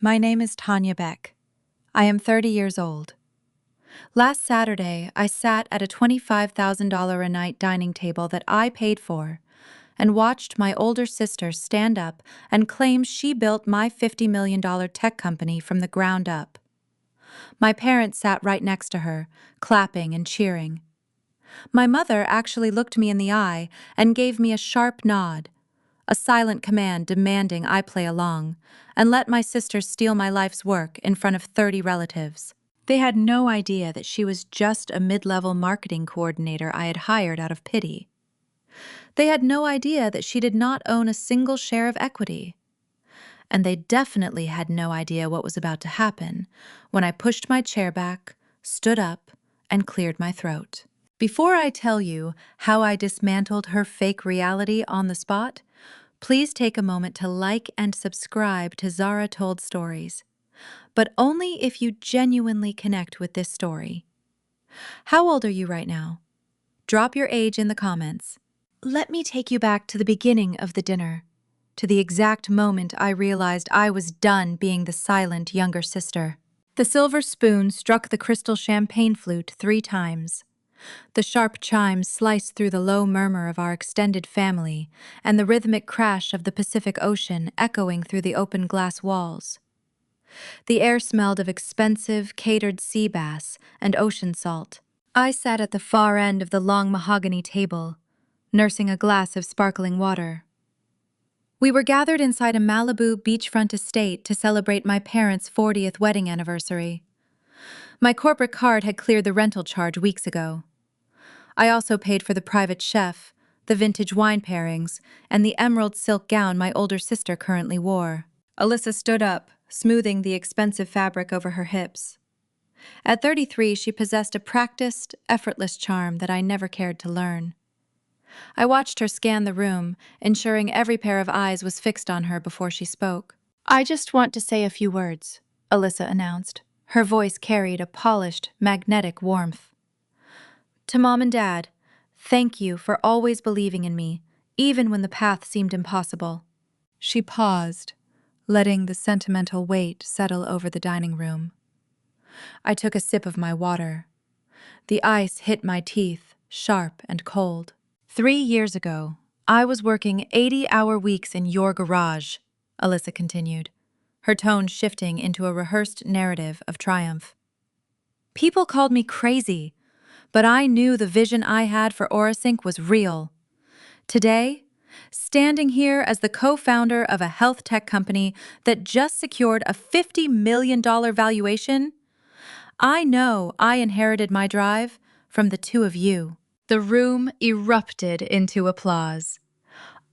My name is Tanya Beck. I am 30 years old. Last Saturday, I sat at a $25,000 a night dining table that I paid for and watched my older sister stand up and claim she built my $50 million tech company from the ground up. My parents sat right next to her, clapping and cheering. My mother actually looked me in the eye and gave me a sharp nod, a silent command demanding I play along, and let my sister steal my life's work in front of 30 relatives. They had no idea that she was just a mid-level marketing coordinator I had hired out of pity. They had no idea that she did not own a single share of equity. And they definitely had no idea what was about to happen when I pushed my chair back, stood up, and cleared my throat. Before I tell you how I dismantled her fake reality on the spot, please take a moment to like and subscribe to Zara Told Stories, but only if you genuinely connect with this story. How old are you right now? Drop your age in the comments. Let me take you back to the beginning of the dinner, to the exact moment I realized I was done being the silent younger sister. The silver spoon struck the crystal champagne flute 3 times. The sharp chimes sliced through the low murmur of our extended family and the rhythmic crash of the Pacific Ocean echoing through the open glass walls. The air smelled of expensive, catered sea bass and ocean salt. I sat at the far end of the long mahogany table, nursing a glass of sparkling water. We were gathered inside a Malibu beachfront estate to celebrate my parents' 40th wedding anniversary. My corporate card had cleared the rental charge weeks ago. I also paid for the private chef, the vintage wine pairings, and the emerald silk gown my older sister currently wore. Alyssa stood up, smoothing the expensive fabric over her hips. At 33, she possessed a practiced, effortless charm that I never cared to learn. I watched her scan the room, ensuring every pair of eyes was fixed on her before she spoke. "I just want to say a few words," Alyssa announced. Her voice carried a polished, magnetic warmth. "To Mom and Dad, thank you for always believing in me, even when the path seemed impossible." She paused, letting the sentimental weight settle over the dining room. I took a sip of my water. The ice hit my teeth, sharp and cold. 3 years ago, I was working 80-hour weeks in your garage, Alyssa continued, her tone shifting into a rehearsed narrative of triumph. People called me crazy, but I knew the vision I had for Orasync was real. Today, standing here as the co-founder of a health tech company that just secured a $50 million valuation, I know I inherited my drive from the 2 of you. The room erupted into applause.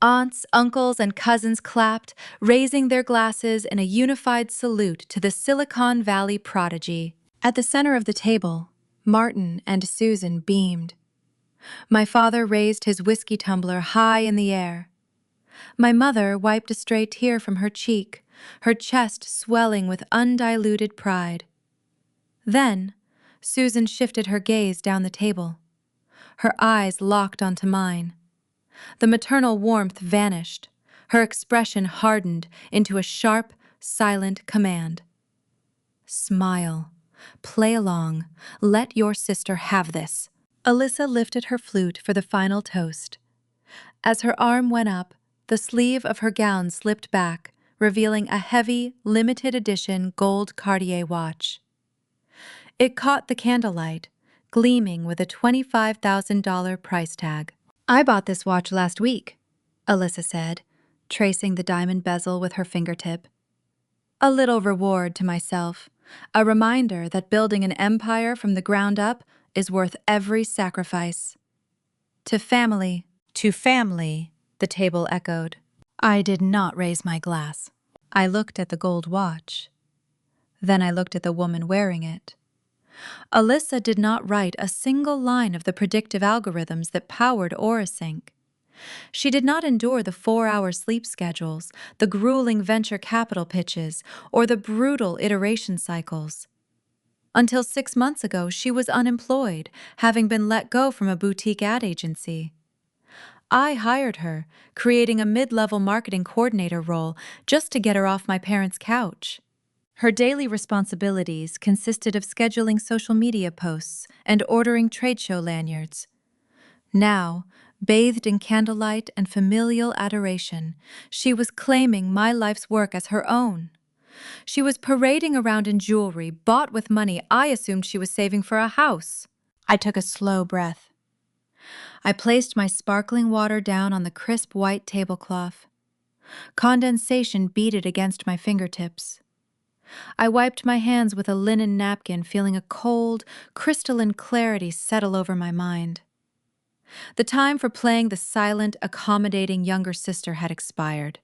Aunts, uncles, and cousins clapped, raising their glasses in a unified salute to the Silicon Valley prodigy. At the center of the table, Martin and Susan beamed. My father raised his whiskey tumbler high in the air. My mother wiped a stray tear from her cheek, her chest swelling with undiluted pride. Then, Susan shifted her gaze down the table. Her eyes locked onto mine. The maternal warmth vanished. Her expression hardened into a sharp, silent command. "Smile. Play along. Let your sister have this." Alyssa lifted her flute for the final toast. As her arm went up, the sleeve of her gown slipped back, revealing a heavy, limited-edition gold Cartier watch. It caught the candlelight, gleaming with a $25,000 price tag. "I bought this watch last week," Alyssa said, tracing the diamond bezel with her fingertip. A little reward to myself, a reminder that building an empire from the ground up is worth every sacrifice. To family, the table echoed. I did not raise my glass. I looked at the gold watch. Then I looked at the woman wearing it. Alyssa did not write a single line of the predictive algorithms that powered Orasync. She did not endure the 4-hour sleep schedules, the grueling venture capital pitches, or the brutal iteration cycles. Until 6 months ago, she was unemployed, having been let go from a boutique ad agency. I hired her, creating a mid-level marketing coordinator role just to get her off my parents' couch. Her daily responsibilities consisted of scheduling social media posts and ordering trade show lanyards. Now, bathed in candlelight and familial adoration, she was claiming my life's work as her own. She was parading around in jewelry bought with money I assumed she was saving for a house. I took a slow breath. I placed my sparkling water down on the crisp white tablecloth. Condensation beaded against my fingertips. I wiped my hands with a linen napkin, feeling a cold, crystalline clarity settle over my mind. The time for playing the silent, accommodating younger sister had expired.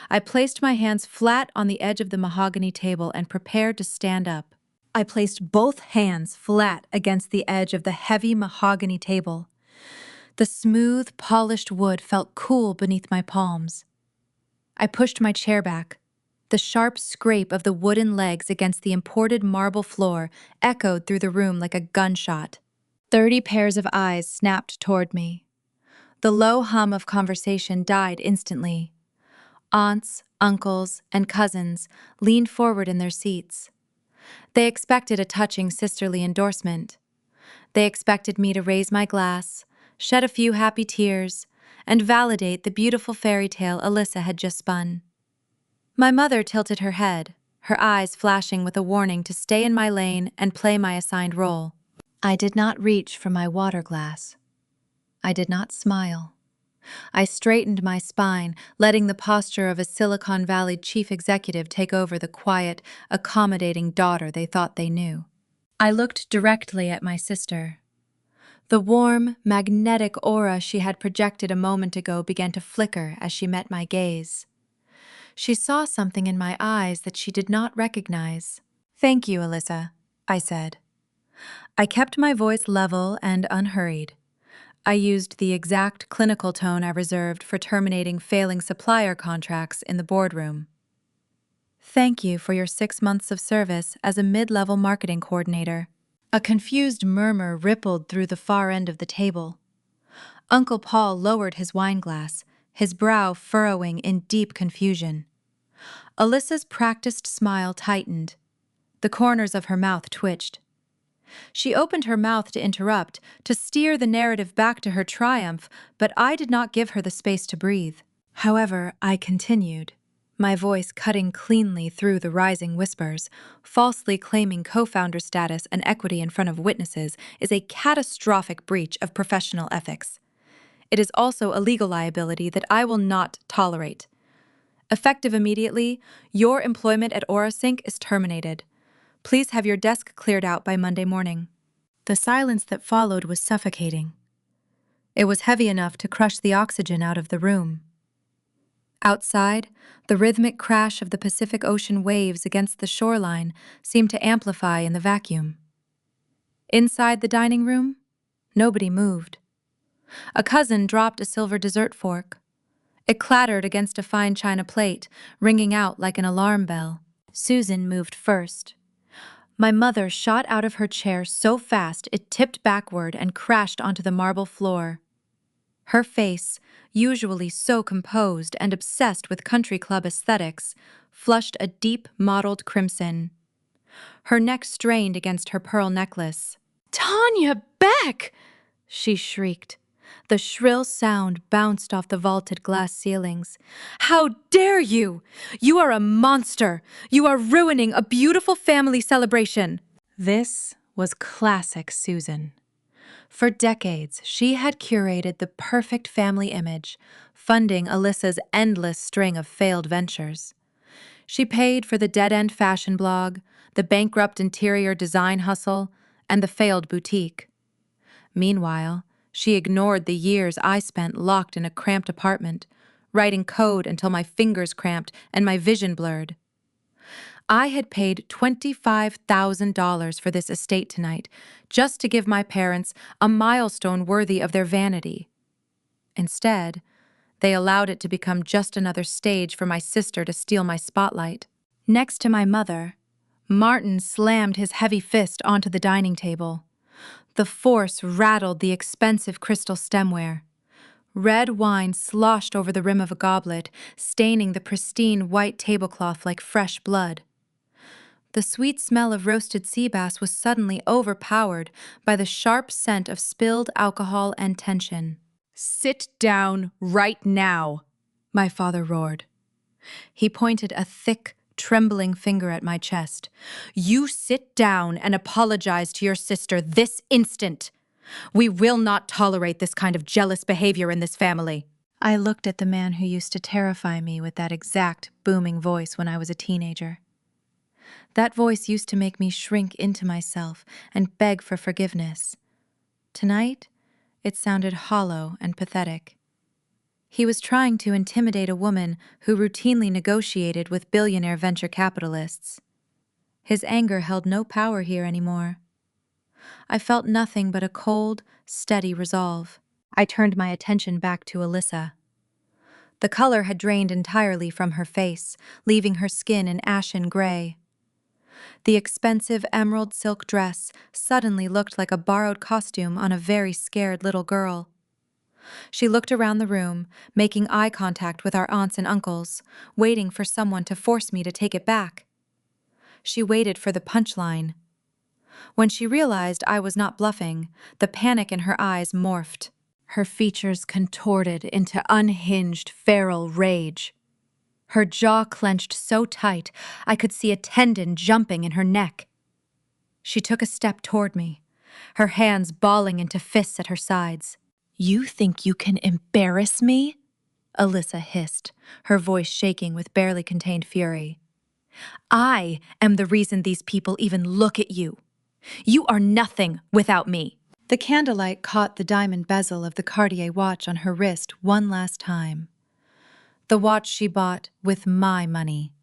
I placed my hands flat on the edge of the mahogany table and prepared to stand up. I placed both hands flat against the edge of the heavy mahogany table. The smooth, polished wood felt cool beneath my palms. I pushed my chair back. The sharp scrape of the wooden legs against the imported marble floor echoed through the room like a gunshot. 30 pairs of eyes snapped toward me. The low hum of conversation died instantly. Aunts, uncles, and cousins leaned forward in their seats. They expected a touching sisterly endorsement. They expected me to raise my glass, shed a few happy tears, and validate the beautiful fairy tale Alyssa had just spun. My mother tilted her head, her eyes flashing with a warning to stay in my lane and play my assigned role. I did not reach for my water glass. I did not smile. I straightened my spine, letting the posture of a Silicon Valley chief executive take over the quiet, accommodating daughter they thought they knew. I looked directly at my sister. The warm, magnetic aura she had projected a moment ago began to flicker as she met my gaze. She saw something in my eyes that she did not recognize. "Thank you, Alyssa," I said. I kept my voice level and unhurried. I used the exact clinical tone I reserved for terminating failing supplier contracts in the boardroom. "Thank you for your 6 months of service as a mid-level marketing coordinator." A confused murmur rippled through the far end of the table. Uncle Paul lowered his wineglass, his brow furrowing in deep confusion. Alyssa's practiced smile tightened. The corners of her mouth twitched. She opened her mouth to interrupt, to steer the narrative back to her triumph, but I did not give her the space to breathe. However, I continued, my voice cutting cleanly through the rising whispers. "Falsely claiming co-founder status and equity in front of witnesses is a catastrophic breach of professional ethics. It is also a legal liability that I will not tolerate. Effective immediately, your employment at AuraSync is terminated. Please have your desk cleared out by Monday morning." The silence that followed was suffocating. It was heavy enough to crush the oxygen out of the room. Outside, the rhythmic crash of the Pacific Ocean waves against the shoreline seemed to amplify in the vacuum. Inside the dining room, nobody moved. A cousin dropped a silver dessert fork. It clattered against a fine china plate, ringing out like an alarm bell. Susan moved first. My mother shot out of her chair so fast it tipped backward and crashed onto the marble floor. Her face, usually so composed and obsessed with country club aesthetics, flushed a deep mottled crimson. Her neck strained against her pearl necklace. "Tanya, back!" she shrieked. The shrill sound bounced off the vaulted glass ceilings. "How dare you! You are a monster! You are ruining a beautiful family celebration!" This was classic Susan. For decades, she had curated the perfect family image, funding Alyssa's endless string of failed ventures. She paid for the dead-end fashion blog, the bankrupt interior design hustle, and the failed boutique. Meanwhile, she ignored the years I spent locked in a cramped apartment, writing code until my fingers cramped and my vision blurred. I had paid $25,000 for this estate tonight, just to give my parents a milestone worthy of their vanity. Instead, they allowed it to become just another stage for my sister to steal my spotlight. Next to my mother, Martin slammed his heavy fist onto the dining table. The force rattled the expensive crystal stemware. Red wine sloshed over the rim of a goblet, staining the pristine white tablecloth like fresh blood. The sweet smell of roasted sea bass was suddenly overpowered by the sharp scent of spilled alcohol and tension. "Sit down right now," my father roared. He pointed a thick, trembling finger at my chest. "You sit down and apologize to your sister this instant. We will not tolerate this kind of jealous behavior in this family." I looked at the man who used to terrify me with that exact, booming voice when I was a teenager. That voice used to make me shrink into myself and beg for forgiveness. Tonight, it sounded hollow and pathetic. He was trying to intimidate a woman who routinely negotiated with billionaire venture capitalists. His anger held no power here anymore. I felt nothing but a cold, steady resolve. I turned my attention back to Alyssa. The color had drained entirely from her face, leaving her skin an ashen gray. The expensive emerald silk dress suddenly looked like a borrowed costume on a very scared little girl. She looked around the room, making eye contact with our aunts and uncles, waiting for someone to force me to take it back. She waited for the punchline. When she realized I was not bluffing, the panic in her eyes morphed. Her features contorted into unhinged, feral rage. Her jaw clenched so tight I could see a tendon jumping in her neck. She took a step toward me, her hands balling into fists at her sides. "You think you can embarrass me?" Alyssa hissed, her voice shaking with barely contained fury. "I am the reason these people even look at you. You are nothing without me." The candlelight caught the diamond bezel of the Cartier watch on her wrist one last time. The watch she bought with my money.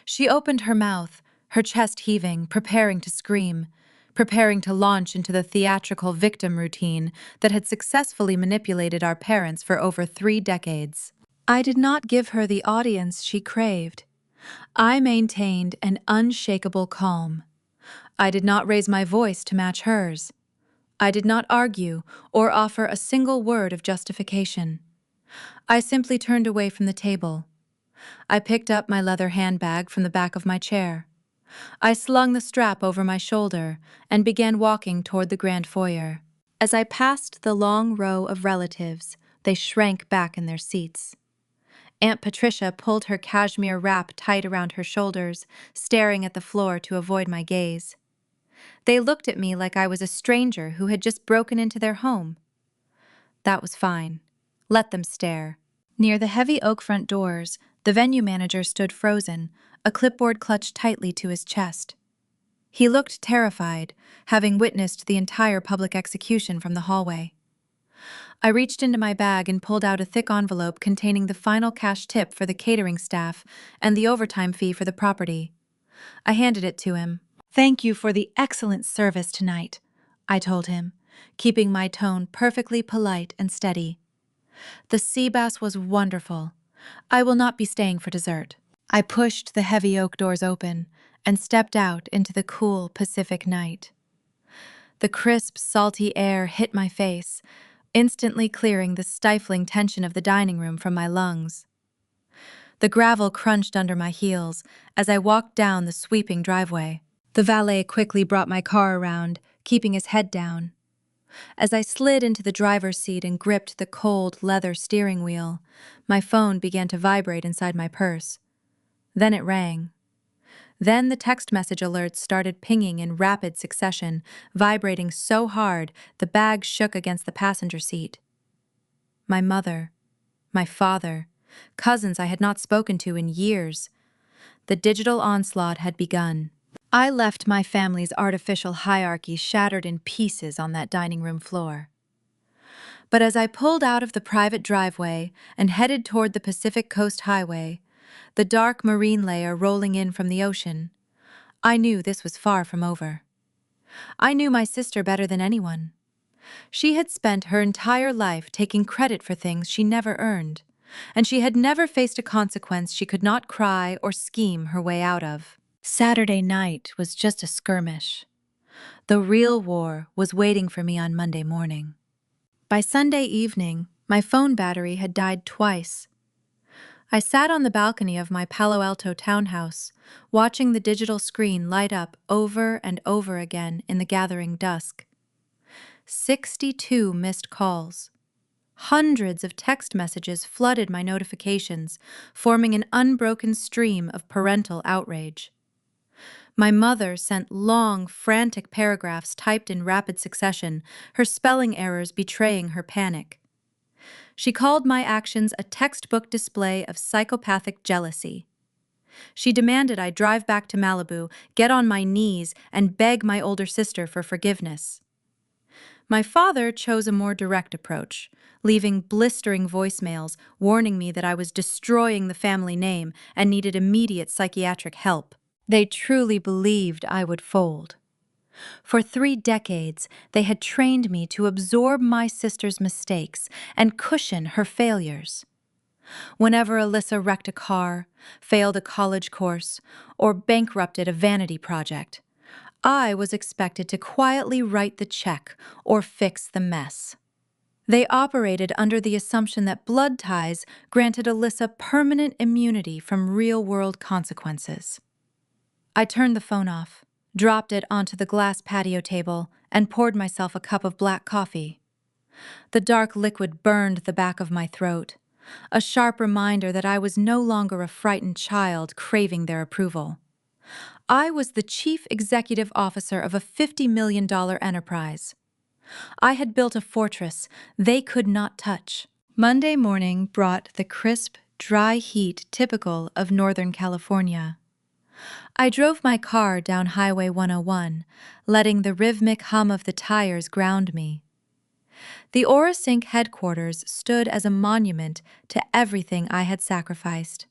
She opened her mouth, her chest heaving, preparing to scream, preparing to launch into the theatrical victim routine that had successfully manipulated our parents for over 3 decades. I did not give her the audience she craved. I maintained an unshakable calm. I did not raise my voice to match hers. I did not argue or offer a single word of justification. I simply turned away from the table. I picked up my leather handbag from the back of my chair. I slung the strap over my shoulder and began walking toward the grand foyer. As I passed the long row of relatives, they shrank back in their seats. Aunt Patricia pulled her cashmere wrap tight around her shoulders, staring at the floor to avoid my gaze. They looked at me like I was a stranger who had just broken into their home. That was fine. Let them stare. Near the heavy oak front doors, the venue manager stood frozen, a clipboard clutched tightly to his chest. He looked terrified, having witnessed the entire public execution from the hallway. I reached into my bag and pulled out a thick envelope containing the final cash tip for the catering staff and the overtime fee for the property. I handed it to him. "Thank you for the excellent service tonight," I told him, keeping my tone perfectly polite and steady. "The sea bass was wonderful. I will not be staying for dessert." I pushed the heavy oak doors open and stepped out into the cool Pacific night. The crisp, salty air hit my face, instantly clearing the stifling tension of the dining room from my lungs. The gravel crunched under my heels as I walked down the sweeping driveway. The valet quickly brought my car around, keeping his head down. As I slid into the driver's seat and gripped the cold leather steering wheel, my phone began to vibrate inside my purse. Then it rang. Then the text message alerts started pinging in rapid succession, vibrating so hard the bag shook against the passenger seat. My mother, my father, cousins I had not spoken to in years. The digital onslaught had begun. I left my family's artificial hierarchy shattered in pieces on that dining room floor. But as I pulled out of the private driveway and headed toward the Pacific Coast Highway, the dark marine layer rolling in from the ocean, I knew this was far from over. I knew my sister better than anyone. She had spent her entire life taking credit for things she never earned, and she had never faced a consequence she could not cry or scheme her way out of. Saturday night was just a skirmish. The real war was waiting for me on Monday morning. By Sunday evening, my phone battery had died twice. I sat on the balcony of my Palo Alto townhouse, watching the digital screen light up over and over again in the gathering dusk. 62 missed calls. Hundreds of text messages flooded my notifications, forming an unbroken stream of parental outrage. My mother sent long, frantic paragraphs typed in rapid succession, her spelling errors betraying her panic. She called my actions a textbook display of psychopathic jealousy. She demanded I drive back to Malibu, get on my knees, and beg my older sister for forgiveness. My father chose a more direct approach, leaving blistering voicemails warning me that I was destroying the family name and needed immediate psychiatric help. They truly believed I would fold. For 3 decades, they had trained me to absorb my sister's mistakes and cushion her failures. Whenever Alyssa wrecked a car, failed a college course, or bankrupted a vanity project, I was expected to quietly write the check or fix the mess. They operated under the assumption that blood ties granted Alyssa permanent immunity from real-world consequences. I turned the phone off, dropped it onto the glass patio table, and poured myself a cup of black coffee. The dark liquid burned the back of my throat, a sharp reminder that I was no longer a frightened child craving their approval. I was the chief executive officer of a $50 million enterprise. I had built a fortress they could not touch. Monday morning brought the crisp, dry heat typical of Northern California. I drove my car down Highway 101, letting the rhythmic hum of the tires ground me. The Orasync headquarters stood as a monument to everything I had sacrificed.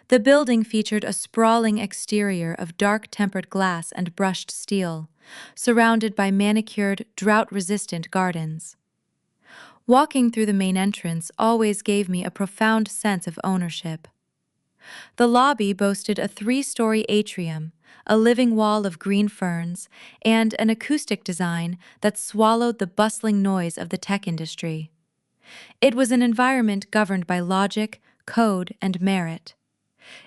The building featured a sprawling exterior of dark-tempered glass and brushed steel, surrounded by manicured, drought-resistant gardens. Walking through the main entrance always gave me a profound sense of ownership. The lobby boasted a 3-story atrium, a living wall of green ferns, and an acoustic design that swallowed the bustling noise of the tech industry. It was an environment governed by logic, code, and merit.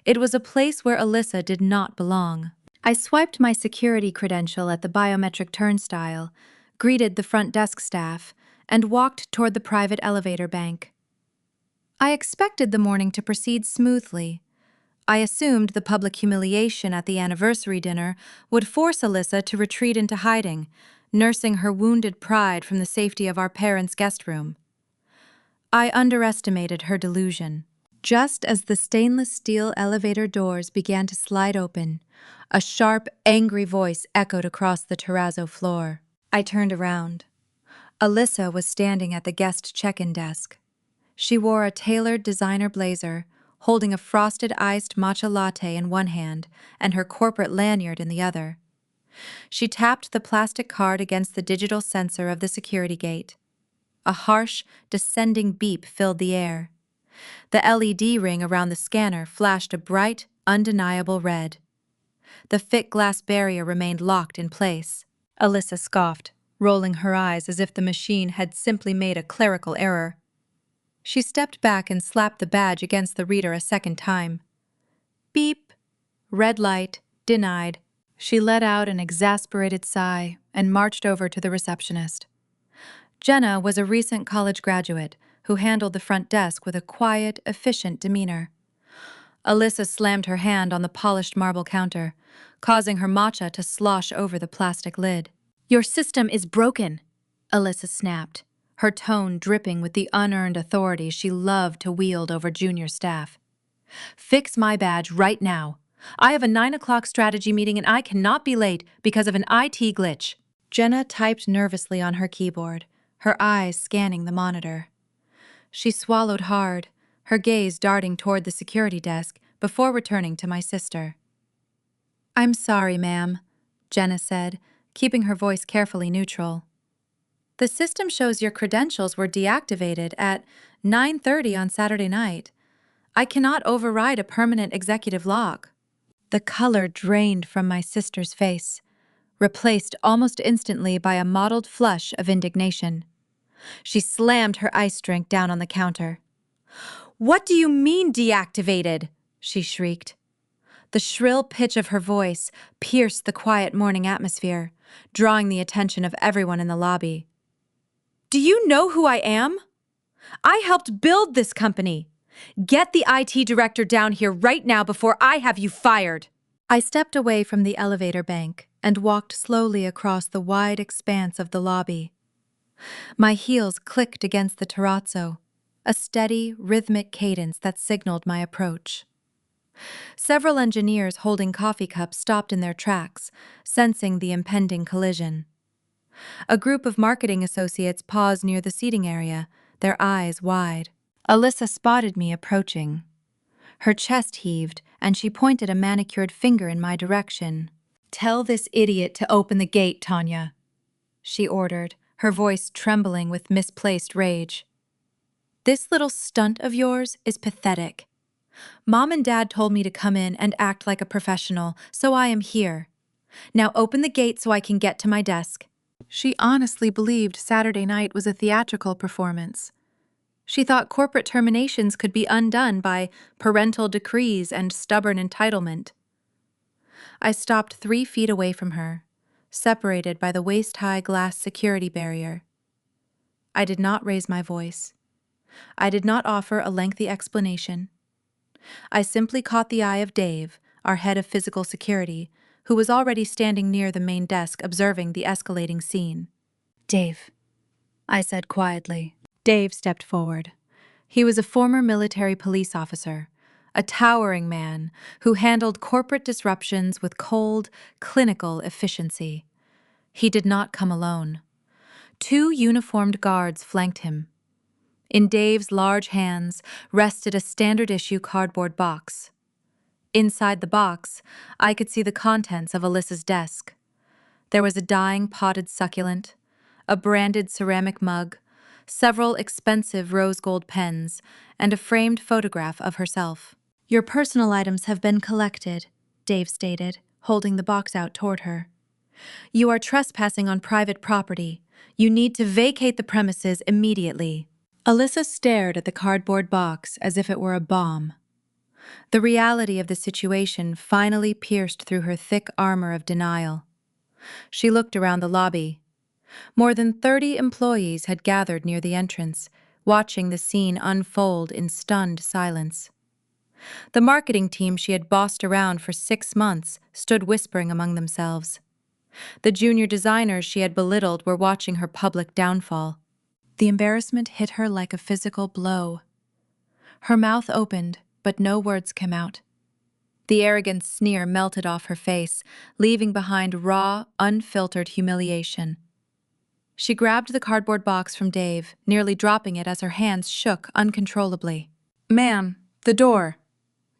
It was a place where Alyssa did not belong. I swiped my security credential at the biometric turnstile, greeted the front desk staff, and walked toward the private elevator bank. I expected the morning to proceed smoothly. I assumed the public humiliation at the anniversary dinner would force Alyssa to retreat into hiding, nursing her wounded pride from the safety of our parents' guest room. I underestimated her delusion. Just as the stainless steel elevator doors began to slide open, a sharp, angry voice echoed across the terrazzo floor. I turned around. Alyssa was standing at the guest check-in desk. She wore a tailored designer blazer, holding a frosted iced matcha latte in one hand and her corporate lanyard in the other. She tapped the plastic card against the digital sensor of the security gate. A harsh, descending beep filled the air. The LED ring around the scanner flashed a bright, undeniable red. The thick glass barrier remained locked in place. Alyssa scoffed, rolling her eyes as if the machine had simply made a clerical error. She stepped back and slapped the badge against the reader a second time. Beep. Red light. Denied. She let out an exasperated sigh and marched over to the receptionist. Jenna was a recent college graduate who handled the front desk with a quiet, efficient demeanor. Alyssa slammed her hand on the polished marble counter, causing her matcha to slosh over the plastic lid. "Your system is broken," Alyssa snapped, her tone dripping with the unearned authority she loved to wield over junior staff. "Fix my badge right now. I have a 9 o'clock strategy meeting and I cannot be late because of an IT glitch." Jenna typed nervously on her keyboard, her eyes scanning the monitor. She swallowed hard, her gaze darting toward the security desk before returning to my sister. "I'm sorry, ma'am," Jenna said, keeping her voice carefully neutral. "The system shows your credentials were deactivated at 9:30 on Saturday night. I cannot override a permanent executive lock." The color drained from my sister's face, replaced almost instantly by a mottled flush of indignation. She slammed her iced drink down on the counter. "What do you mean deactivated?" she shrieked. The shrill pitch of her voice pierced the quiet morning atmosphere, drawing the attention of everyone in the lobby. "Do you know who I am? I helped build this company. Get the IT director down here right now before I have you fired." I stepped away from the elevator bank and walked slowly across the wide expanse of the lobby. My heels clicked against the terrazzo, a steady, rhythmic cadence that signaled my approach. Several engineers holding coffee cups stopped in their tracks, sensing the impending collision. A group of marketing associates paused near the seating area, their eyes wide. Alyssa spotted me approaching. Her chest heaved, and she pointed a manicured finger in my direction. "Tell this idiot to open the gate, Tanya," she ordered, her voice trembling with misplaced rage. "This little stunt of yours is pathetic. Mom and Dad told me to come in and act like a professional, so I am here. Now open the gate so I can get to my desk." She honestly believed Saturday night was a theatrical performance. She thought corporate terminations could be undone by parental decrees and stubborn entitlement. I stopped 3 feet away from her, separated by the waist-high glass security barrier. I did not raise my voice. I did not offer a lengthy explanation. I simply caught the eye of Dave, our head of physical security, who was already standing near the main desk observing the escalating scene. "Dave," I said quietly. Dave stepped forward. He was a former military police officer, a towering man who handled corporate disruptions with cold, clinical efficiency. He did not come alone. 2 uniformed guards flanked him. In Dave's large hands rested a standard-issue cardboard box. Inside the box, I could see the contents of Alyssa's desk. There was a dying potted succulent, a branded ceramic mug, several expensive rose gold pens, and a framed photograph of herself. "Your personal items have been collected," Dave stated, holding the box out toward her. "You are trespassing on private property. You need to vacate the premises immediately." Alyssa stared at the cardboard box as if it were a bomb. The reality of the situation finally pierced through her thick armor of denial. She looked around the lobby. More than 30 employees had gathered near the entrance, watching the scene unfold in stunned silence. The marketing team she had bossed around for 6 months stood whispering among themselves. The junior designers she had belittled were watching her public downfall. The embarrassment hit her like a physical blow. Her mouth opened, but no words came out. The arrogant sneer melted off her face, leaving behind raw, unfiltered humiliation. She grabbed the cardboard box from Dave, nearly dropping it as her hands shook uncontrollably. "Ma'am, the door,"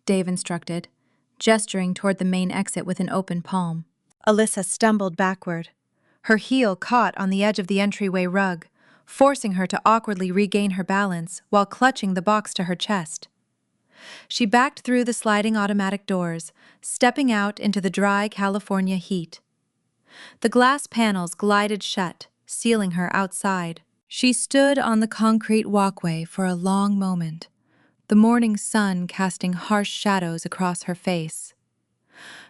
Dave instructed, gesturing toward the main exit with an open palm. Alyssa stumbled backward. Her heel caught on the edge of the entryway rug, forcing her to awkwardly regain her balance while clutching the box to her chest. She backed through the sliding automatic doors, stepping out into the dry California heat. The glass panels glided shut, sealing her outside. She stood on the concrete walkway for a long moment, the morning sun casting harsh shadows across her face.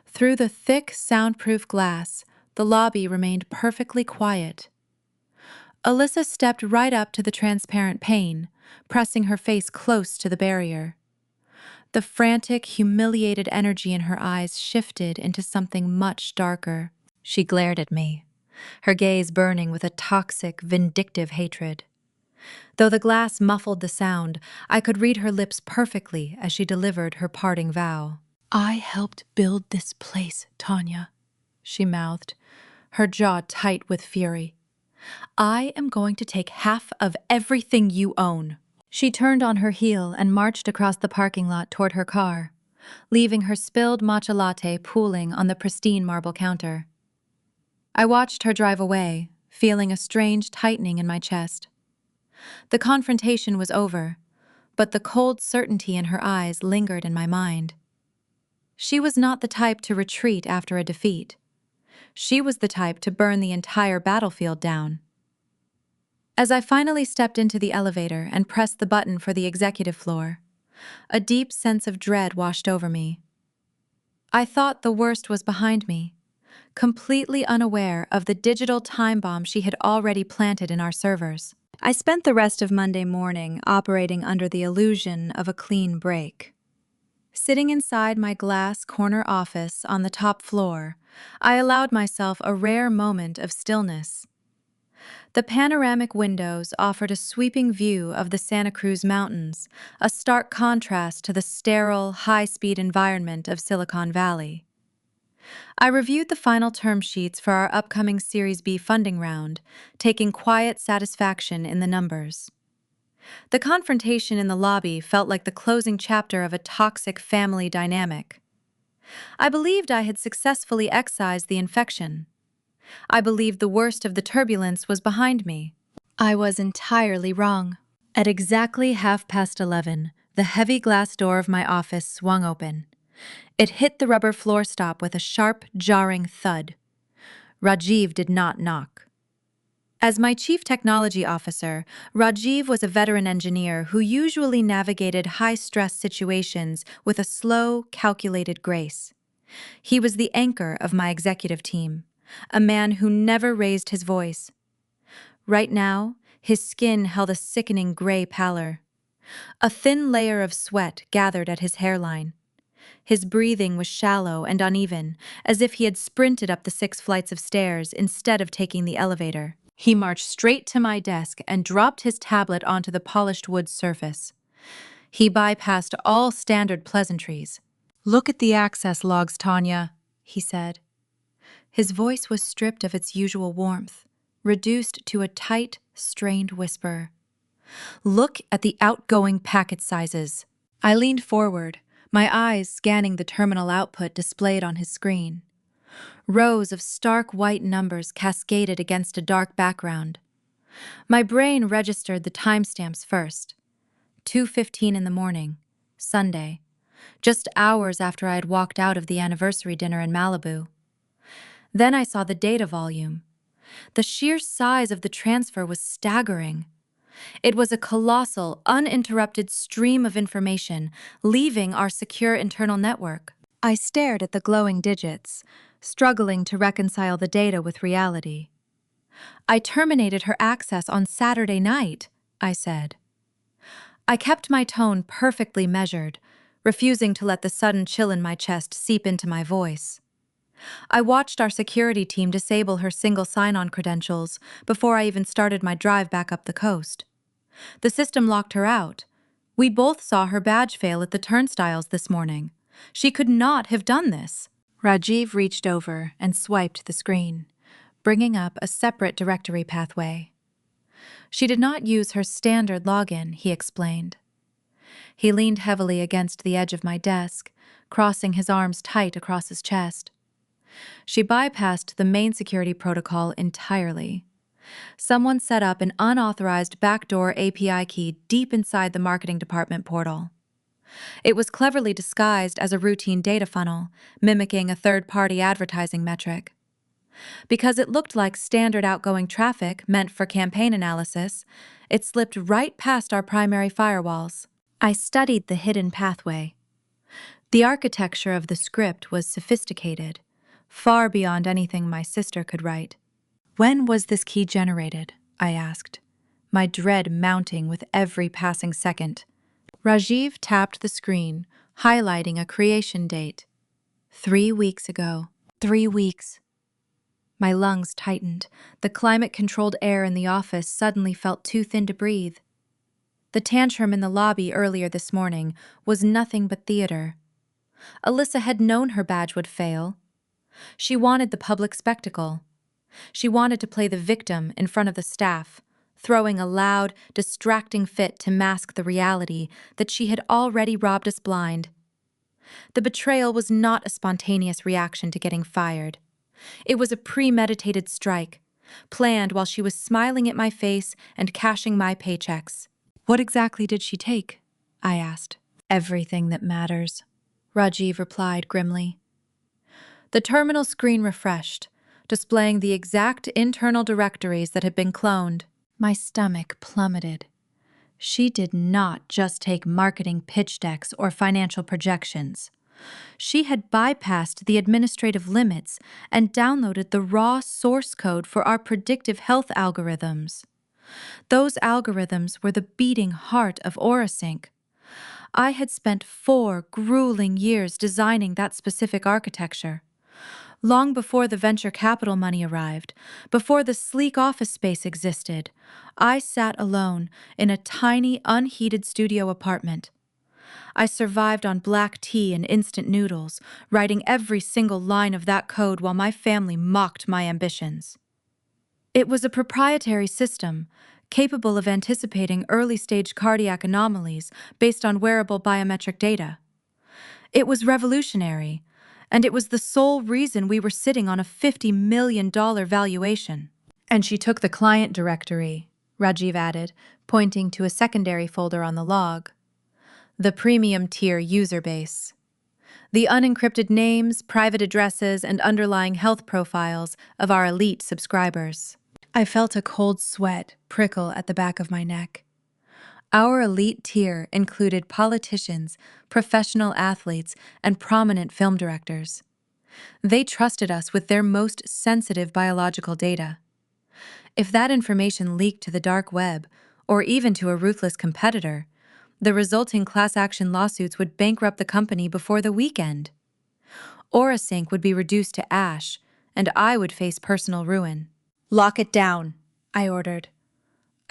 Through the thick, soundproof glass, the lobby remained perfectly quiet. Alyssa stepped right up to the transparent pane, pressing her face close to the barrier. The frantic, humiliated energy in her eyes shifted into something much darker. She glared at me, her gaze burning with a toxic, vindictive hatred. Though the glass muffled the sound, I could read her lips perfectly as she delivered her parting vow. "I helped build this place, Tanya," she mouthed, her jaw tight with fury. "I am going to take half of everything you own." She turned on her heel and marched across the parking lot toward her car, leaving her spilled matcha latte pooling on the pristine marble counter. I watched her drive away, feeling a strange tightening in my chest. The confrontation was over, but the cold certainty in her eyes lingered in my mind. She was not the type to retreat after a defeat. She was the type to burn the entire battlefield down. As I finally stepped into the elevator and pressed the button for the executive floor, A deep sense of dread washed over me. I thought the worst was behind me, completely unaware of the digital time bomb she had already planted in our servers. I spent the rest of Monday morning operating under the illusion of a clean break. Sitting inside my glass corner office on the top floor, I allowed myself a rare moment of stillness. The panoramic windows offered a sweeping view of the Santa Cruz Mountains, a stark contrast to the sterile, high-speed environment of Silicon Valley. I reviewed the final term sheets for our upcoming Series B funding round, taking quiet satisfaction in the numbers. The confrontation in the lobby felt like the closing chapter of a toxic family dynamic. I believed I had successfully excised the infection. I believed the worst of the turbulence was behind me. I was entirely wrong. At exactly 11:30, the heavy glass door of my office swung open. It hit the rubber floor stop with a sharp, jarring thud. Rajiv did not knock. As my chief technology officer, Rajiv was a veteran engineer who usually navigated high-stress situations with a slow, calculated grace. He was the anchor of my executive team, a man who never raised his voice. Right now, his skin held a sickening gray pallor. A thin layer of sweat gathered at his hairline. His breathing was shallow and uneven, as if he had sprinted up the 6 flights of stairs instead of taking the elevator. He marched straight to my desk and dropped his tablet onto the polished wood surface. He bypassed all standard pleasantries. "Look at the access logs, Tanya," he said. His voice was stripped of its usual warmth, reduced to a tight, strained whisper. "Look at the outgoing packet sizes." I leaned forward, my eyes scanning the terminal output displayed on his screen. Rows of stark white numbers cascaded against a dark background. My brain registered the timestamps first. 2:15 in the morning, Sunday, just hours after I had walked out of the anniversary dinner in Malibu. Then I saw the data volume. The sheer size of the transfer was staggering. It was a colossal, uninterrupted stream of information leaving our secure internal network. I stared at the glowing digits, struggling to reconcile the data with reality. "I terminated her access on Saturday night," I said. I kept my tone perfectly measured, refusing to let the sudden chill in my chest seep into my voice. I watched our security team disable her single sign-on credentials before I even started my drive back up the coast. The system locked her out. We both saw her badge fail at the turnstiles this morning. She could not have done this. Rajiv reached over and swiped the screen, bringing up a separate directory pathway. She did not use her standard login, he explained. He leaned heavily against the edge of my desk, crossing his arms tight across his chest. She bypassed the main security protocol entirely. Someone set up an unauthorized backdoor API key deep inside the marketing department portal. It was cleverly disguised as a routine data funnel, mimicking a third-party advertising metric. Because it looked like standard outgoing traffic meant for campaign analysis, it slipped right past our primary firewalls. I studied the hidden pathway. The architecture of the script was sophisticated, far beyond anything my sister could write. "When was this key generated?" I asked, my dread mounting with every passing second. Rajiv tapped the screen, highlighting a creation date. 3 weeks ago. 3 weeks. My lungs tightened. The climate-controlled air in the office suddenly felt too thin to breathe. The tantrum in the lobby earlier this morning was nothing but theater. Alyssa had known her badge would fail. She wanted the public spectacle. She wanted to play the victim in front of the staff, throwing a loud, distracting fit to mask the reality that she had already robbed us blind. The betrayal was not a spontaneous reaction to getting fired. It was a premeditated strike, planned while she was smiling at my face and cashing my paychecks. "What exactly did she take?" I asked. "Everything that matters," Rajiv replied grimly. The terminal screen refreshed, displaying the exact internal directories that had been cloned. My stomach plummeted. She did not just take marketing pitch decks or financial projections. She had bypassed the administrative limits and downloaded the raw source code for our predictive health algorithms. Those algorithms were the beating heart of AuraSync. I had spent 4 grueling years designing that specific architecture. Long before the venture capital money arrived, before the sleek office space existed, I sat alone in a tiny, unheated studio apartment. I survived on black tea and instant noodles, writing every single line of that code while my family mocked my ambitions. It was a proprietary system, capable of anticipating early-stage cardiac anomalies based on wearable biometric data. It was revolutionary, and it was the sole reason we were sitting on a $50 million valuation. And she took the client directory, Rajiv added, pointing to a secondary folder on the log. The premium tier user base. The unencrypted names, private addresses, and underlying health profiles of our elite subscribers. I felt a cold sweat prickle at the back of my neck. Our elite tier included politicians, professional athletes, and prominent film directors. They trusted us with their most sensitive biological data. If that information leaked to the dark web, or even to a ruthless competitor, the resulting class action lawsuits would bankrupt the company before the weekend. AuraSync would be reduced to ash, and I would face personal ruin. "Lock it down," I ordered.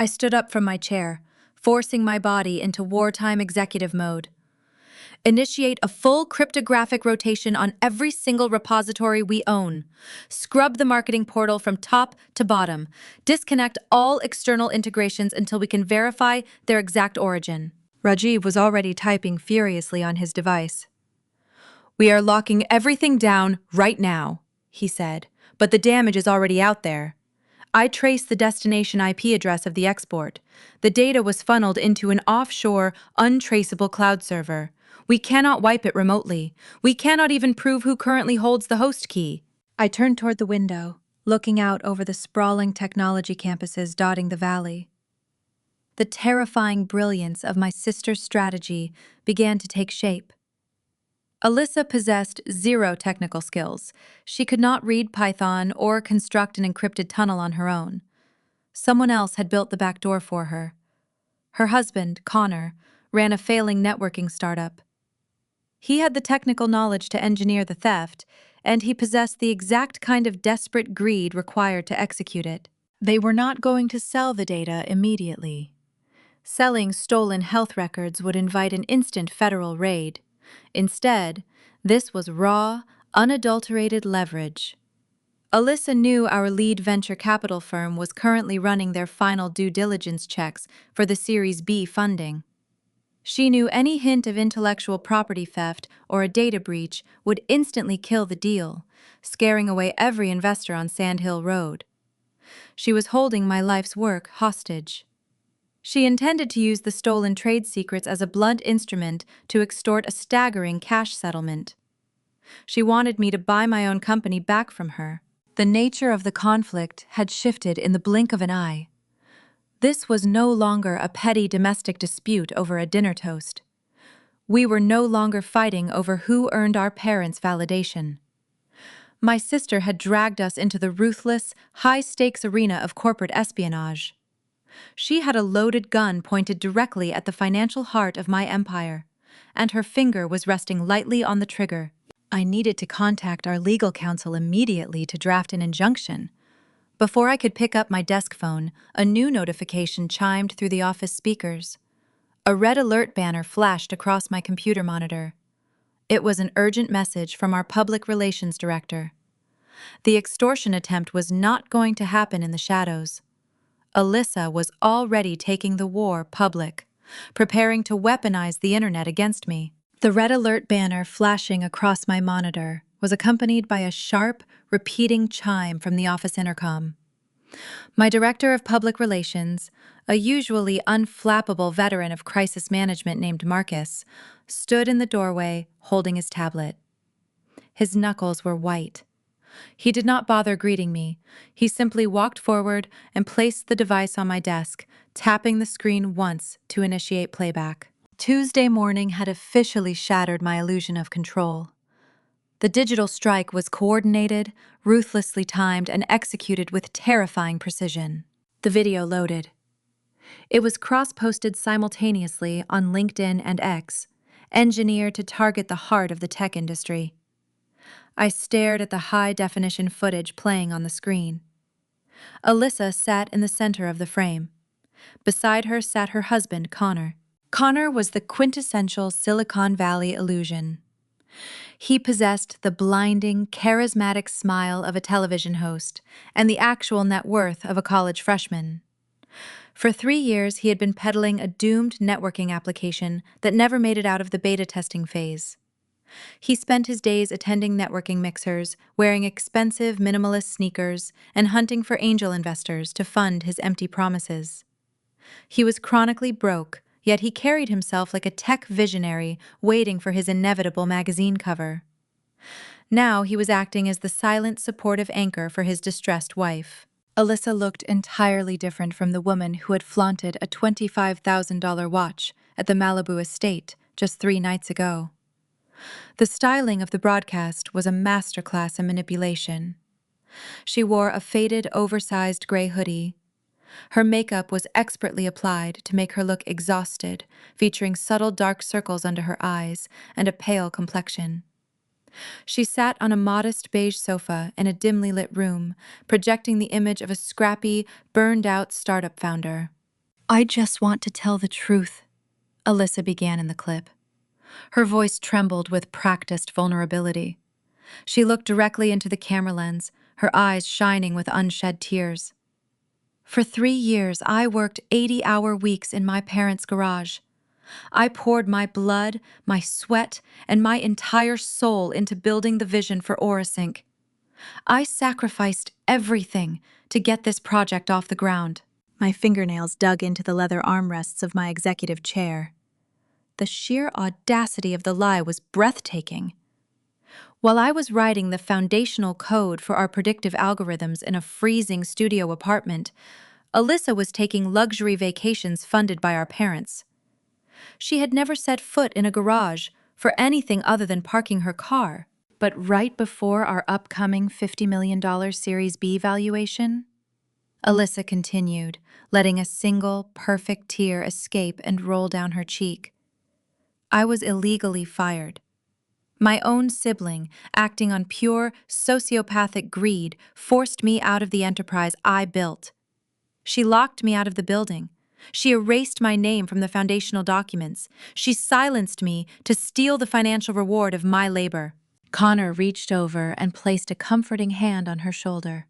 I stood up from my chair, forcing my body into wartime executive mode. "Initiate a full cryptographic rotation on every single repository we own. Scrub the marketing portal from top to bottom. Disconnect all external integrations until we can verify their exact origin." Rajiv was already typing furiously on his device. "We are locking everything down right now," he said, "but the damage is already out there. I traced the destination IP address of the export. The data was funneled into an offshore, untraceable cloud server. We cannot wipe it remotely. We cannot even prove who currently holds the host key." I turned toward the window, looking out over the sprawling technology campuses dotting the valley. The terrifying brilliance of my sister's strategy began to take shape. Alyssa possessed zero technical skills. She could not read Python or construct an encrypted tunnel on her own. Someone else had built the back door for her. Her husband, Connor, ran a failing networking startup. He had the technical knowledge to engineer the theft, and he possessed the exact kind of desperate greed required to execute it. They were not going to sell the data immediately. Selling stolen health records would invite an instant federal raid. Instead, this was raw, unadulterated leverage. Alyssa knew our lead venture capital firm was currently running their final due diligence checks for the Series B funding. She knew any hint of intellectual property theft or a data breach would instantly kill the deal, scaring away every investor on Sand Hill Road. She was holding my life's work hostage. She intended to use the stolen trade secrets as a blunt instrument to extort a staggering cash settlement. She wanted me to buy my own company back from her. The nature of the conflict had shifted in the blink of an eye. This was no longer a petty domestic dispute over a dinner toast. We were no longer fighting over who earned our parents' validation. My sister had dragged us into the ruthless, high-stakes arena of corporate espionage. She had a loaded gun pointed directly at the financial heart of my empire, and her finger was resting lightly on the trigger. I needed to contact our legal counsel immediately to draft an injunction. Before I could pick up my desk phone, a new notification chimed through the office speakers. A red alert banner flashed across my computer monitor. It was an urgent message from our public relations director. The extortion attempt was not going to happen in the shadows. Alyssa was already taking the war public, preparing to weaponize the internet against me. The red alert banner flashing across my monitor was accompanied by a sharp, repeating chime from the office intercom. My director of public relations, a usually unflappable veteran of crisis management named Marcus, stood in the doorway holding his tablet. His knuckles were white. He did not bother greeting me. He simply walked forward and placed the device on my desk, tapping the screen once to initiate playback. Tuesday morning had officially shattered my illusion of control. The digital strike was coordinated, ruthlessly timed, and executed with terrifying precision. The video loaded. It was cross-posted simultaneously on LinkedIn and X, engineered to target the heart of the tech industry. I stared at the high-definition footage playing on the screen. Alyssa sat in the center of the frame. Beside her sat her husband, Connor. Connor was the quintessential Silicon Valley illusion. He possessed the blinding, charismatic smile of a television host and the actual net worth of a college freshman. For 3 years, he had been peddling a doomed networking application that never made it out of the beta testing phase. He spent his days attending networking mixers, wearing expensive minimalist sneakers, and hunting for angel investors to fund his empty promises. He was chronically broke, yet he carried himself like a tech visionary waiting for his inevitable magazine cover. Now he was acting as the silent, supportive anchor for his distressed wife. Alyssa looked entirely different from the woman who had flaunted a $25,000 watch at the Malibu estate just 3 nights ago. The styling of the broadcast was a masterclass in manipulation. She wore a faded, oversized gray hoodie. Her makeup was expertly applied to make her look exhausted, featuring subtle dark circles under her eyes and a pale complexion. She sat on a modest beige sofa in a dimly lit room, projecting the image of a scrappy, burned-out startup founder. "I just want to tell the truth," Alyssa began in the clip. Her voice trembled with practiced vulnerability. She looked directly into the camera lens, her eyes shining with unshed tears. "For 3 years, I worked 80-hour weeks in my parents' garage. I poured my blood, my sweat, and my entire soul into building the vision for Orasync. I sacrificed everything to get this project off the ground." My fingernails dug into the leather armrests of my executive chair. The sheer audacity of the lie was breathtaking. While I was writing the foundational code for our predictive algorithms in a freezing studio apartment, Alyssa was taking luxury vacations funded by our parents. She had never set foot in a garage for anything other than parking her car. But right before our upcoming $50 million Series B valuation, Alyssa continued, letting a single, perfect tear escape and roll down her cheek. I was illegally fired. My own sibling, acting on pure sociopathic greed, forced me out of the enterprise I built. She locked me out of the building. She erased my name from the foundational documents. She silenced me to steal the financial reward of my labor. Connor reached over and placed a comforting hand on her shoulder.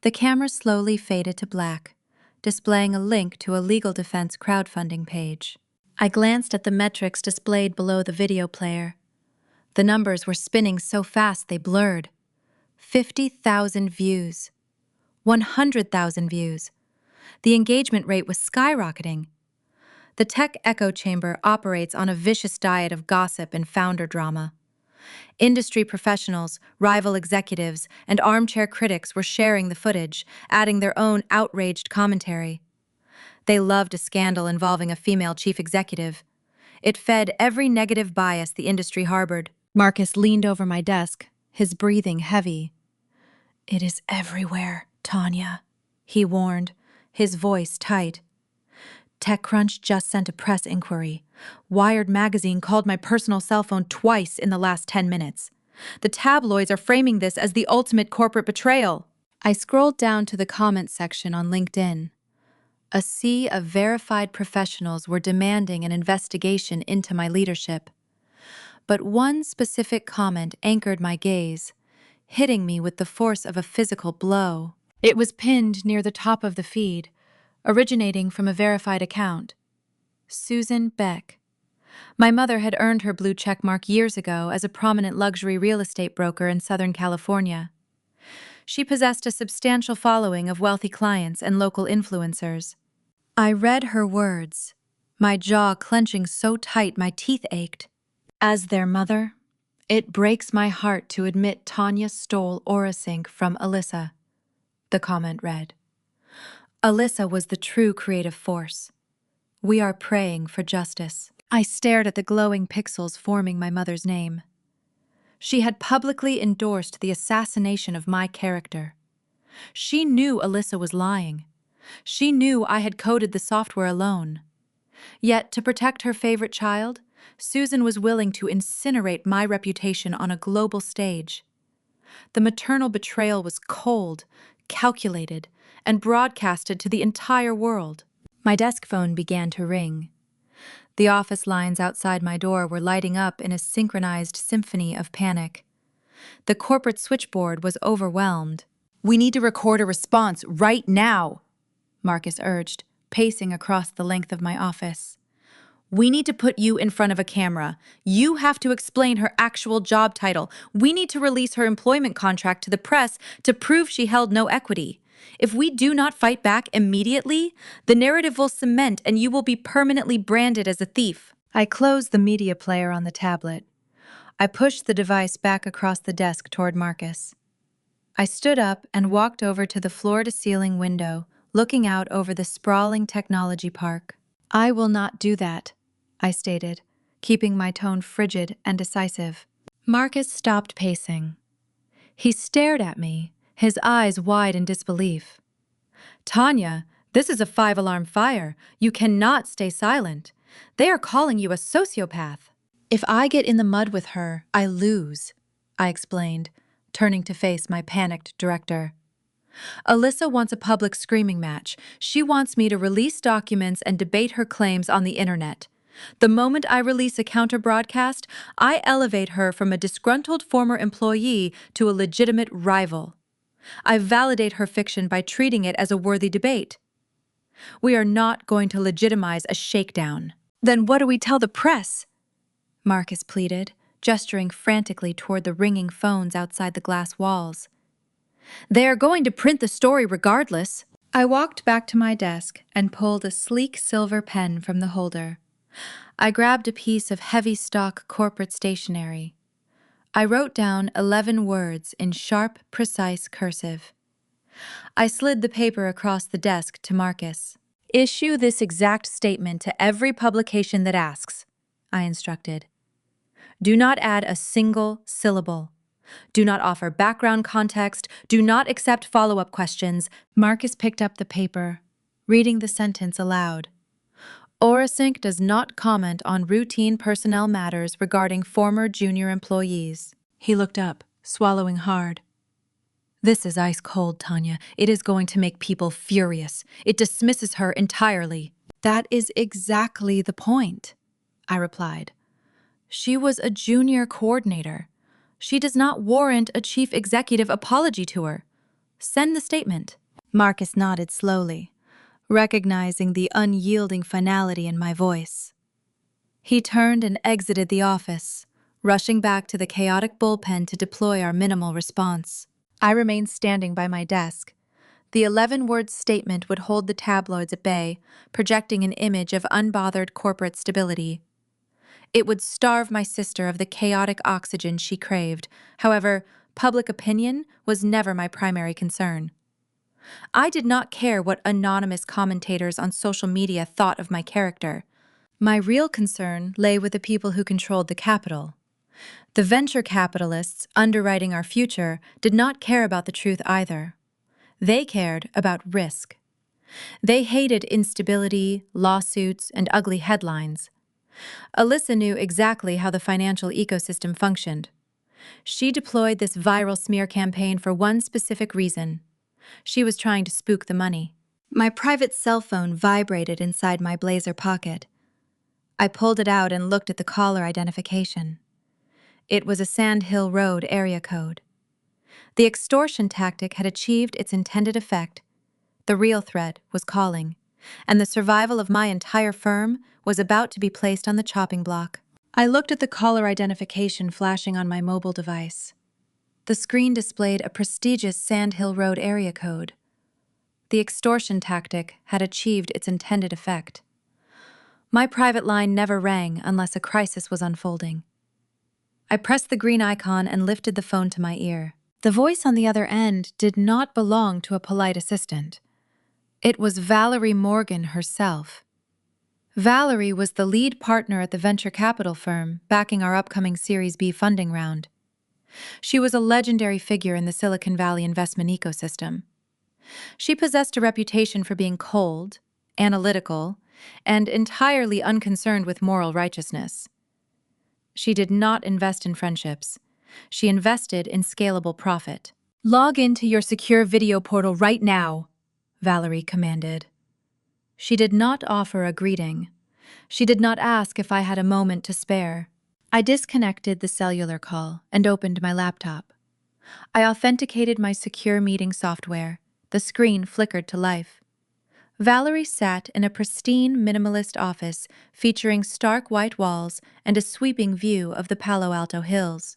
The camera slowly faded to black, displaying a link to a legal defense crowdfunding page. I glanced at the metrics displayed below the video player. The numbers were spinning so fast they blurred. 50,000 views. 100,000 views. The engagement rate was skyrocketing. The tech echo chamber operates on a vicious diet of gossip and founder drama. Industry professionals, rival executives, and armchair critics were sharing the footage, adding their own outraged commentary. They loved a scandal involving a female chief executive. It fed every negative bias the industry harbored. Marcus leaned over my desk, his breathing heavy. "It is everywhere, Tanya," he warned, his voice tight. TechCrunch just sent a press inquiry. Wired magazine called my personal cell phone twice in the last 10 minutes. The tabloids are framing this as the ultimate corporate betrayal. I scrolled down to the comments section on LinkedIn. A sea of verified professionals were demanding an investigation into my leadership. But one specific comment anchored my gaze, hitting me with the force of a physical blow. It was pinned near the top of the feed, originating from a verified account. Susan Beck. My mother had earned her blue check mark years ago as a prominent luxury real estate broker in Southern California. She possessed a substantial following of wealthy clients and local influencers. I read her words, my jaw clenching so tight my teeth ached. As their mother, It breaks my heart to admit Tanya stole Orasync from Alyssa, the comment read. Alyssa was the true creative force. We are praying for justice. I stared at the glowing pixels forming my mother's name. She had publicly endorsed the assassination of my character. She knew Alyssa was lying. She knew I had coded the software alone. Yet, to protect her favorite child, Susan was willing to incinerate my reputation on a global stage. The maternal betrayal was cold, calculated, and broadcasted to the entire world. My desk phone began to ring. The office lines outside my door were lighting up in a synchronized symphony of panic. The corporate switchboard was overwhelmed. "We need to record a response right now," Marcus urged, pacing across the length of my office. "We need to put you in front of a camera. You have to explain her actual job title. We need to release her employment contract to the press to prove she held no equity. If we do not fight back immediately, the narrative will cement and you will be permanently branded as a thief." I closed the media player on the tablet. I pushed the device back across the desk toward Marcus. I stood up and walked over to the floor-to-ceiling window, looking out over the sprawling technology park. "I will not do that," I stated, keeping my tone frigid and decisive. Marcus stopped pacing. He stared at me, his eyes wide in disbelief. "Tanya, this is a 5-alarm fire. You cannot stay silent. They are calling you a sociopath." "If I get in the mud with her, I lose," I explained, turning to face my panicked director. "Alyssa wants a public screaming match. She wants me to release documents and debate her claims on the internet. The moment I release a counter-broadcast, I elevate her from a disgruntled former employee to a legitimate rival. I validate her fiction by treating it as a worthy debate. We are not going to legitimize a shakedown." "Then what do we tell the press?" Marcus pleaded, gesturing frantically toward the ringing phones outside the glass walls. "They are going to print the story regardless." I walked back to my desk and pulled a sleek silver pen from the holder. I grabbed a piece of heavy-stock corporate stationery. I wrote down 11 words in sharp, precise cursive. I slid the paper across the desk to Marcus. "Issue this exact statement to every publication that asks," I instructed. "Do not add a single syllable. Do not offer background context. Do not accept follow-up questions." Marcus picked up the paper, reading the sentence aloud. "Orasync does not comment on routine personnel matters regarding former junior employees." He looked up, swallowing hard. "This is ice cold, Tanya. It is going to make people furious. It dismisses her entirely." "That is exactly the point," I replied. "She was a junior coordinator. She does not warrant a chief executive apology to her. Send the statement." Marcus nodded slowly, recognizing the unyielding finality in my voice. He turned and exited the office, rushing back to the chaotic bullpen to deploy our minimal response. I remained standing by my desk. The 11-word statement would hold the tabloids at bay, projecting an image of unbothered corporate stability. It would starve my sister of the chaotic oxygen she craved. However, public opinion was never my primary concern. I did not care what anonymous commentators on social media thought of my character. My real concern lay with the people who controlled the capital. The venture capitalists underwriting our future did not care about the truth either. They cared about risk. They hated instability, lawsuits, and ugly headlines. Alyssa knew exactly how the financial ecosystem functioned. She deployed this viral smear campaign for one specific reason. She was trying to spook the money. My private cell phone vibrated inside my blazer pocket. I pulled it out and looked at the caller identification. It was a Sand Hill Road area code. The extortion tactic had achieved its intended effect. The real threat was calling, and the survival of my entire firm was about to be placed on the chopping block. I looked at the caller identification flashing on my mobile device. The screen displayed a prestigious Sand Hill Road area code. The extortion tactic had achieved its intended effect. My private line never rang unless a crisis was unfolding. I pressed the green icon and lifted the phone to my ear. The voice on the other end did not belong to a polite assistant. It was Valerie Morgan herself. Valerie was the lead partner at the venture capital firm backing our upcoming Series B funding round. She was a legendary figure in the Silicon Valley investment ecosystem. She possessed a reputation for being cold, analytical, and entirely unconcerned with moral righteousness. She did not invest in friendships. She invested in scalable profit. "Log into your secure video portal right now," Valerie commanded. She did not offer a greeting. She did not ask if I had a moment to spare. I disconnected the cellular call and opened my laptop. I authenticated my secure meeting software. The screen flickered to life. Valerie sat in a pristine minimalist office featuring stark white walls and a sweeping view of the Palo Alto Hills.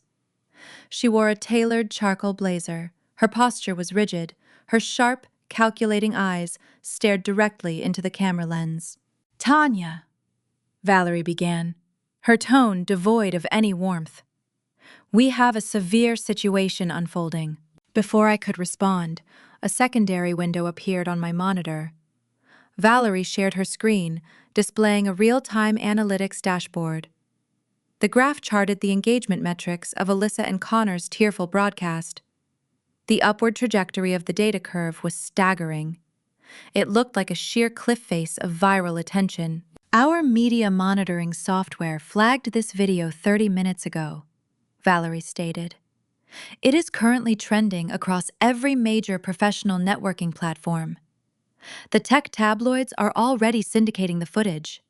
She wore a tailored charcoal blazer. Her posture was rigid. Her sharp, calculating eyes stared directly into the camera lens. "Tanya," Valerie began, her tone devoid of any warmth. "We have a severe situation unfolding." Before I could respond, a secondary window appeared on my monitor. Valerie shared her screen, displaying a real-time analytics dashboard. The graph charted the engagement metrics of Alyssa and Connor's tearful broadcast. The upward trajectory of the data curve was staggering. It looked like a sheer cliff face of viral attention. "Our media monitoring software flagged this video 30 minutes ago," Valerie stated. "It is currently trending across every major professional networking platform. The tech tabloids are already syndicating the footage.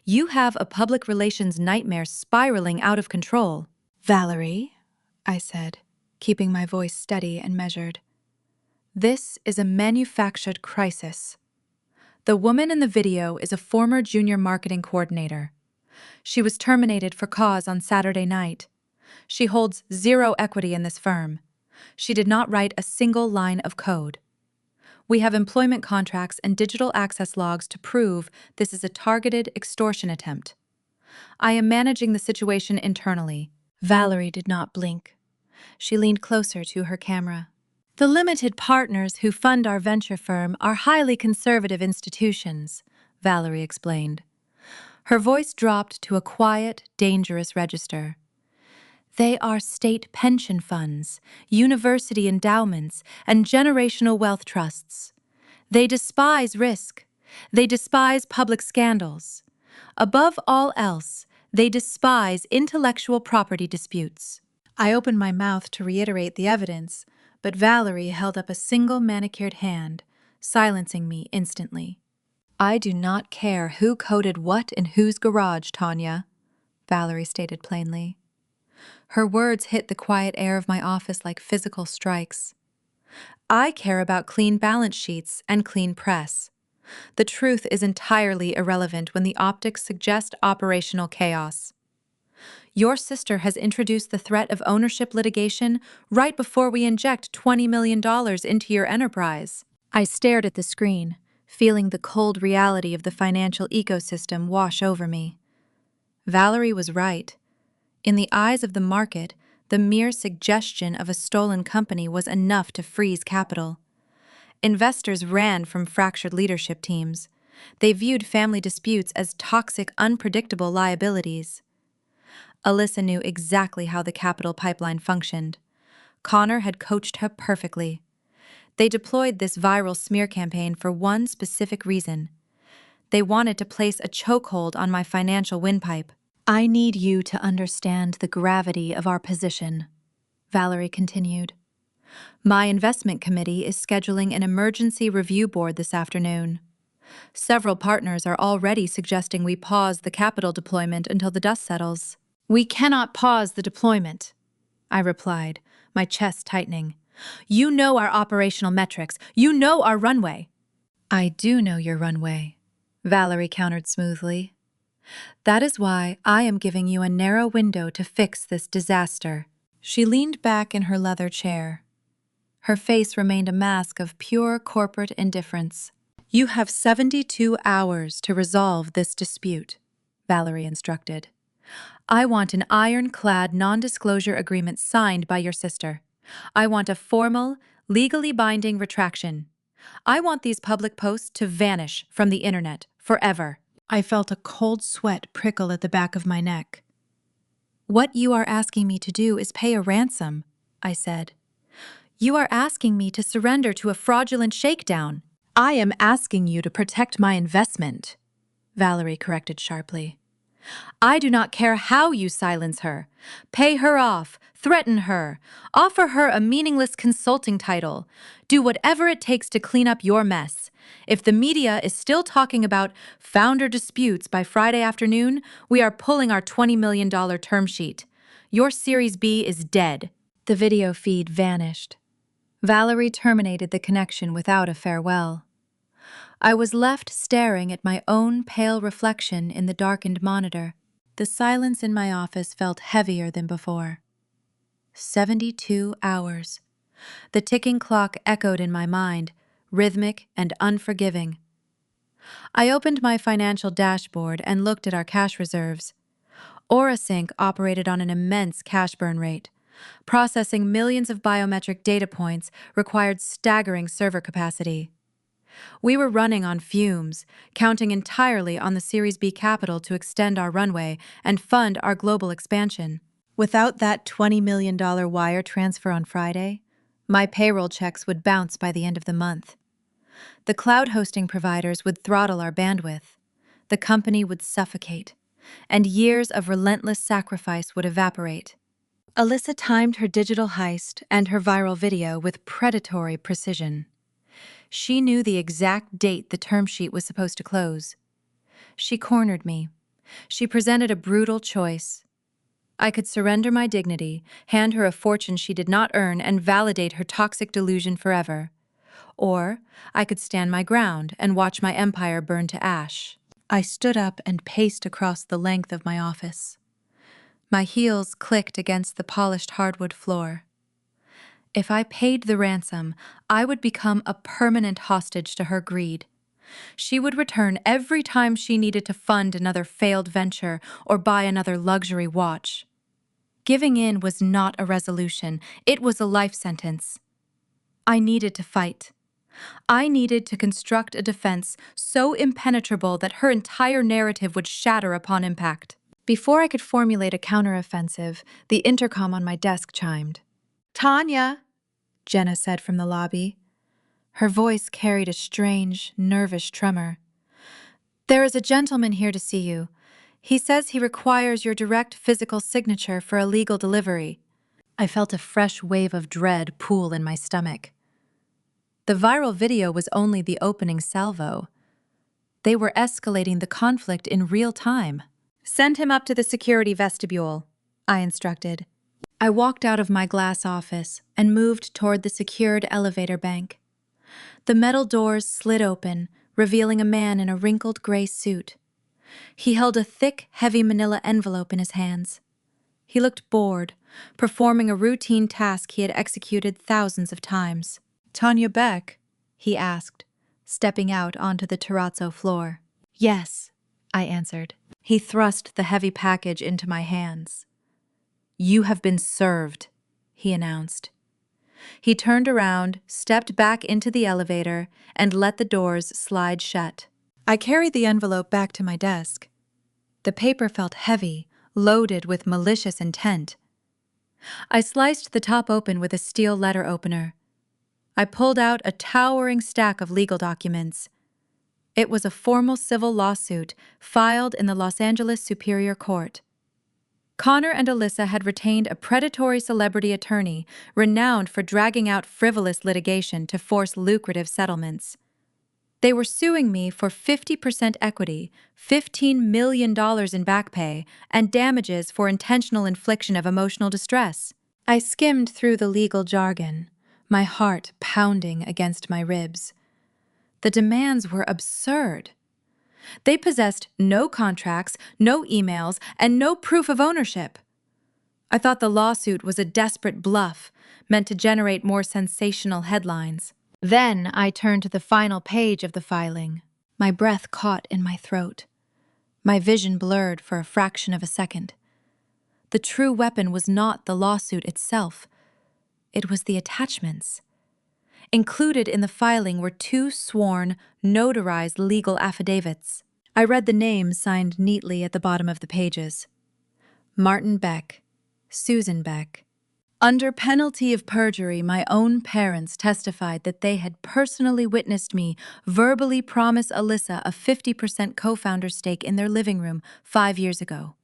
You have a public relations nightmare spiraling out of control." "Valerie," I said, keeping my voice steady and measured, "this is a manufactured crisis. The woman in the video is a former junior marketing coordinator. She was terminated for cause on Saturday night. She holds zero equity in this firm. She did not write a single line of code. We have employment contracts and digital access logs to prove this is a targeted extortion attempt. I am managing the situation internally." Valerie did not blink. She leaned closer to her camera. "The limited partners who fund our venture firm are highly conservative institutions," Valerie explained. Her voice dropped to a quiet, dangerous register. "They are state pension funds, university endowments, and generational wealth trusts. They despise risk. They despise public scandals. Above all else, they despise intellectual property disputes." I opened my mouth to reiterate the evidence, but Valerie held up a single manicured hand, silencing me instantly. "I do not care who coded what in whose garage, Tanya," Valerie stated plainly. Her words hit the quiet air of my office like physical strikes. "I care about clean balance sheets and clean press. The truth is entirely irrelevant when the optics suggest operational chaos. Your sister has introduced the threat of ownership litigation right before we inject $20 million into your enterprise." I stared at the screen, feeling the cold reality of the financial ecosystem wash over me. Valerie was right. In the eyes of the market, the mere suggestion of a stolen company was enough to freeze capital. Investors ran from fractured leadership teams. They viewed family disputes as toxic, unpredictable liabilities. Alyssa knew exactly how the capital pipeline functioned. Connor had coached her perfectly. They deployed this viral smear campaign for one specific reason. They wanted to place a chokehold on my financial windpipe. "I need you to understand the gravity of our position," Valerie continued. "My investment committee is scheduling an emergency review board this afternoon. Several partners are already suggesting we pause the capital deployment until the dust settles." "We cannot pause the deployment," I replied, my chest tightening. "You know our operational metrics. You know our runway." "I do know your runway," Valerie countered smoothly. "That is why I am giving you a narrow window to fix this disaster." She leaned back in her leather chair. Her face remained a mask of pure corporate indifference. "You have 72 hours to resolve this dispute," Valerie instructed. I want an ironclad non-disclosure agreement signed by your sister. I want a formal, legally binding retraction. I want these public posts to vanish from the internet forever. I felt a cold sweat prickle at the back of my neck. What you are asking me to do is pay a ransom, I said. You are asking me to surrender to a fraudulent shakedown. I am asking you to protect my investment, Valerie corrected sharply. I do not care how you silence her. Pay her off, threaten her, offer her a meaningless consulting title. Do whatever it takes to clean up your mess. If the media is still talking about founder disputes by Friday afternoon, we are pulling our $20 million term sheet. Your Series B is dead. The video feed vanished. Valerie terminated the connection without a farewell. I was left staring at my own pale reflection in the darkened monitor. The silence in my office felt heavier than before. 72 hours. The ticking clock echoed in my mind, rhythmic and unforgiving. I opened my financial dashboard and looked at our cash reserves. AuraSync operated on an immense cash burn rate. Processing millions of biometric data points required staggering server capacity. We were running on fumes, counting entirely on the Series B capital to extend our runway and fund our global expansion. Without that $20 million wire transfer on Friday, my payroll checks would bounce by the end of the month. The cloud hosting providers would throttle our bandwidth. The company would suffocate, and years of relentless sacrifice would evaporate. Alyssa timed her digital heist and her viral video with predatory precision. She knew the exact date the term sheet was supposed to close. She cornered me. She presented a brutal choice. I could surrender my dignity, hand her a fortune she did not earn, and validate her toxic delusion forever. Or I could stand my ground and watch my empire burn to ash. I stood up and paced across the length of my office. My heels clicked against the polished hardwood floor. If I paid the ransom, I would become a permanent hostage to her greed. She would return every time she needed to fund another failed venture or buy another luxury watch. Giving in was not a resolution, it was a life sentence. I needed to fight. I needed to construct a defense so impenetrable that her entire narrative would shatter upon impact. Before I could formulate a counteroffensive, the intercom on my desk chimed. "Tanya," Jenna said from the lobby. Her voice carried a strange, nervous tremor. "There is a gentleman here to see you. He says he requires your direct physical signature for a legal delivery." I felt a fresh wave of dread pool in my stomach. The viral video was only the opening salvo. They were escalating the conflict in real time. "Send him up to the security vestibule," I instructed. I walked out of my glass office and moved toward the secured elevator bank. The metal doors slid open, revealing a man in a wrinkled gray suit. He held a thick, heavy manila envelope in his hands. He looked bored, performing a routine task he had executed thousands of times. "Tanya Beck?" he asked, stepping out onto the terrazzo floor. "Yes," I answered. He thrust the heavy package into my hands. "You have been served," he announced. He turned around, stepped back into the elevator, and let the doors slide shut. I carried the envelope back to my desk. The paper felt heavy, loaded with malicious intent. I sliced the top open with a steel letter opener. I pulled out a towering stack of legal documents. It was a formal civil lawsuit filed in the Los Angeles Superior Court. Connor and Alyssa had retained a predatory celebrity attorney renowned for dragging out frivolous litigation to force lucrative settlements. They were suing me for 50% equity, $15 million in back pay, and damages for intentional infliction of emotional distress. I skimmed through the legal jargon, my heart pounding against my ribs. The demands were absurd. They possessed no contracts, no emails, and no proof of ownership. I thought the lawsuit was a desperate bluff, meant to generate more sensational headlines. Then I turned to the final page of the filing. My breath caught in my throat. My vision blurred for a fraction of a second. The true weapon was not the lawsuit itself. It was the attachments. Included in the filing were 2 sworn, notarized legal affidavits. I read the names signed neatly at the bottom of the pages. Martin Beck, Susan Beck. Under penalty of perjury, my own parents testified that they had personally witnessed me verbally promise Alyssa a 50% co-founder stake in their living room 5 years ago.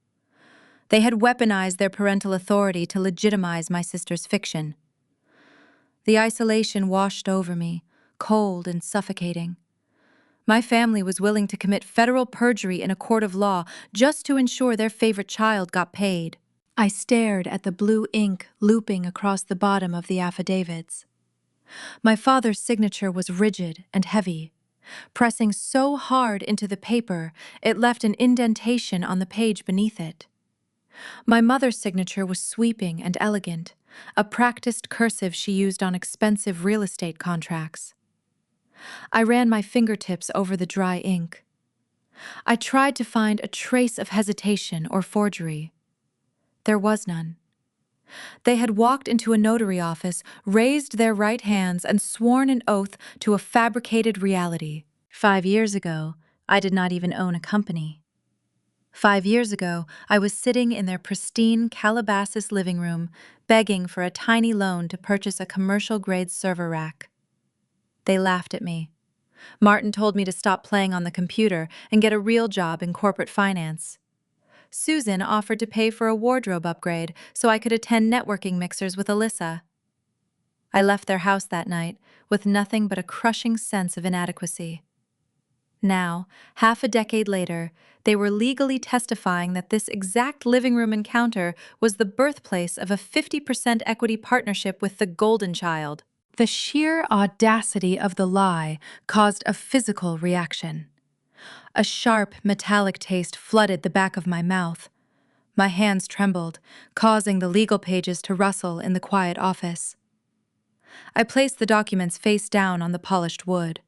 They had weaponized their parental authority to legitimize my sister's fiction. The isolation washed over me, cold and suffocating. My family was willing to commit federal perjury in a court of law just to ensure their favorite child got paid. I stared at the blue ink looping across the bottom of the affidavits. My father's signature was rigid and heavy, pressing so hard into the paper it left an indentation on the page beneath it. My mother's signature was sweeping and elegant, a practiced cursive she used on expensive real estate contracts. I ran my fingertips over the dry ink. I tried to find a trace of hesitation or forgery. There was none. They had walked into a notary office, raised their right hands, and sworn an oath to a fabricated reality. 5 years ago, I did not even own a company. 5 years ago, I was sitting in their pristine Calabasas living room, begging for a tiny loan to purchase a commercial-grade server rack. They laughed at me. Martin told me to stop playing on the computer and get a real job in corporate finance. Susan offered to pay for a wardrobe upgrade so I could attend networking mixers with Alyssa. I left their house that night with nothing but a crushing sense of inadequacy. Now, half a decade later, they were legally testifying that this exact living room encounter was the birthplace of a 50% equity partnership with the Golden Child. The sheer audacity of the lie caused a physical reaction. A sharp, metallic taste flooded the back of my mouth. My hands trembled, causing the legal pages to rustle in the quiet office. I placed the documents face down on the polished wood.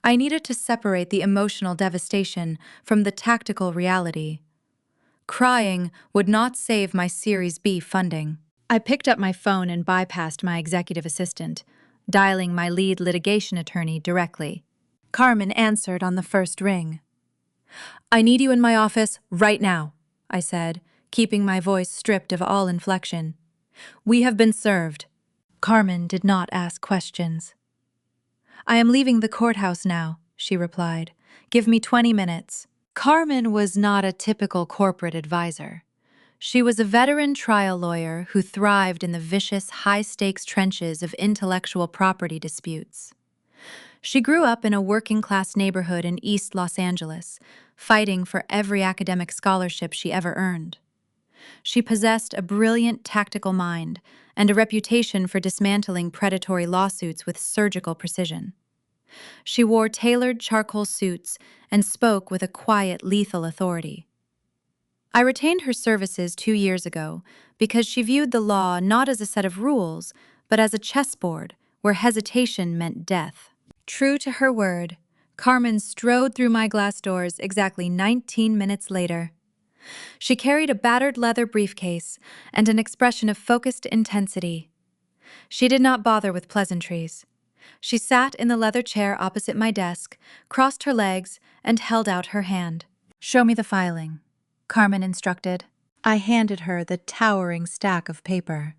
I needed to separate the emotional devastation from the tactical reality. Crying would not save my Series B funding. I picked up my phone and bypassed my executive assistant, dialing my lead litigation attorney directly. Carmen answered on the first ring. "I need you in my office right now," I said, keeping my voice stripped of all inflection. "We have been served." Carmen did not ask questions. "I am leaving the courthouse now," she replied. "Give me 20 minutes." Carmen was not a typical corporate advisor. She was a veteran trial lawyer who thrived in the vicious, high-stakes trenches of intellectual property disputes. She grew up in a working-class neighborhood in East Los Angeles, fighting for every academic scholarship she ever earned. She possessed a brilliant tactical mind and a reputation for dismantling predatory lawsuits with surgical precision. She wore tailored charcoal suits and spoke with a quiet, lethal authority. I retained her services 2 years ago because she viewed the law not as a set of rules, but as a chessboard where hesitation meant death. True to her word, Carmen strode through my glass doors exactly 19 minutes later. She carried a battered leather briefcase and an expression of focused intensity. She did not bother with pleasantries. She sat in the leather chair opposite my desk, crossed her legs, and held out her hand. "Show me the filing," Carmen instructed. I handed her the towering stack of paper.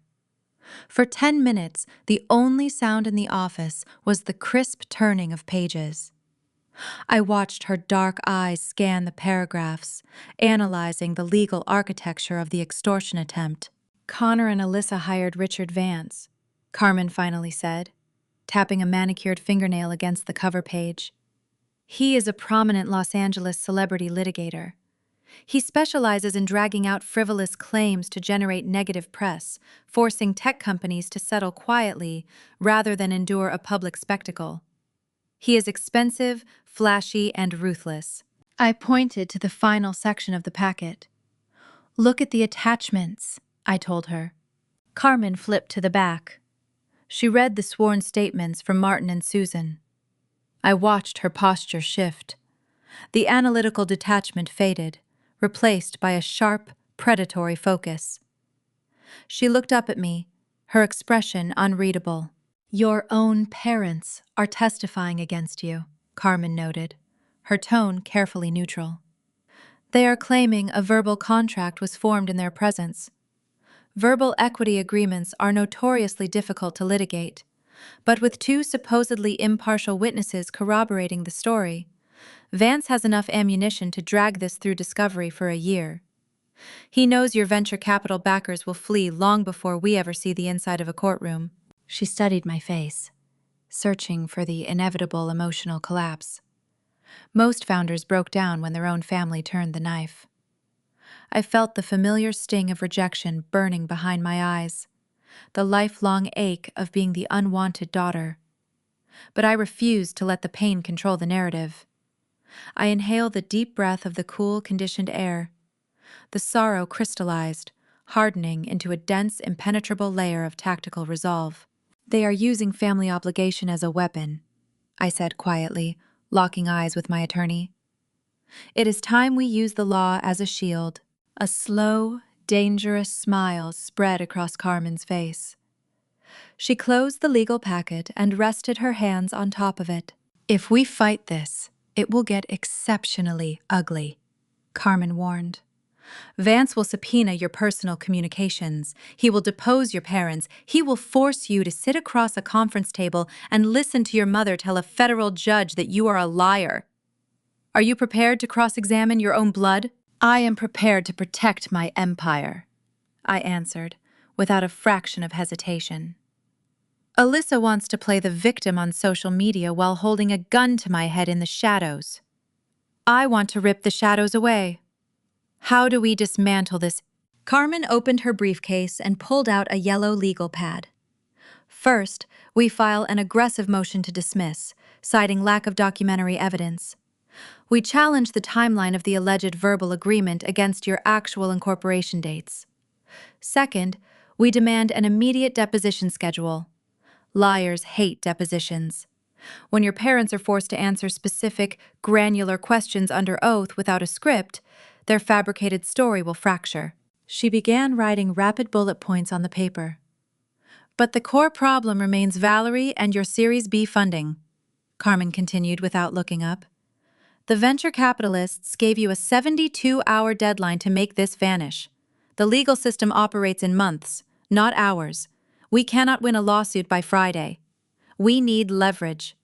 For 10 minutes, the only sound in the office was the crisp turning of pages. I watched her dark eyes scan the paragraphs, analyzing the legal architecture of the extortion attempt. "Connor and Alyssa hired Richard Vance," Carmen finally said, tapping a manicured fingernail against the cover page. "He is a prominent Los Angeles celebrity litigator. He specializes in dragging out frivolous claims to generate negative press, forcing tech companies to settle quietly rather than endure a public spectacle. He is expensive, flashy, and ruthless." I pointed to the final section of the packet. "Look at the attachments," I told her. Carmen flipped to the back. She read the sworn statements from Martin and Susan. I watched her posture shift. The analytical detachment faded, replaced by a sharp, predatory focus. She looked up at me, her expression unreadable. "Your own parents are testifying against you," Carmen noted, her tone carefully neutral. "They are claiming a verbal contract was formed in their presence. Verbal equity agreements are notoriously difficult to litigate, but with two supposedly impartial witnesses corroborating the story, Vance has enough ammunition to drag this through discovery for a year. He knows your venture capital backers will flee long before we ever see the inside of a courtroom." She studied my face, searching for the inevitable emotional collapse. Most founders broke down when their own family turned the knife. I felt the familiar sting of rejection burning behind my eyes, the lifelong ache of being the unwanted daughter. But I refused to let the pain control the narrative. I inhaled the deep breath of the cool, conditioned air. The sorrow crystallized, hardening into a dense, impenetrable layer of tactical resolve. "They are using family obligation as a weapon," I said quietly, locking eyes with my attorney. "It is time we use the law as a shield." A slow, dangerous smile spread across Carmen's face. She closed the legal packet and rested her hands on top of it. "If we fight this, it will get exceptionally ugly," Carmen warned. "Vance will subpoena your personal communications. He will depose your parents. He will force you to sit across a conference table and listen to your mother tell a federal judge that you are a liar. Are you prepared to cross-examine your own blood?" "I am prepared to protect my empire," I answered, without a fraction of hesitation. "Alyssa wants to play the victim on social media while holding a gun to my head in the shadows. I want to rip the shadows away. How do we dismantle this?" Carmen opened her briefcase and pulled out a yellow legal pad. "First, we file an aggressive motion to dismiss, citing lack of documentary evidence. We challenge the timeline of the alleged verbal agreement against your actual incorporation dates. Second, we demand an immediate deposition schedule. Liars hate depositions. When your parents are forced to answer specific, granular questions under oath without a script, their fabricated story will fracture." She began writing rapid bullet points on the paper. "But the core problem remains Valerie and your Series B funding," Carmen continued without looking up. "The venture capitalists gave you a 72-hour deadline to make this vanish. The legal system operates in months, not hours. We cannot win a lawsuit by Friday. We need leverage.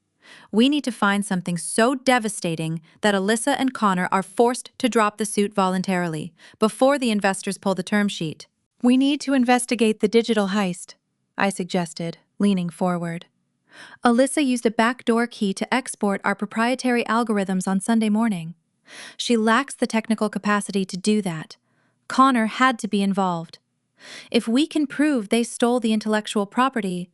We need to find something so devastating that Alyssa and Connor are forced to drop the suit voluntarily, before the investors pull the term sheet. We need to investigate the digital heist," I suggested, leaning forward. "Alyssa used a backdoor key to export our proprietary algorithms on Sunday morning. She lacks the technical capacity to do that. Connor had to be involved. If we can prove they stole the intellectual property,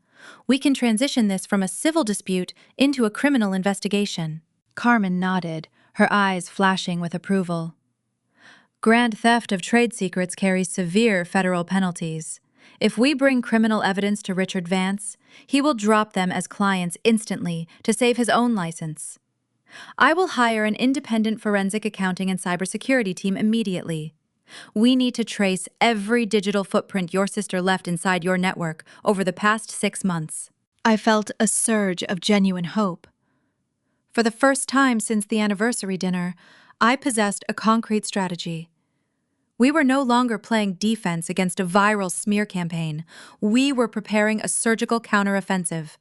we can transition this from a civil dispute into a criminal investigation." Carmen nodded, her eyes flashing with approval. "Grand theft of trade secrets carries severe federal penalties. If we bring criminal evidence to Richard Vance, he will drop them as clients instantly to save his own license. I will hire an independent forensic accounting and cybersecurity team immediately. We need to trace every digital footprint your sister left inside your network over the past 6 months." I felt a surge of genuine hope. For the first time since the anniversary dinner, I possessed a concrete strategy. We were no longer playing defense against a viral smear campaign. We were preparing a surgical counteroffensive.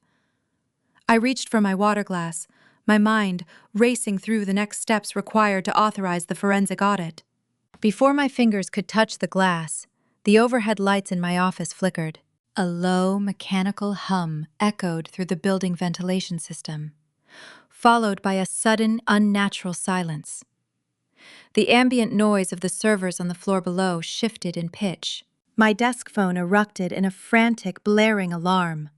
I reached for my water glass, my mind racing through the next steps required to authorize the forensic audit. Before my fingers could touch the glass, the overhead lights in my office flickered. A low, mechanical hum echoed through the building ventilation system, followed by a sudden, unnatural silence. The ambient noise of the servers on the floor below shifted in pitch. My desk phone erupted in a frantic, blaring alarm.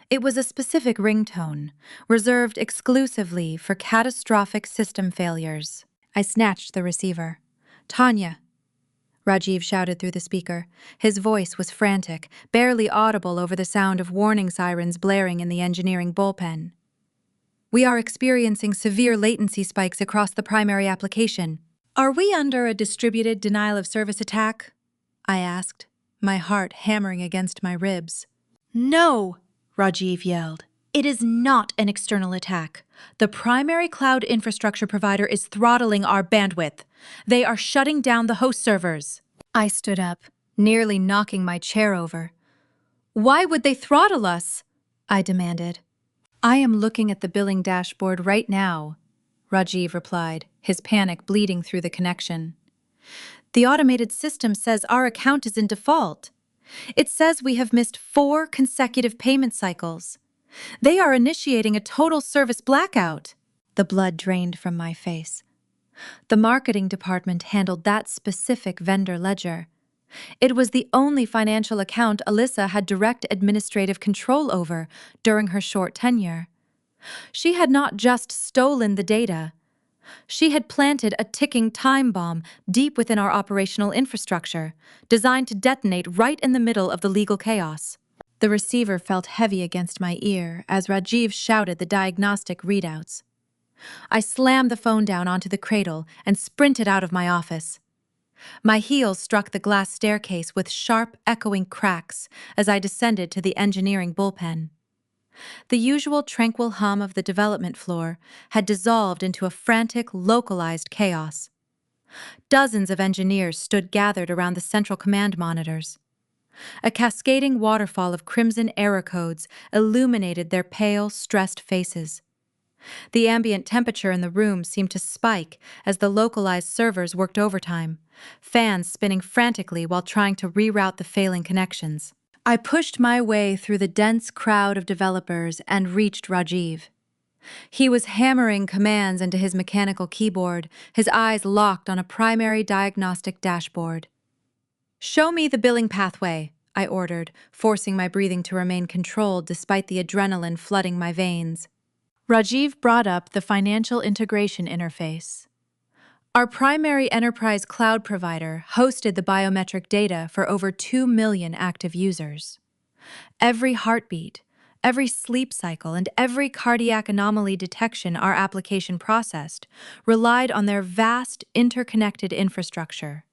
It was a specific ringtone, reserved exclusively for catastrophic system failures. I snatched the receiver. "Tanya," Rajiv shouted through the speaker. His voice was frantic, barely audible over the sound of warning sirens blaring in the engineering bullpen. "We are experiencing severe latency spikes across the primary application." Are we under a distributed denial of service attack? I asked, my heart hammering against my ribs. No, Rajiv yelled. It is not an external attack. The primary cloud infrastructure provider is throttling our bandwidth. They are shutting down the host servers. I stood up, nearly knocking my chair over. Why would they throttle us? I demanded. I am looking at the billing dashboard right now, Rajiv replied, his panic bleeding through the connection. The automated system says our account is in default. It says we have missed 4 consecutive payment cycles. They are initiating a total service blackout. The blood drained from my face. The marketing department handled that specific vendor ledger. It was the only financial account Alyssa had direct administrative control over during her short tenure. She had not just stolen the data. She had planted a ticking time bomb deep within our operational infrastructure, designed to detonate right in the middle of the legal chaos. The receiver felt heavy against my ear as Rajiv shouted the diagnostic readouts. I slammed the phone down onto the cradle and sprinted out of my office. My heels struck the glass staircase with sharp, echoing cracks as I descended to the engineering bullpen. The usual tranquil hum of the development floor had dissolved into a frantic, localized chaos. Dozens of engineers stood gathered around the central command monitors. A cascading waterfall of crimson error codes illuminated their pale, stressed faces. The ambient temperature in the room seemed to spike as the localized servers worked overtime, fans spinning frantically while trying to reroute the failing connections. I pushed my way through the dense crowd of developers and reached Rajiv. He was hammering commands into his mechanical keyboard, his eyes locked on a primary diagnostic dashboard. "Show me the billing pathway," I ordered, forcing my breathing to remain controlled despite the adrenaline flooding my veins. Rajiv brought up the financial integration interface. Our primary enterprise cloud provider hosted the biometric data for over 2 million active users. Every heartbeat, every sleep cycle, and every cardiac anomaly detection our application processed relied on their vast, interconnected infrastructure.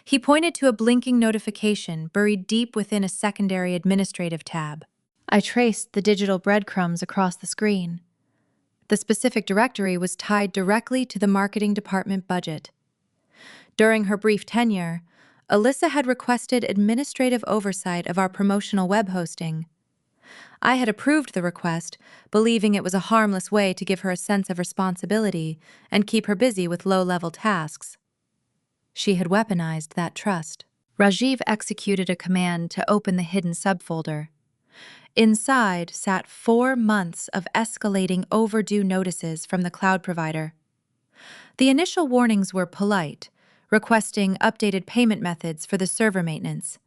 He pointed to a blinking notification buried deep within a secondary administrative tab. I traced the digital breadcrumbs across the screen. The specific directory was tied directly to the marketing department budget. During her brief tenure, Alyssa had requested administrative oversight of our promotional web hosting. I had approved the request, believing it was a harmless way to give her a sense of responsibility and keep her busy with low-level tasks. She had weaponized that trust. Rajiv executed a command to open the hidden subfolder. Inside sat 4 months of escalating overdue notices from the cloud provider. The initial warnings were polite, requesting updated payment methods for the server maintenance.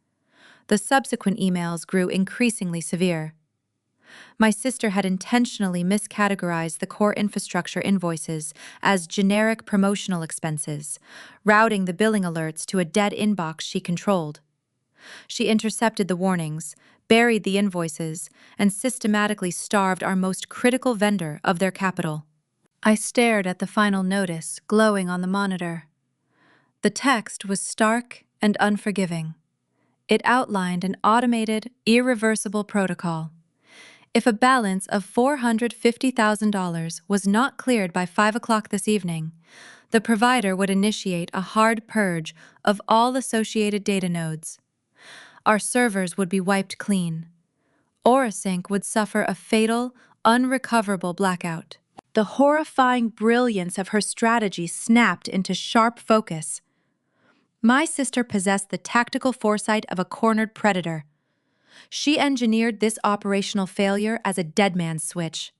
The subsequent emails grew increasingly severe. My sister had intentionally miscategorized the core infrastructure invoices as generic promotional expenses, routing the billing alerts to a dead inbox she controlled. She intercepted the warnings, buried the invoices, and systematically starved our most critical vendor of their capital. I stared at the final notice glowing on the monitor. The text was stark and unforgiving. It outlined an automated, irreversible protocol. If a balance of $450,000 was not cleared by 5 o'clock this evening, the provider would initiate a hard purge of all associated data nodes. Our servers would be wiped clean. Orasync would suffer a fatal, unrecoverable blackout. The horrifying brilliance of her strategy snapped into sharp focus. My sister possessed the tactical foresight of a cornered predator. She engineered this operational failure as a dead man's switch.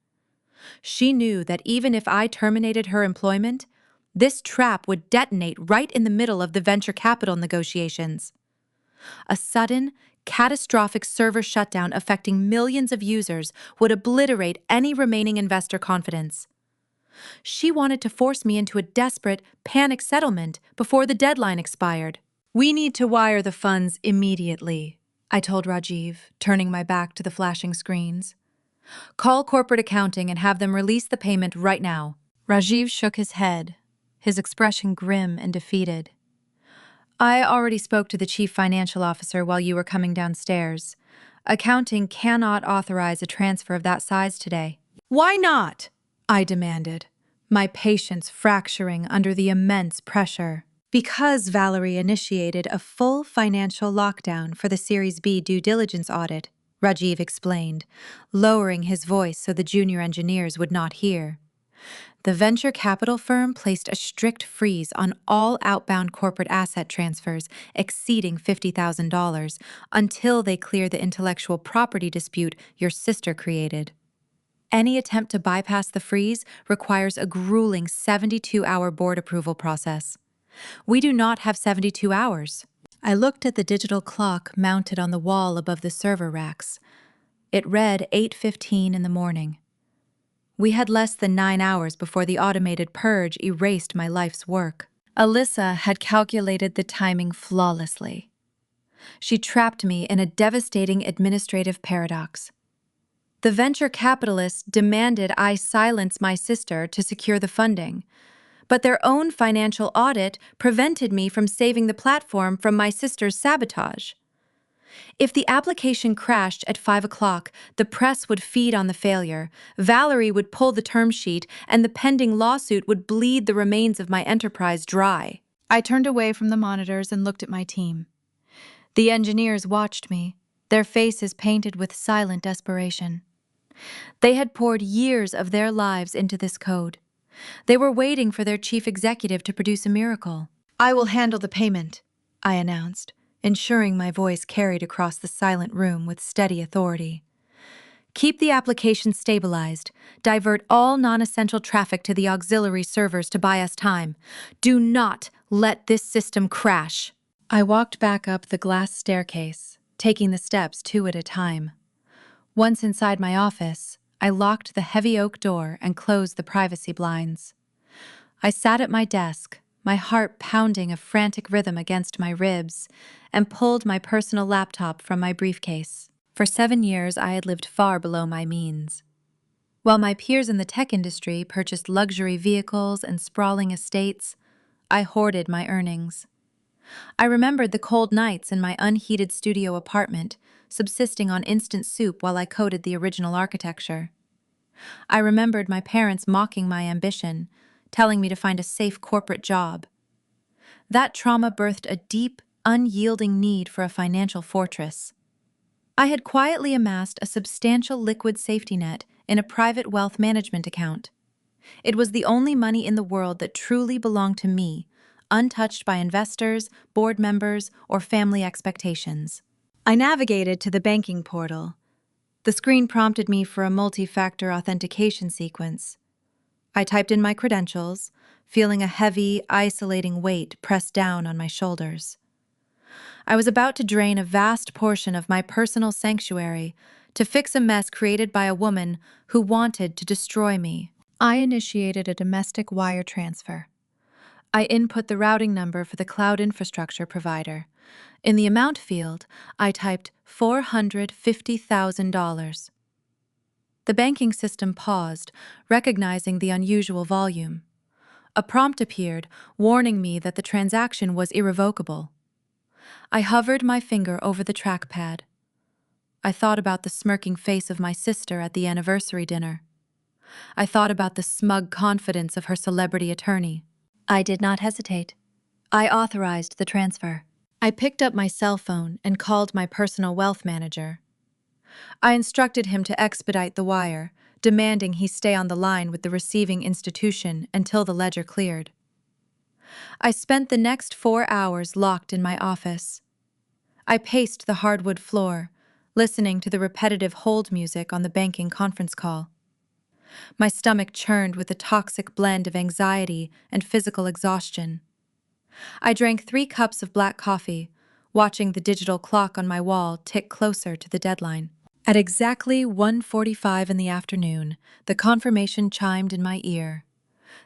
She knew that even if I terminated her employment, this trap would detonate right in the middle of the venture capital negotiations. A sudden, catastrophic server shutdown affecting millions of users would obliterate any remaining investor confidence. She wanted to force me into a desperate, panic settlement before the deadline expired. "We need to wire the funds immediately," I told Rajiv, turning my back to the flashing screens. "Call corporate accounting and have them release the payment right now." Rajiv shook his head, his expression grim and defeated. "I already spoke to the chief financial officer while you were coming downstairs. Accounting cannot authorize a transfer of that size today." "Why not?" I demanded, my patience fracturing under the immense pressure. "Because Valerie initiated a full financial lockdown for the Series B due diligence audit," Rajiv explained, lowering his voice so the junior engineers would not hear. "The venture capital firm placed a strict freeze on all outbound corporate asset transfers exceeding $50,000 until they clear the intellectual property dispute your sister created. Any attempt to bypass the freeze requires a grueling 72-hour board approval process. We do not have 72 hours." I looked at the digital clock mounted on the wall above the server racks. It read 8:15 in the morning. We had less than 9 hours before the automated purge erased my life's work. Alyssa had calculated the timing flawlessly. She trapped me in a devastating administrative paradox. The venture capitalists demanded I silence my sister to secure the funding, but their own financial audit prevented me from saving the platform from my sister's sabotage. If the application crashed at 5 o'clock, the press would feed on the failure, Valerie would pull the term sheet, and the pending lawsuit would bleed the remains of my enterprise dry. I turned away from the monitors and looked at my team. The engineers watched me, their faces painted with silent desperation. They had poured years of their lives into this code. They were waiting for their chief executive to produce a miracle. "I will handle the payment," I announced, ensuring my voice carried across the silent room with steady authority. "Keep the application stabilized. Divert all non-essential traffic to the auxiliary servers to buy us time. Do not let this system crash." I walked back up the glass staircase, taking the steps 2 at a time. Once inside my office, I locked the heavy oak door and closed the privacy blinds. I sat at my desk, my heart pounding a frantic rhythm against my ribs, and pulled my personal laptop from my briefcase. For 7 years, I had lived far below my means. While my peers in the tech industry purchased luxury vehicles and sprawling estates, I hoarded my earnings. I remembered the cold nights in my unheated studio apartment, subsisting on instant soup while I coded the original architecture. I remembered my parents mocking my ambition, telling me to find a safe corporate job. That trauma birthed a deep, unyielding need for a financial fortress. I had quietly amassed a substantial liquid safety net in a private wealth management account. It was the only money in the world that truly belonged to me, untouched by investors, board members, or family expectations. I navigated to the banking portal. The screen prompted me for a multi-factor authentication sequence. I typed in my credentials, feeling a heavy, isolating weight pressed down on my shoulders. I was about to drain a vast portion of my personal sanctuary to fix a mess created by a woman who wanted to destroy me. I initiated a domestic wire transfer. I input the routing number for the cloud infrastructure provider. In the amount field, I typed $450,000. The banking system paused, recognizing the unusual volume. A prompt appeared, warning me that the transaction was irrevocable. I hovered my finger over the trackpad. I thought about the smirking face of my sister at the anniversary dinner. I thought about the smug confidence of her celebrity attorney. I did not hesitate. I authorized the transfer. I picked up my cell phone and called my personal wealth manager. I instructed him to expedite the wire, demanding he stay on the line with the receiving institution until the ledger cleared. I spent the next 4 hours locked in my office. I paced the hardwood floor, listening to the repetitive hold music on the banking conference call. My stomach churned with a toxic blend of anxiety and physical exhaustion. I drank 3 cups of black coffee, watching the digital clock on my wall tick closer to the deadline. At exactly 1:45 in the afternoon, the confirmation chimed in my ear.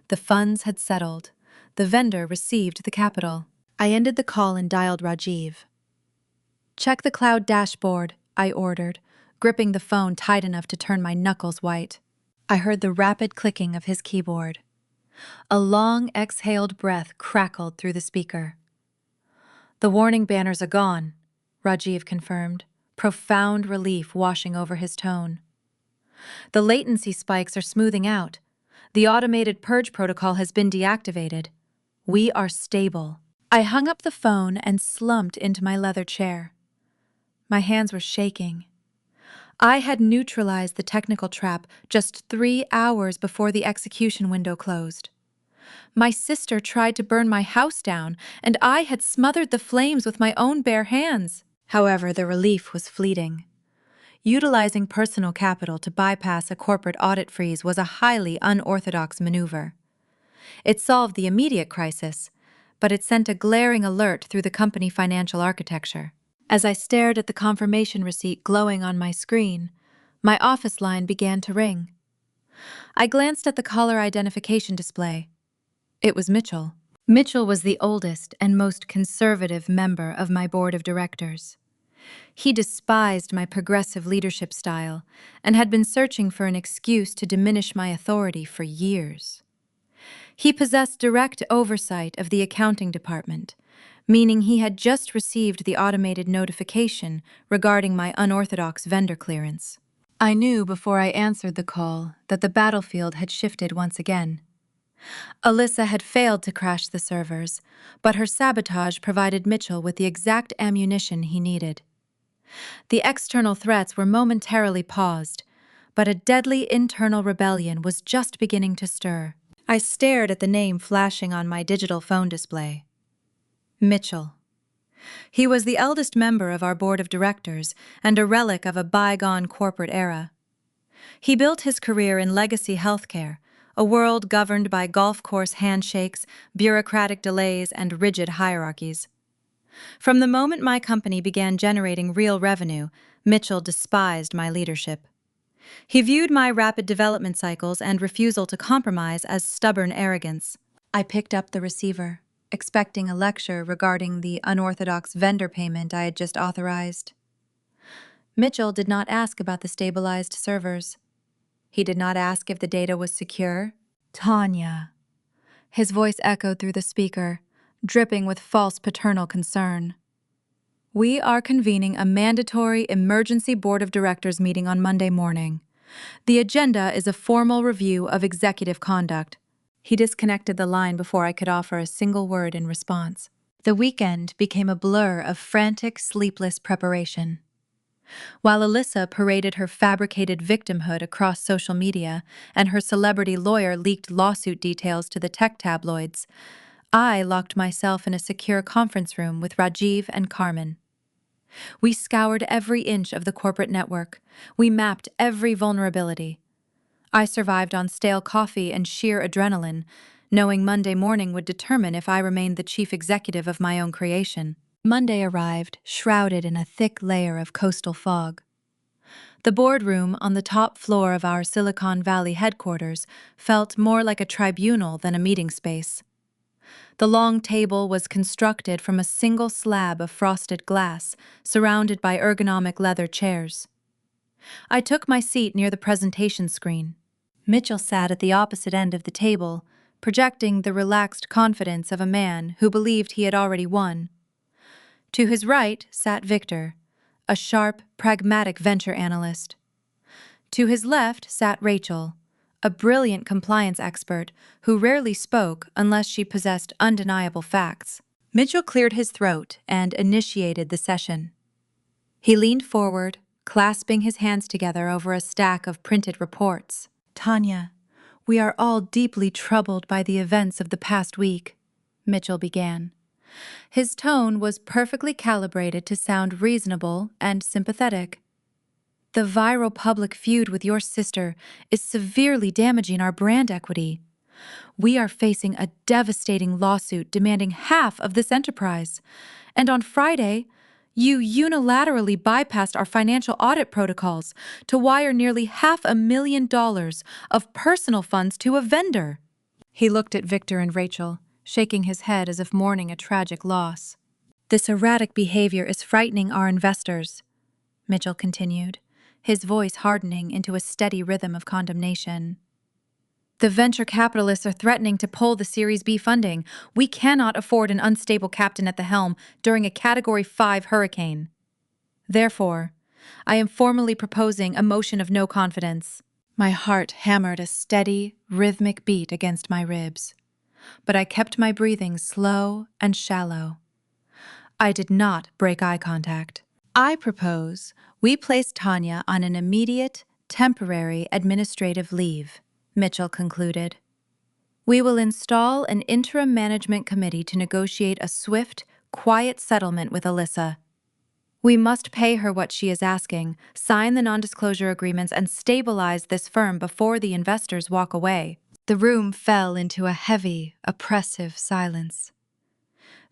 The funds had settled. The vendor received the capital. I ended the call and dialed Rajiv. "Check the cloud dashboard," I ordered, gripping the phone tight enough to turn my knuckles white. I heard the rapid clicking of his keyboard. A long exhaled breath crackled through the speaker. "The warning banners are gone," Rajiv confirmed, profound relief washing over his tone. "The latency spikes are smoothing out. The automated purge protocol has been deactivated. We are stable." I hung up the phone and slumped into my leather chair. My hands were shaking. I had neutralized the technical trap just 3 hours before the execution window closed. My sister tried to burn my house down, and I had smothered the flames with my own bare hands. However, the relief was fleeting. Utilizing personal capital to bypass a corporate audit freeze was a highly unorthodox maneuver. It solved the immediate crisis, but it sent a glaring alert through the company financial architecture. As I stared at the confirmation receipt glowing on my screen, my office line began to ring. I glanced at the caller identification display. It was Mitchell. Mitchell was the oldest and most conservative member of my board of directors. He despised my progressive leadership style and had been searching for an excuse to diminish my authority for years. He possessed direct oversight of the accounting department, meaning he had just received the automated notification regarding my unorthodox vendor clearance. I knew before I answered the call that the battlefield had shifted once again. Alyssa had failed to crash the servers, but her sabotage provided Mitchell with the exact ammunition he needed. The external threats were momentarily paused, but a deadly internal rebellion was just beginning to stir. I stared at the name flashing on my digital phone display. Mitchell. He was the eldest member of our board of directors and a relic of a bygone corporate era. He built his career in legacy healthcare, a world governed by golf course handshakes, bureaucratic delays, and rigid hierarchies. From the moment my company began generating real revenue, Mitchell despised my leadership. He viewed my rapid development cycles and refusal to compromise as stubborn arrogance. I picked up the receiver, expecting a lecture regarding the unorthodox vendor payment I had just authorized. Mitchell did not ask about the stabilized servers. He did not ask if the data was secure. "Tanya." His voice echoed through the speaker, dripping with false paternal concern. "We are convening a mandatory emergency board of directors meeting on Monday morning. The agenda is a formal review of executive conduct." He disconnected the line before I could offer a single word in response. The weekend became a blur of frantic, sleepless preparation. While Alyssa paraded her fabricated victimhood across social media and her celebrity lawyer leaked lawsuit details to the tech tabloids, I locked myself in a secure conference room with Rajiv and Carmen. We scoured every inch of the corporate network. We mapped every vulnerability. I survived on stale coffee and sheer adrenaline, knowing Monday morning would determine if I remained the chief executive of my own creation. Monday arrived, shrouded in a thick layer of coastal fog. The boardroom on the top floor of our Silicon Valley headquarters felt more like a tribunal than a meeting space. The long table was constructed from a single slab of frosted glass, surrounded by ergonomic leather chairs. I took my seat near the presentation screen. Mitchell sat at the opposite end of the table, projecting the relaxed confidence of a man who believed he had already won. To his right sat Victor, a sharp, pragmatic venture analyst. To his left sat Rachel, a brilliant compliance expert who rarely spoke unless she possessed undeniable facts. Mitchell cleared his throat and initiated the session. He leaned forward, clasping his hands together over a stack of printed reports. "Tanya, we are all deeply troubled by the events of the past week," Mitchell began. His tone was perfectly calibrated to sound reasonable and sympathetic. "The viral public feud with your sister is severely damaging our brand equity. We are facing a devastating lawsuit demanding half of this enterprise. And on Friday, you unilaterally bypassed our financial audit protocols to wire nearly $500,000 of personal funds to a vendor." He looked at Victor and Rachel, shaking his head as if mourning a tragic loss. "This erratic behavior is frightening our investors," Mitchell continued, his voice hardening into a steady rhythm of condemnation. The venture capitalists are threatening to pull the Series B funding. We cannot afford an unstable captain at the helm during a Category 5 hurricane. Therefore, I am formally proposing a motion of no confidence. My heart hammered a steady, rhythmic beat against my ribs, but I kept my breathing slow and shallow. I did not break eye contact. I propose we place Tanya on an immediate, temporary administrative leave, Mitchell concluded. We will install an interim management committee to negotiate a swift, quiet settlement with Alyssa. We must pay her what she is asking, sign the non-disclosure agreements, and stabilize this firm before the investors walk away. The room fell into a heavy, oppressive silence.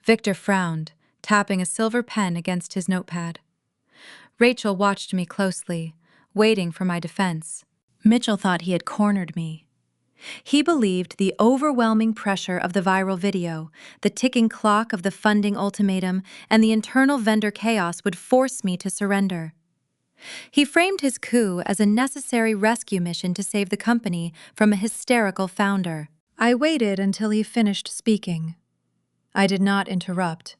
Victor frowned, tapping a silver pen against his notepad. Rachel watched me closely, waiting for my defense. Mitchell thought he had cornered me. He believed the overwhelming pressure of the viral video, the ticking clock of the funding ultimatum, and the internal vendor chaos would force me to surrender. He framed his coup as a necessary rescue mission to save the company from a hysterical founder. I waited until he finished speaking. I did not interrupt.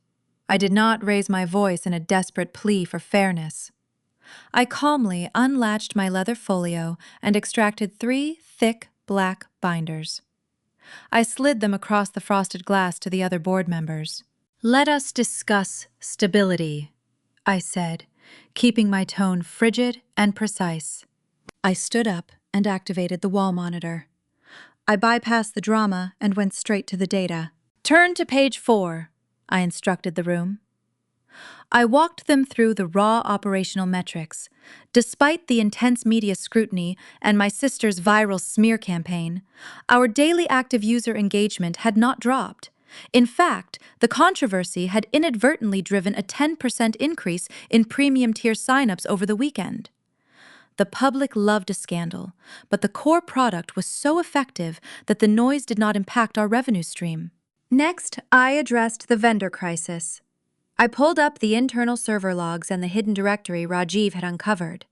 I did not raise my voice in a desperate plea for fairness. I calmly unlatched my leather folio and extracted 3 thick, black binders. I slid them across the frosted glass to the other board members. "Let us discuss stability," I said, keeping my tone frigid and precise. I stood up and activated the wall monitor. I bypassed the drama and went straight to the data. "Turn to page 4, I instructed the room. I walked them through the raw operational metrics. Despite the intense media scrutiny and my sister's viral smear campaign, our daily active user engagement had not dropped. In fact, the controversy had inadvertently driven a 10% increase in premium tier signups over the weekend. The public loved a scandal, but the core product was so effective that the noise did not impact our revenue stream. Next, I addressed the vendor crisis. I pulled up the internal server logs and the hidden directory Rajiv had uncovered.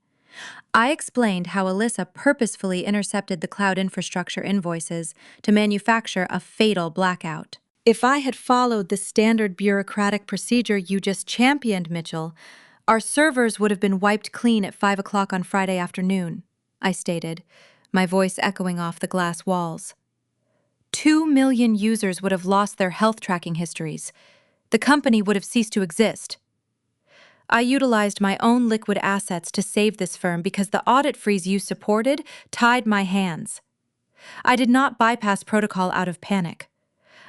I explained how Alyssa purposefully intercepted the cloud infrastructure invoices to manufacture a fatal blackout. If I had followed the standard bureaucratic procedure you just championed, Mitchell, our servers would have been wiped clean at 5 o'clock on Friday afternoon, I stated, my voice echoing off the glass walls. 2 million users would have lost their health tracking histories. The company would have ceased to exist. I utilized my own liquid assets to save this firm because the audit freeze you supported tied my hands. I did not bypass protocol out of panic.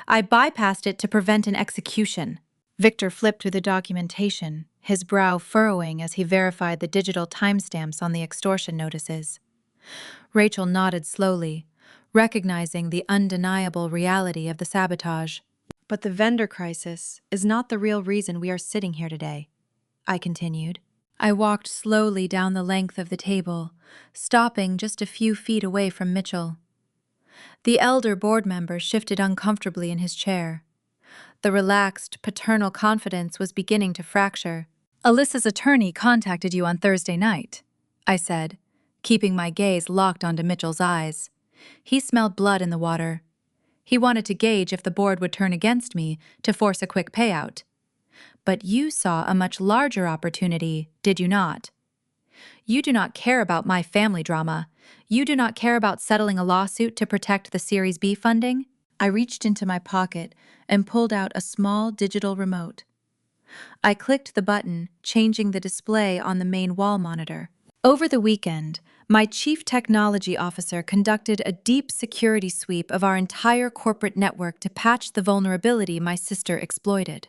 I bypassed it to prevent an execution. Victor flipped through the documentation, his brow furrowing as he verified the digital timestamps on the extortion notices. Rachel nodded slowly, recognizing the undeniable reality of the sabotage. But the vendor crisis is not the real reason we are sitting here today, I continued. I walked slowly down the length of the table, stopping just a few feet away from Mitchell. The elder board member shifted uncomfortably in his chair. The relaxed, paternal confidence was beginning to fracture. "Alyssa's attorney contacted you on Thursday night," I said, keeping my gaze locked onto Mitchell's eyes. He smelled blood in the water. He wanted to gauge if the board would turn against me to force a quick payout. But you saw a much larger opportunity, did you not? You do not care about my family drama. You do not care about settling a lawsuit to protect the Series B funding? I reached into my pocket and pulled out a small digital remote. I clicked the button, changing the display on the main wall monitor. Over the weekend, my chief technology officer conducted a deep security sweep of our entire corporate network to patch the vulnerability my sister exploited.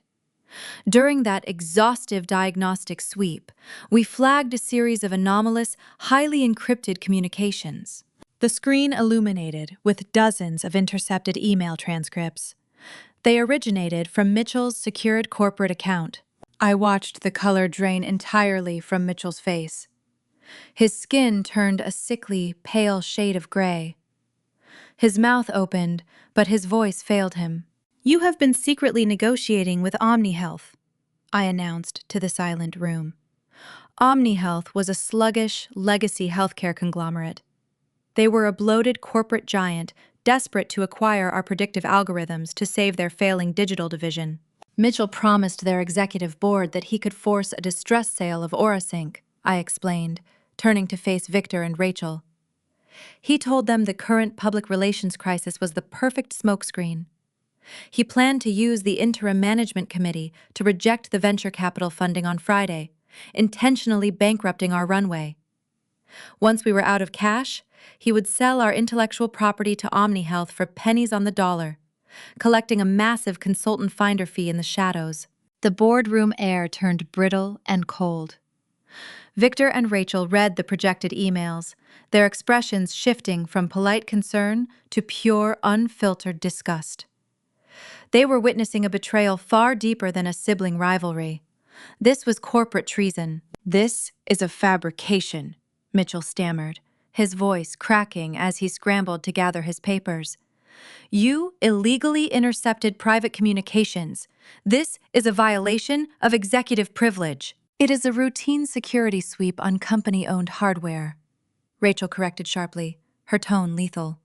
During that exhaustive diagnostic sweep, we flagged a series of anomalous, highly encrypted communications. The screen illuminated with dozens of intercepted email transcripts. They originated from Mitchell's secured corporate account. I watched the color drain entirely from Mitchell's face. His skin turned a sickly, pale shade of gray. His mouth opened, but his voice failed him. "You have been secretly negotiating with OmniHealth," I announced to the silent room. OmniHealth was a sluggish, legacy healthcare conglomerate. They were a bloated corporate giant, desperate to acquire our predictive algorithms to save their failing digital division. Mitchell promised their executive board that he could force a distress sale of Orasync, I explained, turning to face Victor and Rachel. He told them the current public relations crisis was the perfect smokescreen. He planned to use the interim management committee to reject the venture capital funding on Friday, intentionally bankrupting our runway. Once we were out of cash, he would sell our intellectual property to OmniHealth for pennies on the dollar, collecting a massive consultant finder fee in the shadows. The boardroom air turned brittle and cold. Victor and Rachel read the projected emails, their expressions shifting from polite concern to pure, unfiltered disgust. They were witnessing a betrayal far deeper than a sibling rivalry. This was corporate treason. "This is a fabrication," Mitchell stammered, his voice cracking as he scrambled to gather his papers. "You illegally intercepted private communications. This is a violation of executive privilege." "It is a routine security sweep on company-owned hardware," Rachel corrected sharply, her tone lethal.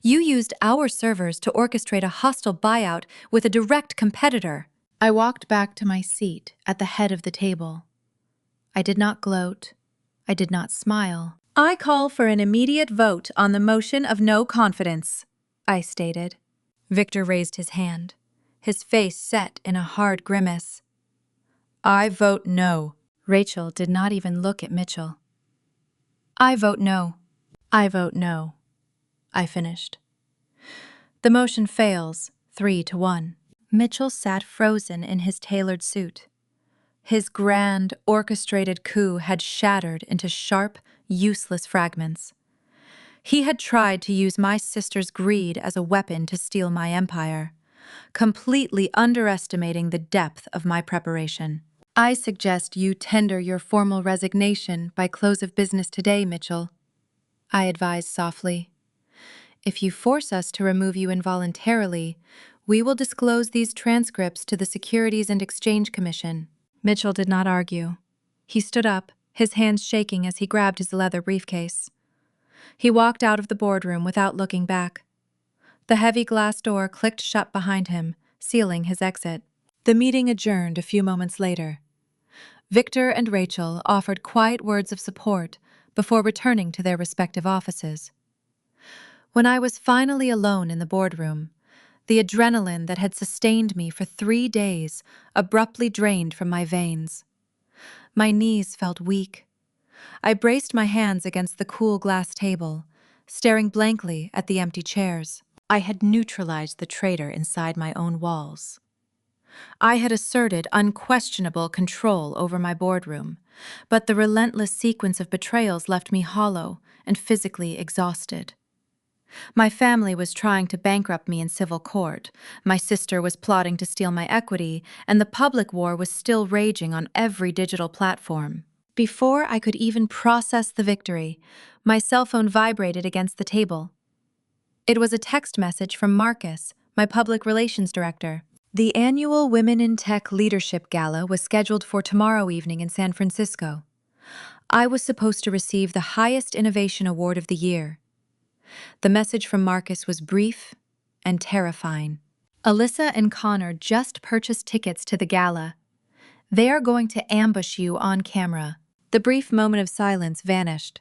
"You used our servers to orchestrate a hostile buyout with a direct competitor." I walked back to my seat at the head of the table. I did not gloat. I did not smile. "I call for an immediate vote on the motion of no confidence," I stated. Victor raised his hand, his face set in a hard grimace. "I vote no." Rachel did not even look at Mitchell. "I vote no. I vote no," I finished. "The motion fails, 3-1. Mitchell sat frozen in his tailored suit. His grand, orchestrated coup had shattered into sharp, useless fragments. He had tried to use my sister's greed as a weapon to steal my empire, completely underestimating the depth of my preparation. "I suggest you tender your formal resignation by close of business today, Mitchell," I advised softly. "If you force us to remove you involuntarily, we will disclose these transcripts to the Securities and Exchange Commission." Mitchell did not argue. He stood up, his hands shaking as he grabbed his leather briefcase. He walked out of the boardroom without looking back. The heavy glass door clicked shut behind him, sealing his exit. The meeting adjourned a few moments later. Victor and Rachel offered quiet words of support before returning to their respective offices. When I was finally alone in the boardroom, the adrenaline that had sustained me for 3 days abruptly drained from my veins. My knees felt weak. I braced my hands against the cool glass table, staring blankly at the empty chairs. I had neutralized the traitor inside my own walls. I had asserted unquestionable control over my boardroom, but the relentless sequence of betrayals left me hollow and physically exhausted. My family was trying to bankrupt me in civil court, my sister was plotting to steal my equity, and the public war was still raging on every digital platform. Before I could even process the victory, my cell phone vibrated against the table. It was a text message from Marcus, my public relations director. The annual Women in Tech Leadership Gala was scheduled for tomorrow evening in San Francisco. I was supposed to receive the highest innovation award of the year. The message from Marcus was brief and terrifying. "Alyssa and Connor just purchased tickets to the gala. They are going to ambush you on camera." The brief moment of silence vanished.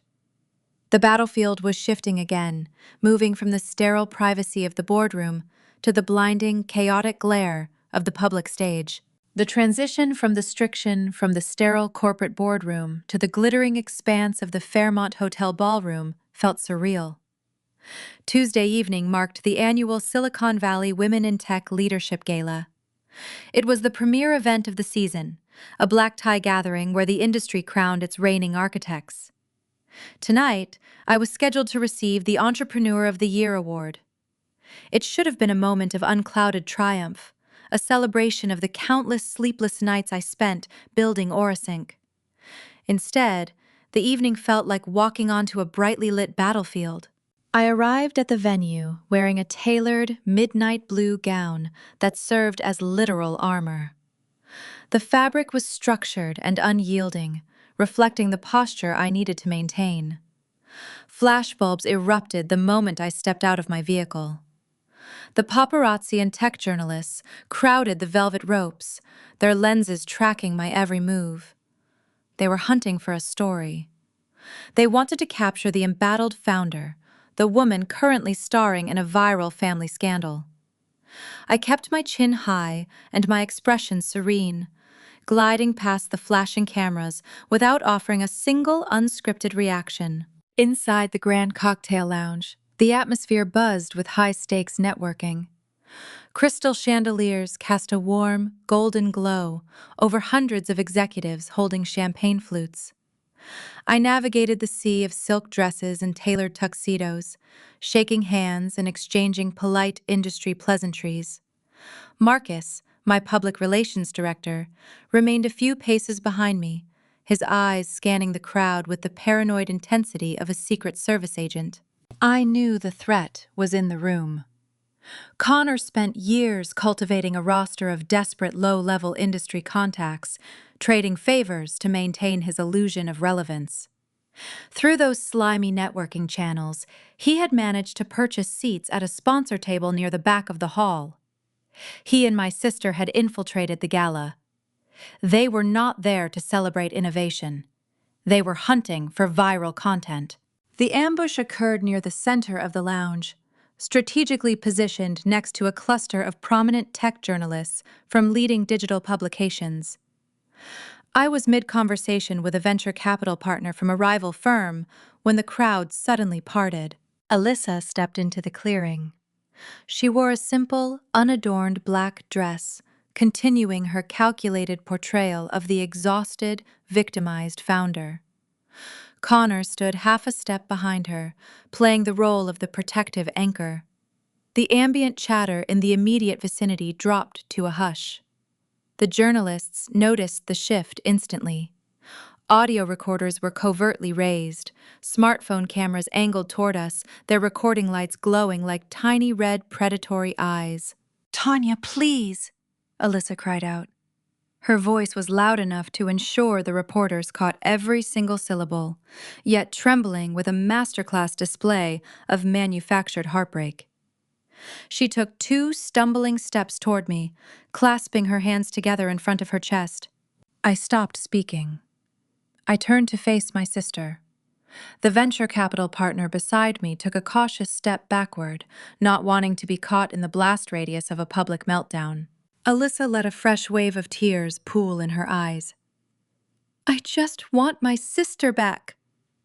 The battlefield was shifting again, moving from the sterile privacy of the boardroom to the blinding, chaotic glare of the public stage. The transition from the sterile corporate boardroom to the glittering expanse of the Fairmont Hotel ballroom felt surreal. Tuesday evening marked the annual Silicon Valley Women in Tech Leadership Gala. It was the premier event of the season, a black-tie gathering where the industry crowned its reigning architects. Tonight, I was scheduled to receive the Entrepreneur of the Year award. It should have been a moment of unclouded triumph, a celebration of the countless sleepless nights I spent building Orasync. Instead, the evening felt like walking onto a brightly lit battlefield. I arrived at the venue wearing a tailored, midnight blue gown that served as literal armor. The fabric was structured and unyielding, reflecting the posture I needed to maintain. Flashbulbs erupted the moment I stepped out of my vehicle. The paparazzi and tech journalists crowded the velvet ropes, their lenses tracking my every move. They were hunting for a story. They wanted to capture the embattled founder, the woman currently starring in a viral family scandal. I kept my chin high and my expression serene, gliding past the flashing cameras without offering a single unscripted reaction. Inside the Grand Cocktail Lounge, the atmosphere buzzed with high-stakes networking. Crystal chandeliers cast a warm, golden glow over hundreds of executives holding champagne flutes. I navigated the sea of silk dresses and tailored tuxedos, shaking hands and exchanging polite industry pleasantries. Marcus, my public relations director, remained a few paces behind me, his eyes scanning the crowd with the paranoid intensity of a Secret Service agent. I knew the threat was in the room. Connor spent years cultivating a roster of desperate low-level industry contacts, trading favors to maintain his illusion of relevance. Through those slimy networking channels, he had managed to purchase seats at a sponsor table near the back of the hall. He and my sister had infiltrated the gala. They were not there to celebrate innovation. They were hunting for viral content. The ambush occurred near the center of the lounge, strategically positioned next to a cluster of prominent tech journalists from leading digital publications. I was mid-conversation with a venture capital partner from a rival firm when the crowd suddenly parted. Alyssa stepped into the clearing. She wore a simple, unadorned black dress, continuing her calculated portrayal of the exhausted, victimized founder. Connor stood half a step behind her, playing the role of the protective anchor. The ambient chatter in the immediate vicinity dropped to a hush. The journalists noticed the shift instantly. Audio recorders were covertly raised, smartphone cameras angled toward us, their recording lights glowing like tiny red predatory eyes. "Tanya, please!" Alyssa cried out. Her voice was loud enough to ensure the reporters caught every single syllable, yet trembling with a masterclass display of manufactured heartbreak. She took 2 stumbling steps toward me, clasping her hands together in front of her chest. I stopped speaking. I turned to face my sister. The venture capital partner beside me took a cautious step backward, not wanting to be caught in the blast radius of a public meltdown. Alyssa let a fresh wave of tears pool in her eyes. "I just want my sister back,"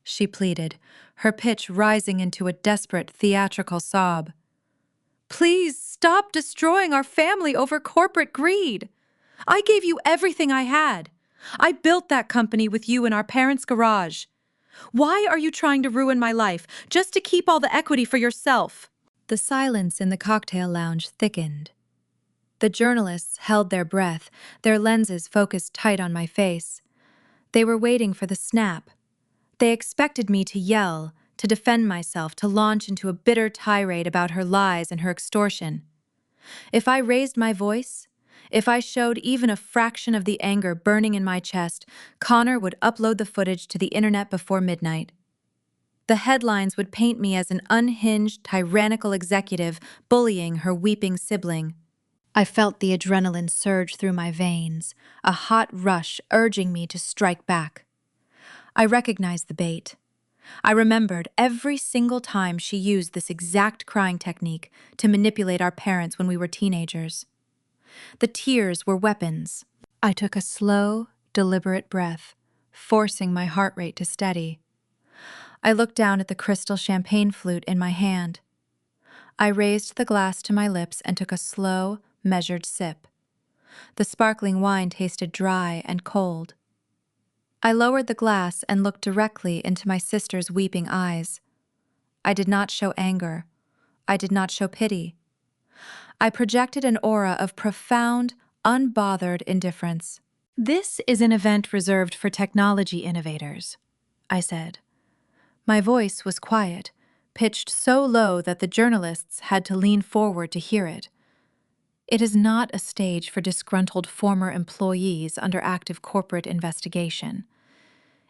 she pleaded, her pitch rising into a desperate theatrical sob. "Please stop destroying our family over corporate greed. I gave you everything I had. I built that company with you in our parents' garage. Why are you trying to ruin my life just to keep all the equity for yourself?" The silence in the cocktail lounge thickened. The journalists held their breath, their lenses focused tight on my face. They were waiting for the snap. They expected me to yell, to defend myself, to launch into a bitter tirade about her lies and her extortion. If I raised my voice, if I showed even a fraction of the anger burning in my chest, Connor would upload the footage to the internet before midnight. The headlines would paint me as an unhinged, tyrannical executive bullying her weeping sibling. I felt the adrenaline surge through my veins, a hot rush urging me to strike back. I recognized the bait. I remembered every single time she used this exact crying technique to manipulate our parents when we were teenagers. The tears were weapons. I took a slow, deliberate breath, forcing my heart rate to steady. I looked down at the crystal champagne flute in my hand. I raised the glass to my lips and took a slow, measured sip. The sparkling wine tasted dry and cold. I lowered the glass and looked directly into my sister's weeping eyes. I did not show anger. I did not show pity. I projected an aura of profound, unbothered indifference. "This is an event reserved for technology innovators," I said. My voice was quiet, pitched so low that the journalists had to lean forward to hear it. "It is not a stage for disgruntled former employees under active corporate investigation.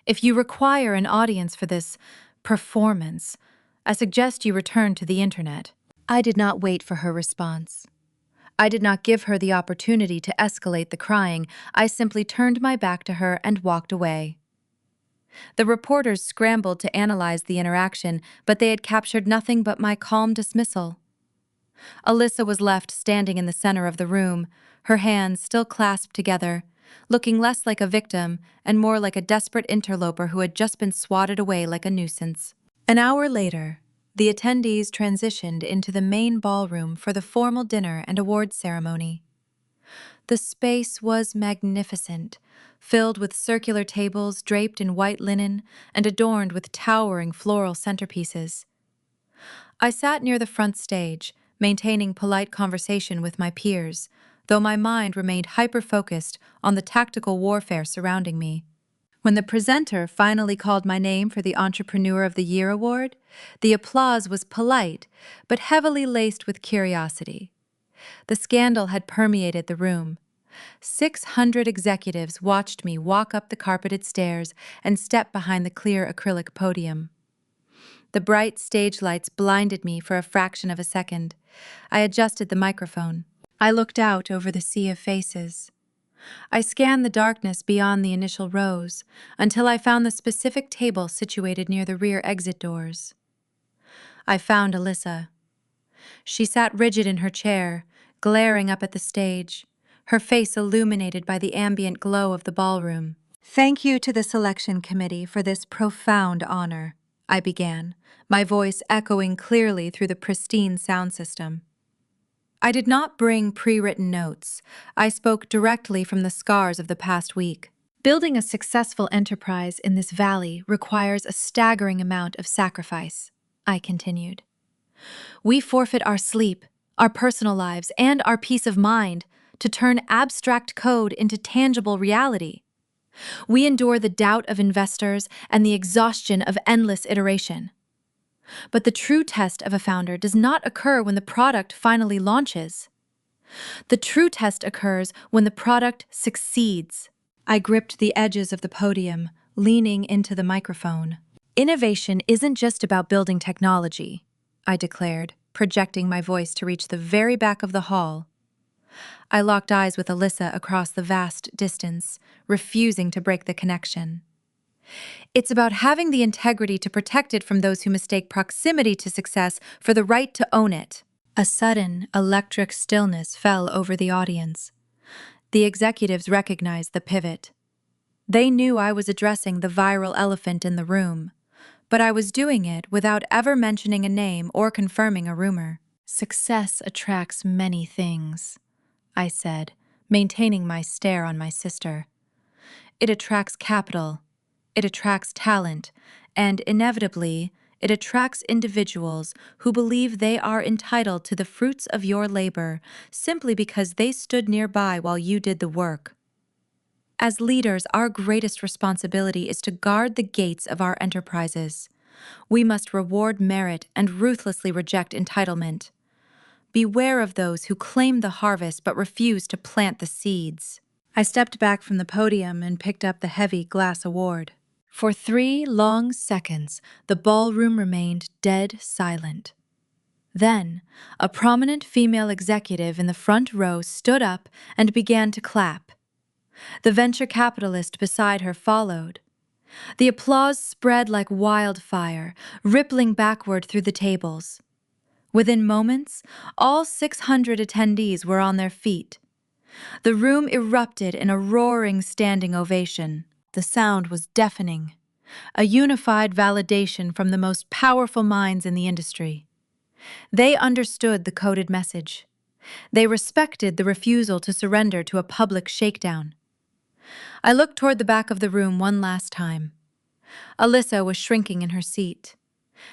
If you require an audience for this, Performance. I suggest you return to the internet. I did not wait for her response. I did not give her the opportunity to escalate the crying. I simply turned my back to her and walked away. The reporters scrambled to analyze the interaction, but they had captured nothing but my calm dismissal. Alyssa was left standing in the center of the room, her hands still clasped together, looking less like a victim and more like a desperate interloper who had just been swatted away like a nuisance. An hour later, the attendees transitioned into the main ballroom for the formal dinner and awards ceremony. The space was magnificent, filled with circular tables draped in white linen and adorned with towering floral centerpieces. I sat near the front stage, maintaining polite conversation with my peers, though my mind remained hyper-focused on the tactical warfare surrounding me. When the presenter finally called my name for the Entrepreneur of the Year award, the applause was polite, but heavily laced with curiosity. The scandal had permeated the room. 600 executives watched me walk up the carpeted stairs and step behind the clear acrylic podium. The bright stage lights blinded me for a fraction of a second. I adjusted the microphone. I looked out over the sea of faces. I scanned the darkness beyond the initial rows until I found the specific table situated near the rear exit doors. I found Alyssa. She sat rigid in her chair, glaring up at the stage, her face illuminated by the ambient glow of the ballroom. "Thank you to the selection committee for this profound honor," I began, my voice echoing clearly through the pristine sound system. I did not bring pre-written notes. I spoke directly from the scars of the past week. Building a successful enterprise in this valley requires a staggering amount of sacrifice, I continued. We forfeit our sleep, our personal lives, and our peace of mind to turn abstract code into tangible reality. We endure the doubt of investors and the exhaustion of endless iteration. But the true test of a founder does not occur when the product finally launches. The true test occurs when the product succeeds. I gripped the edges of the podium, leaning into the microphone. Innovation isn't just about building technology, I declared, projecting my voice to reach the very back of the hall. I locked eyes with Alyssa across the vast distance, refusing to break the connection. It's about having the integrity to protect it from those who mistake proximity to success for the right to own it. A sudden, electric stillness fell over the audience. The executives recognized the pivot. They knew I was addressing the viral elephant in the room, but I was doing it without ever mentioning a name or confirming a rumor. "Success attracts many things," I said, maintaining my stare on my sister. "It attracts capital. It attracts talent, and inevitably, it attracts individuals who believe they are entitled to the fruits of your labor simply because they stood nearby while you did the work. As leaders, our greatest responsibility is to guard the gates of our enterprises. We must reward merit and ruthlessly reject entitlement. Beware of those who claim the harvest but refuse to plant the seeds." I stepped back from the podium and picked up the heavy glass award. For 3 long seconds, the ballroom remained dead silent. Then, a prominent female executive in the front row stood up and began to clap. The venture capitalist beside her followed. The applause spread like wildfire, rippling backward through the tables. Within moments, all 600 attendees were on their feet. The room erupted in a roaring standing ovation. The sound was deafening, a unified validation from the most powerful minds in the industry. They understood the coded message. They respected the refusal to surrender to a public shakedown. I looked toward the back of the room one last time. Alyssa was shrinking in her seat.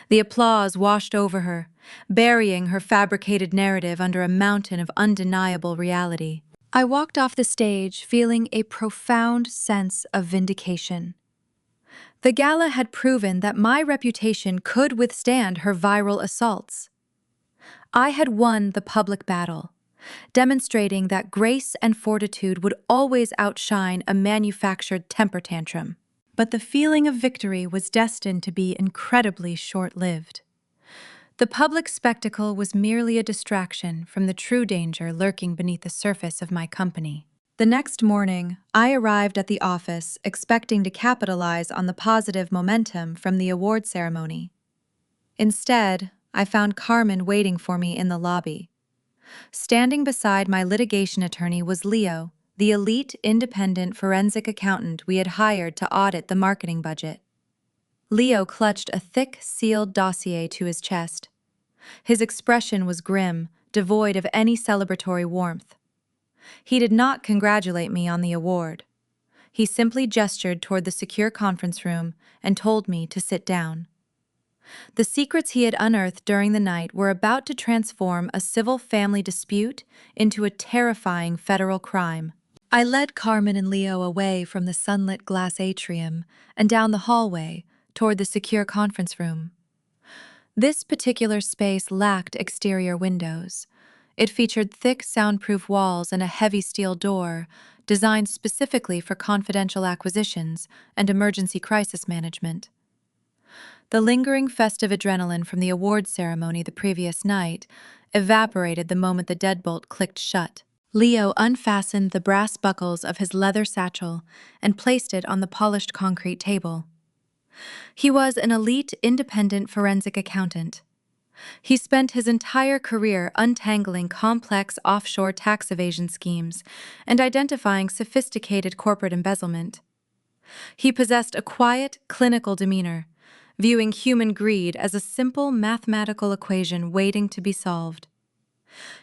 The applause washed over her, burying her fabricated narrative under a mountain of undeniable reality. I walked off the stage feeling a profound sense of vindication. The gala had proven that my reputation could withstand her viral assaults. I had won the public battle, demonstrating that grace and fortitude would always outshine a manufactured temper tantrum. But the feeling of victory was destined to be incredibly short-lived. The public spectacle was merely a distraction from the true danger lurking beneath the surface of my company. The next morning, I arrived at the office expecting to capitalize on the positive momentum from the award ceremony. Instead, I found Carmen waiting for me in the lobby. Standing beside my litigation attorney was Leo, the elite independent forensic accountant we had hired to audit the marketing budget. Leo clutched a thick, sealed dossier to his chest. His expression was grim, devoid of any celebratory warmth. He did not congratulate me on the award. He simply gestured toward the secure conference room and told me to sit down. The secrets he had unearthed during the night were about to transform a civil family dispute into a terrifying federal crime. I led Carmen and Leo away from the sunlit glass atrium and down the hallway toward the secure conference room. This particular space lacked exterior windows. It featured thick, soundproof walls and a heavy steel door designed specifically for confidential acquisitions and emergency crisis management. The lingering festive adrenaline from the awards ceremony the previous night evaporated the moment the deadbolt clicked shut. Leo unfastened the brass buckles of his leather satchel and placed it on the polished concrete table. He was an elite independent forensic accountant. He spent his entire career untangling complex offshore tax evasion schemes and identifying sophisticated corporate embezzlement. He possessed a quiet, clinical demeanor, viewing human greed as a simple mathematical equation waiting to be solved.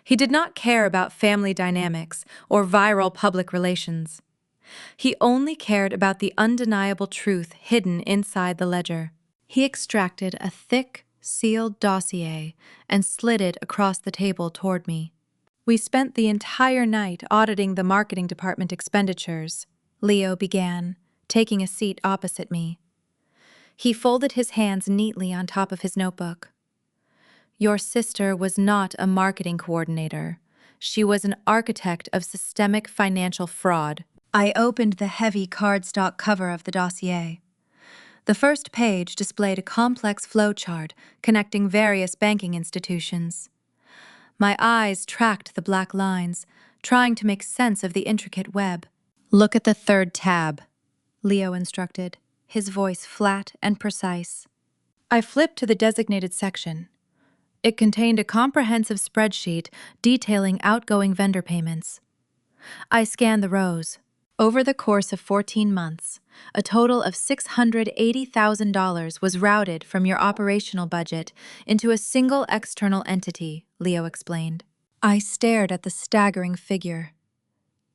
He did not care about family dynamics or viral public relations. He only cared about the undeniable truth hidden inside the ledger. He extracted a thick, sealed dossier and slid it across the table toward me. "We spent the entire night auditing the marketing department expenditures," Leo began, taking a seat opposite me. He folded his hands neatly on top of his notebook. "Your sister was not a marketing coordinator. She was an architect of systemic financial fraud." I opened the heavy cardstock cover of the dossier. The first page displayed a complex flowchart connecting various banking institutions. My eyes tracked the black lines, trying to make sense of the intricate web. "Look at the third tab," Leo instructed, his voice flat and precise. I flipped to the designated section. It contained a comprehensive spreadsheet detailing outgoing vendor payments. I scanned the rows. Over the course of 14 months, a total of $680,000 was routed from your operational budget into a single external entity, Leo explained. I stared at the staggering figure.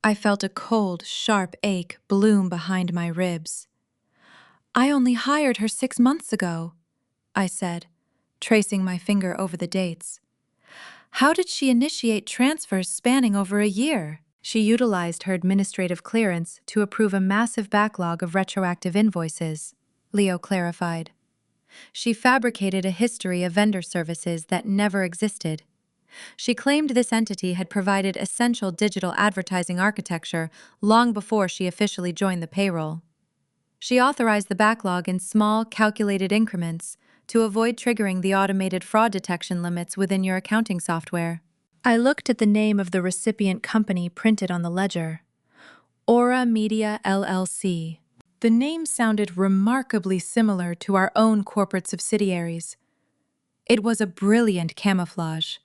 I felt a cold, sharp ache bloom behind my ribs. "I only hired her 6 months ago," I said, tracing my finger over the dates. "How did she initiate transfers spanning over a year?" "She utilized her administrative clearance to approve a massive backlog of retroactive invoices," Leo clarified. "She fabricated a history of vendor services that never existed. She claimed this entity had provided essential digital advertising architecture long before she officially joined the payroll. She authorized the backlog in small, calculated increments to avoid triggering the automated fraud detection limits within your accounting software." I looked at the name of the recipient company printed on the ledger, Aura Media LLC. The name sounded remarkably similar to our own corporate subsidiaries. It was a brilliant camouflage.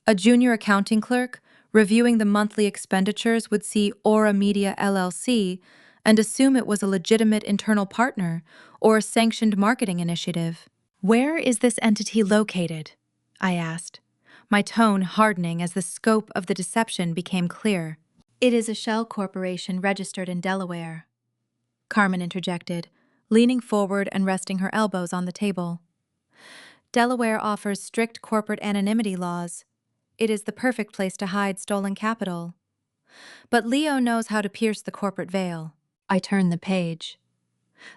A junior accounting clerk reviewing the monthly expenditures would see Aura Media LLC and assume it was a legitimate internal partner or a sanctioned marketing initiative. "Where is this entity located?" I asked, my tone hardening as the scope of the deception became clear. "It is a shell corporation registered in Delaware," Carmen interjected, leaning forward and resting her elbows on the table. "Delaware offers strict corporate anonymity laws. It is the perfect place to hide stolen capital. But Leo knows how to pierce the corporate veil." I turned the page.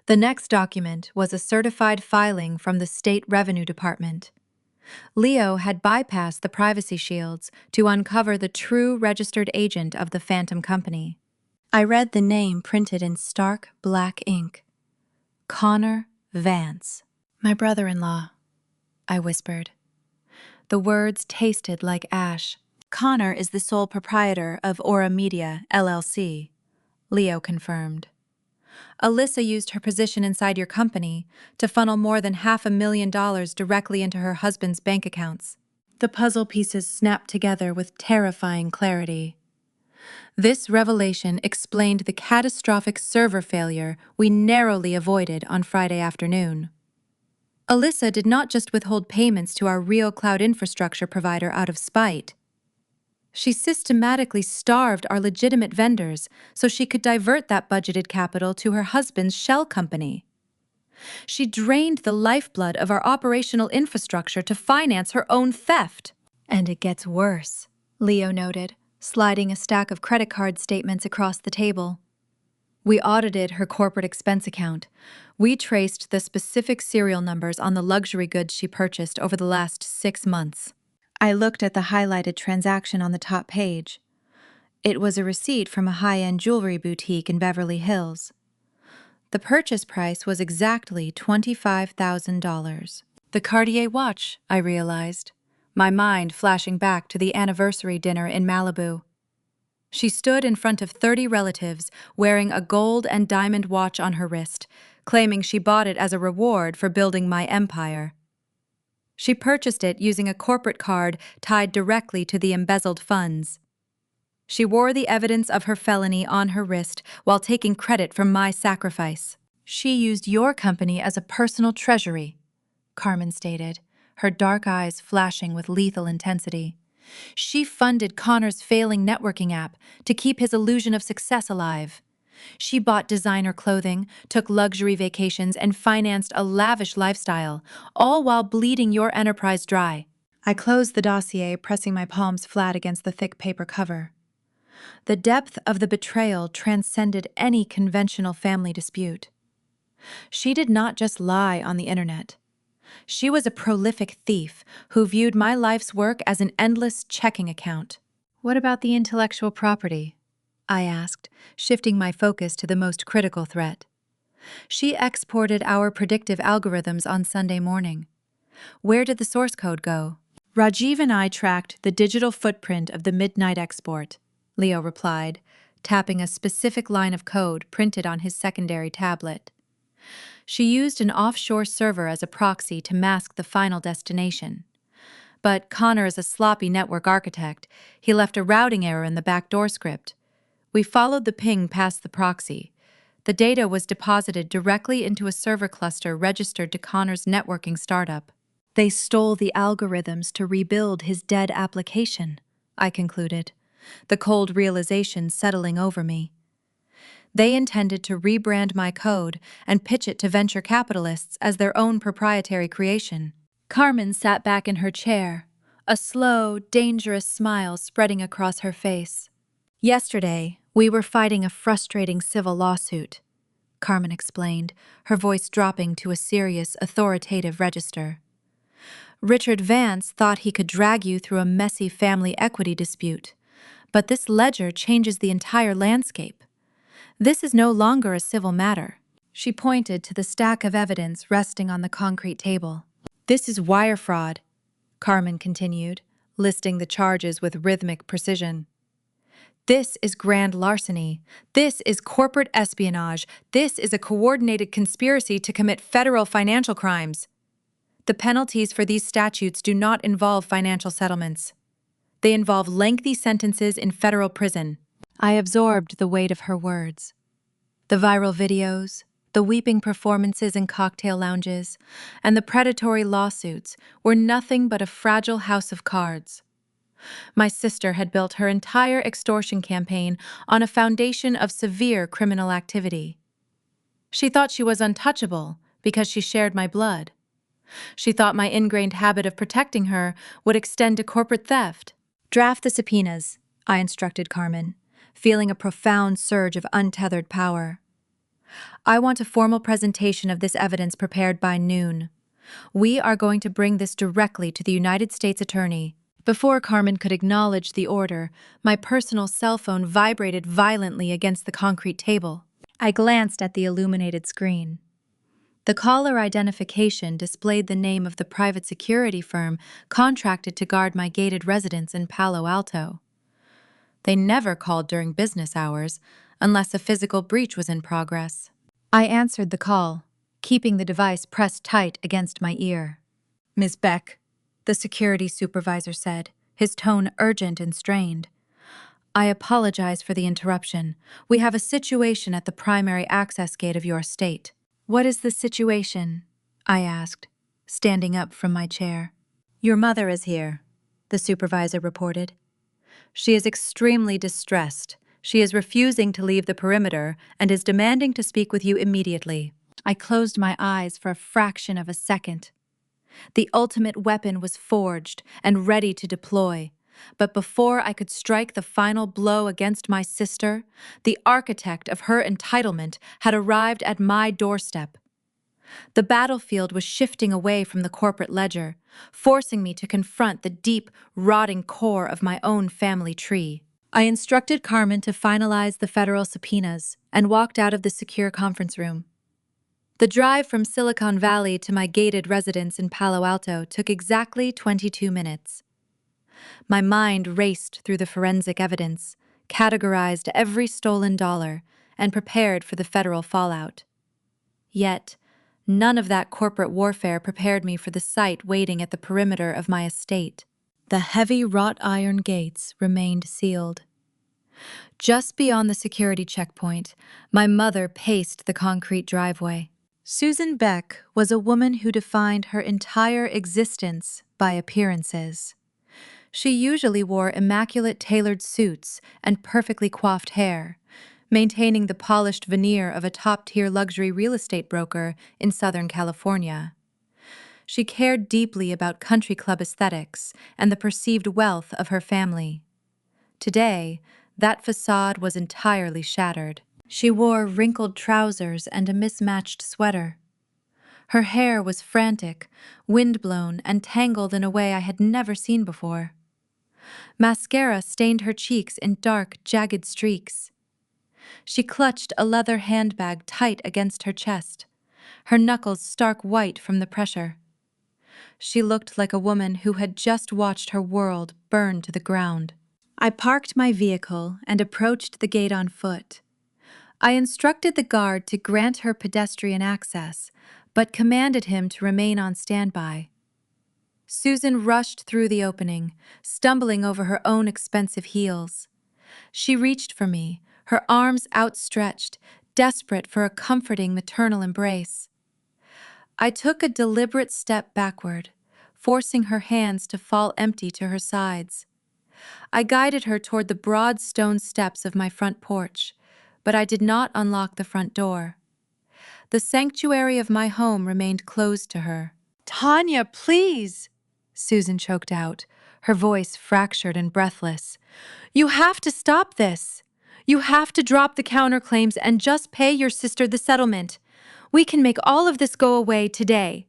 The next document was a certified filing from the State Revenue Department. Leo had bypassed the privacy shields to uncover the true registered agent of the phantom company. I read the name printed in stark black ink: Connor Vance. My brother-in-law, I whispered. The words tasted like ash. Connor is the sole proprietor of Aura Media, LLC, Leo confirmed. Alyssa used her position inside your company to funnel more than $500,000 directly into her husband's bank accounts. The puzzle pieces snapped together with terrifying clarity. This revelation explained the catastrophic server failure we narrowly avoided on Friday afternoon. Alyssa did not just withhold payments to our real cloud infrastructure provider out of spite. She systematically starved our legitimate vendors so she could divert that budgeted capital to her husband's shell company. She drained the lifeblood of our operational infrastructure to finance her own theft. And it gets worse, Leo noted, sliding a stack of credit card statements across the table. We audited her corporate expense account. We traced the specific serial numbers on the luxury goods she purchased over the last 6 months. I looked at the highlighted transaction on the top page. It was a receipt from a high-end jewelry boutique in Beverly Hills. The purchase price was exactly $25,000. The Cartier watch, I realized, my mind flashing back to the anniversary dinner in Malibu. She stood in front of 30 relatives, wearing a gold and diamond watch on her wrist, claiming she bought it as a reward for building my empire. She purchased it using a corporate card tied directly to the embezzled funds. She wore the evidence of her felony on her wrist while taking credit for my sacrifice. She used your company as a personal treasury, Carmen stated, her dark eyes flashing with lethal intensity. She funded Connor's failing networking app to keep his illusion of success alive. She bought designer clothing, took luxury vacations, and financed a lavish lifestyle, all while bleeding your enterprise dry. I closed the dossier, pressing my palms flat against the thick paper cover. The depth of the betrayal transcended any conventional family dispute. She did not just lie on the internet. She was a prolific thief who viewed my life's work as an endless checking account. What about the intellectual property? I asked, shifting my focus to the most critical threat. She exported our predictive algorithms on Sunday morning. Where did the source code go? Rajiv and I tracked the digital footprint of the midnight export, Leo replied, tapping a specific line of code printed on his secondary tablet. She used an offshore server as a proxy to mask the final destination. But Connor is a sloppy network architect. He left a routing error in the backdoor script. We followed the ping past the proxy. The data was deposited directly into a server cluster registered to Connor's networking startup. They stole the algorithms to rebuild his dead application, I concluded, the cold realization settling over me. They intended to rebrand my code and pitch it to venture capitalists as their own proprietary creation. Carmen sat back in her chair, a slow, dangerous smile spreading across her face. Yesterday, we were fighting a frustrating civil lawsuit, Carmen explained, her voice dropping to a serious, authoritative register. Richard Vance thought he could drag you through a messy family equity dispute, but this ledger changes the entire landscape. This is no longer a civil matter. She pointed to the stack of evidence resting on the concrete table. This is wire fraud, Carmen continued, listing the charges with rhythmic precision. This is grand larceny. This is corporate espionage. This is a coordinated conspiracy to commit federal financial crimes. The penalties for these statutes do not involve financial settlements. They involve lengthy sentences in federal prison. I absorbed the weight of her words. The viral videos, the weeping performances in cocktail lounges, and the predatory lawsuits were nothing but a fragile house of cards. My sister had built her entire extortion campaign on a foundation of severe criminal activity. She thought she was untouchable because she shared my blood. She thought my ingrained habit of protecting her would extend to corporate theft. Draft the subpoenas, I instructed Carmen, feeling a profound surge of untethered power. I want a formal presentation of this evidence prepared by noon. We are going to bring this directly to the United States Attorney. Before Carmen could acknowledge the order, my personal cell phone vibrated violently against the concrete table. I glanced at the illuminated screen. The caller identification displayed the name of the private security firm contracted to guard my gated residence in Palo Alto. They never called during business hours, unless a physical breach was in progress. I answered the call, keeping the device pressed tight against my ear. "Ms. Beck," the security supervisor said, his tone urgent and strained. "I apologize for the interruption. We have a situation at the primary access gate of your estate." "What is the situation?" I asked, standing up from my chair. "Your mother is here," the supervisor reported. "She is extremely distressed. She is refusing to leave the perimeter and is demanding to speak with you immediately." I closed my eyes for a fraction of a second. The ultimate weapon was forged and ready to deploy. But before I could strike the final blow against my sister, the architect of her entitlement had arrived at my doorstep. The battlefield was shifting away from the corporate ledger, forcing me to confront the deep, rotting core of my own family tree. I instructed Carmen to finalize the federal subpoenas and walked out of the secure conference room. The drive from Silicon Valley to my gated residence in Palo Alto took exactly 22 minutes. My mind raced through the forensic evidence, categorized every stolen dollar, and prepared for the federal fallout. Yet, none of that corporate warfare prepared me for the sight waiting at the perimeter of my estate. The heavy wrought iron gates remained sealed. Just beyond the security checkpoint, my mother paced the concrete driveway. Susan Beck was a woman who defined her entire existence by appearances. She usually wore immaculate tailored suits and perfectly coiffed hair, maintaining the polished veneer of a top-tier luxury real estate broker in Southern California. She cared deeply about country club aesthetics and the perceived wealth of her family. Today, that facade was entirely shattered. She wore wrinkled trousers and a mismatched sweater. Her hair was frantic, windblown, and tangled in a way I had never seen before. Mascara stained her cheeks in dark, jagged streaks. She clutched a leather handbag tight against her chest, her knuckles stark white from the pressure. She looked like a woman who had just watched her world burn to the ground. I parked my vehicle and approached the gate on foot. I instructed the guard to grant her pedestrian access, but commanded him to remain on standby. Susan rushed through the opening, stumbling over her own expensive heels. She reached for me, her arms outstretched, desperate for a comforting maternal embrace. I took a deliberate step backward, forcing her hands to fall empty to her sides. I guided her toward the broad stone steps of my front porch, but I did not unlock the front door. The sanctuary of my home remained closed to her. "Tanya, please!" Susan choked out, her voice fractured and breathless. "You have to stop this. You have to drop the counterclaims and just pay your sister the settlement. We can make all of this go away today.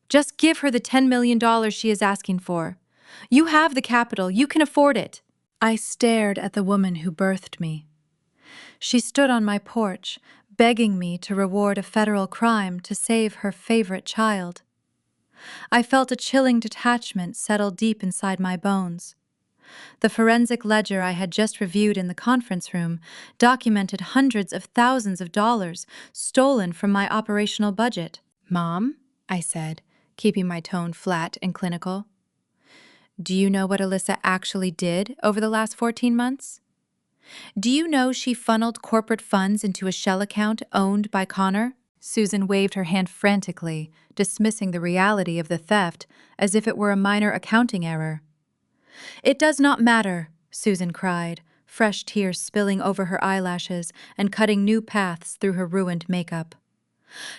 Just give her the $10 million she is asking for. You have the capital. You can afford it." I stared at the woman who birthed me. She stood on my porch, begging me to reward a federal crime to save her favorite child. I felt a chilling detachment settle deep inside my bones. The forensic ledger I had just reviewed in the conference room documented hundreds of thousands of dollars stolen from my operational budget. "Mom," I said, keeping my tone flat and clinical, "do you know what Alyssa actually did over the last 14 months? Do you know she funneled corporate funds into a shell account owned by Connor?" Susan waved her hand frantically, dismissing the reality of the theft as if it were a minor accounting error. "It does not matter," Susan cried, fresh tears spilling over her eyelashes and cutting new paths through her ruined makeup.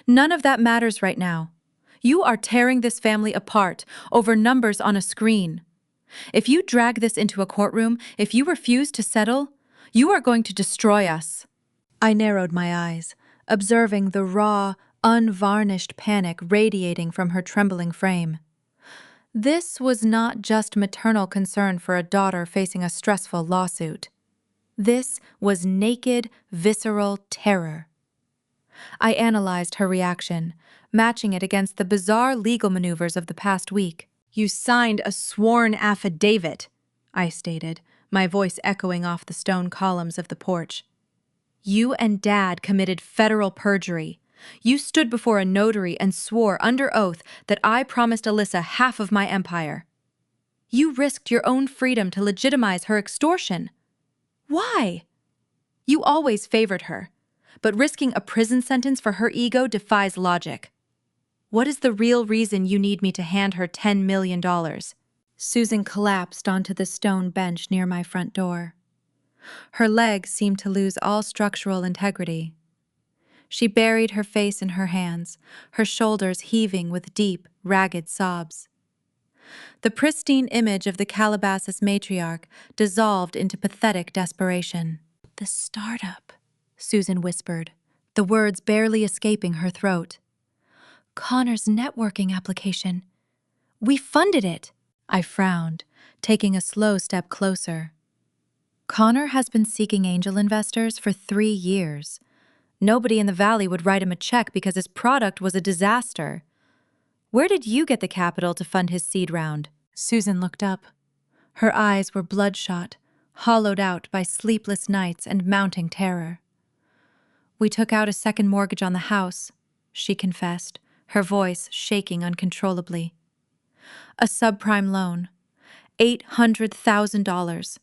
"None of that matters right now. You are tearing this family apart over numbers on a screen. If you drag this into a courtroom, if you refuse to settle, you are going to destroy us." I narrowed my eyes, observing the raw, unvarnished panic radiating from her trembling frame. This was not just maternal concern for a daughter facing a stressful lawsuit. This was naked, visceral terror. I analyzed her reaction, matching it against the bizarre legal maneuvers of the past week. "You signed a sworn affidavit," I stated, my voice echoing off the stone columns of the porch. "You and Dad committed federal perjury. You stood before a notary and swore under oath that I promised Alyssa half of my empire. You risked your own freedom to legitimize her extortion. Why? You always favored her, but risking a prison sentence for her ego defies logic. What is the real reason you need me to hand her $10 million? Susan collapsed onto the stone bench near my front door. Her legs seemed to lose all structural integrity. She buried her face in her hands, her shoulders heaving with deep, ragged sobs. The pristine image of the Calabasas matriarch dissolved into pathetic desperation. "The startup," Susan whispered, the words barely escaping her throat. "Connor's networking application. We funded it." I frowned, taking a slow step closer. Connor has been seeking angel investors for 3 years. Nobody in the valley would write him a check because his product was a disaster. Where did you get the capital to fund his seed round? Susan looked up. Her eyes were bloodshot, hollowed out by sleepless nights and mounting terror. "We took out a second mortgage on the house," she confessed, her voice shaking uncontrollably. "A subprime loan. $800,000.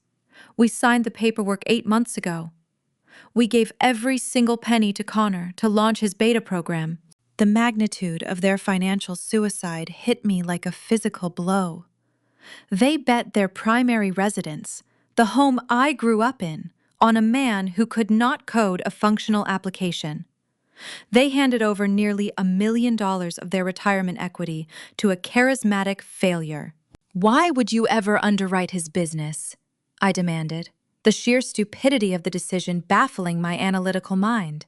We signed the paperwork 8 months ago. We gave every single penny to Connor to launch his beta program." The magnitude of their financial suicide hit me like a physical blow. They bet their primary residence, the home I grew up in, on a man who could not code a functional application. They handed over nearly $1 million of their retirement equity to a charismatic failure. "Why would you ever underwrite his business?" I demanded, the sheer stupidity of the decision baffling my analytical mind.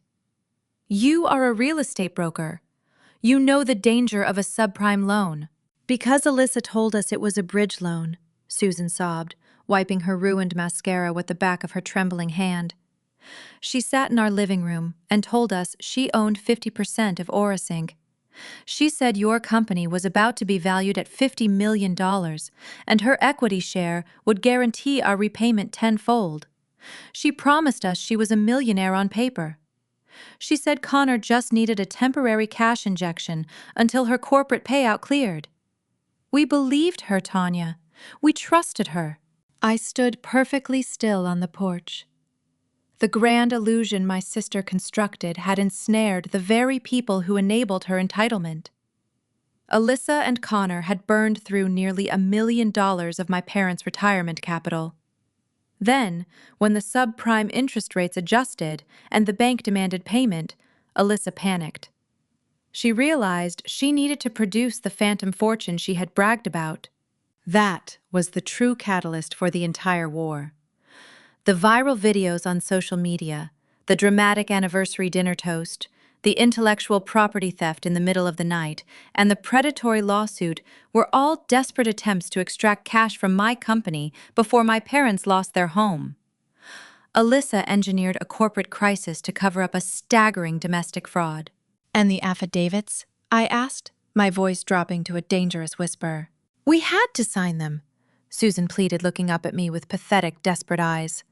"You are a real estate broker. You know the danger of a subprime loan." "Because Alyssa told us it was a bridge loan," Susan sobbed, wiping her ruined mascara with the back of her trembling hand. "She sat in our living room and told us she owned 50% of Orasync. She said your company was about to be valued at $50 million, and her equity share would guarantee our repayment tenfold. She promised us she was a millionaire on paper. She said Connor just needed a temporary cash injection until her corporate payout cleared. We believed her, Tanya. We trusted her." I stood perfectly still on the porch. The grand illusion my sister constructed had ensnared the very people who enabled her entitlement. Alyssa and Connor had burned through nearly $1 million of my parents' retirement capital. Then, when the subprime interest rates adjusted and the bank demanded payment, Alyssa panicked. She realized she needed to produce the phantom fortune she had bragged about. That was the true catalyst for the entire war. The viral videos on social media, the dramatic anniversary dinner toast, the intellectual property theft in the middle of the night, and the predatory lawsuit were all desperate attempts to extract cash from my company before my parents lost their home. Alyssa engineered a corporate crisis to cover up a staggering domestic fraud. "And the affidavits?" I asked, my voice dropping to a dangerous whisper. "We had to sign them," Susan pleaded, looking up at me with pathetic, desperate eyes.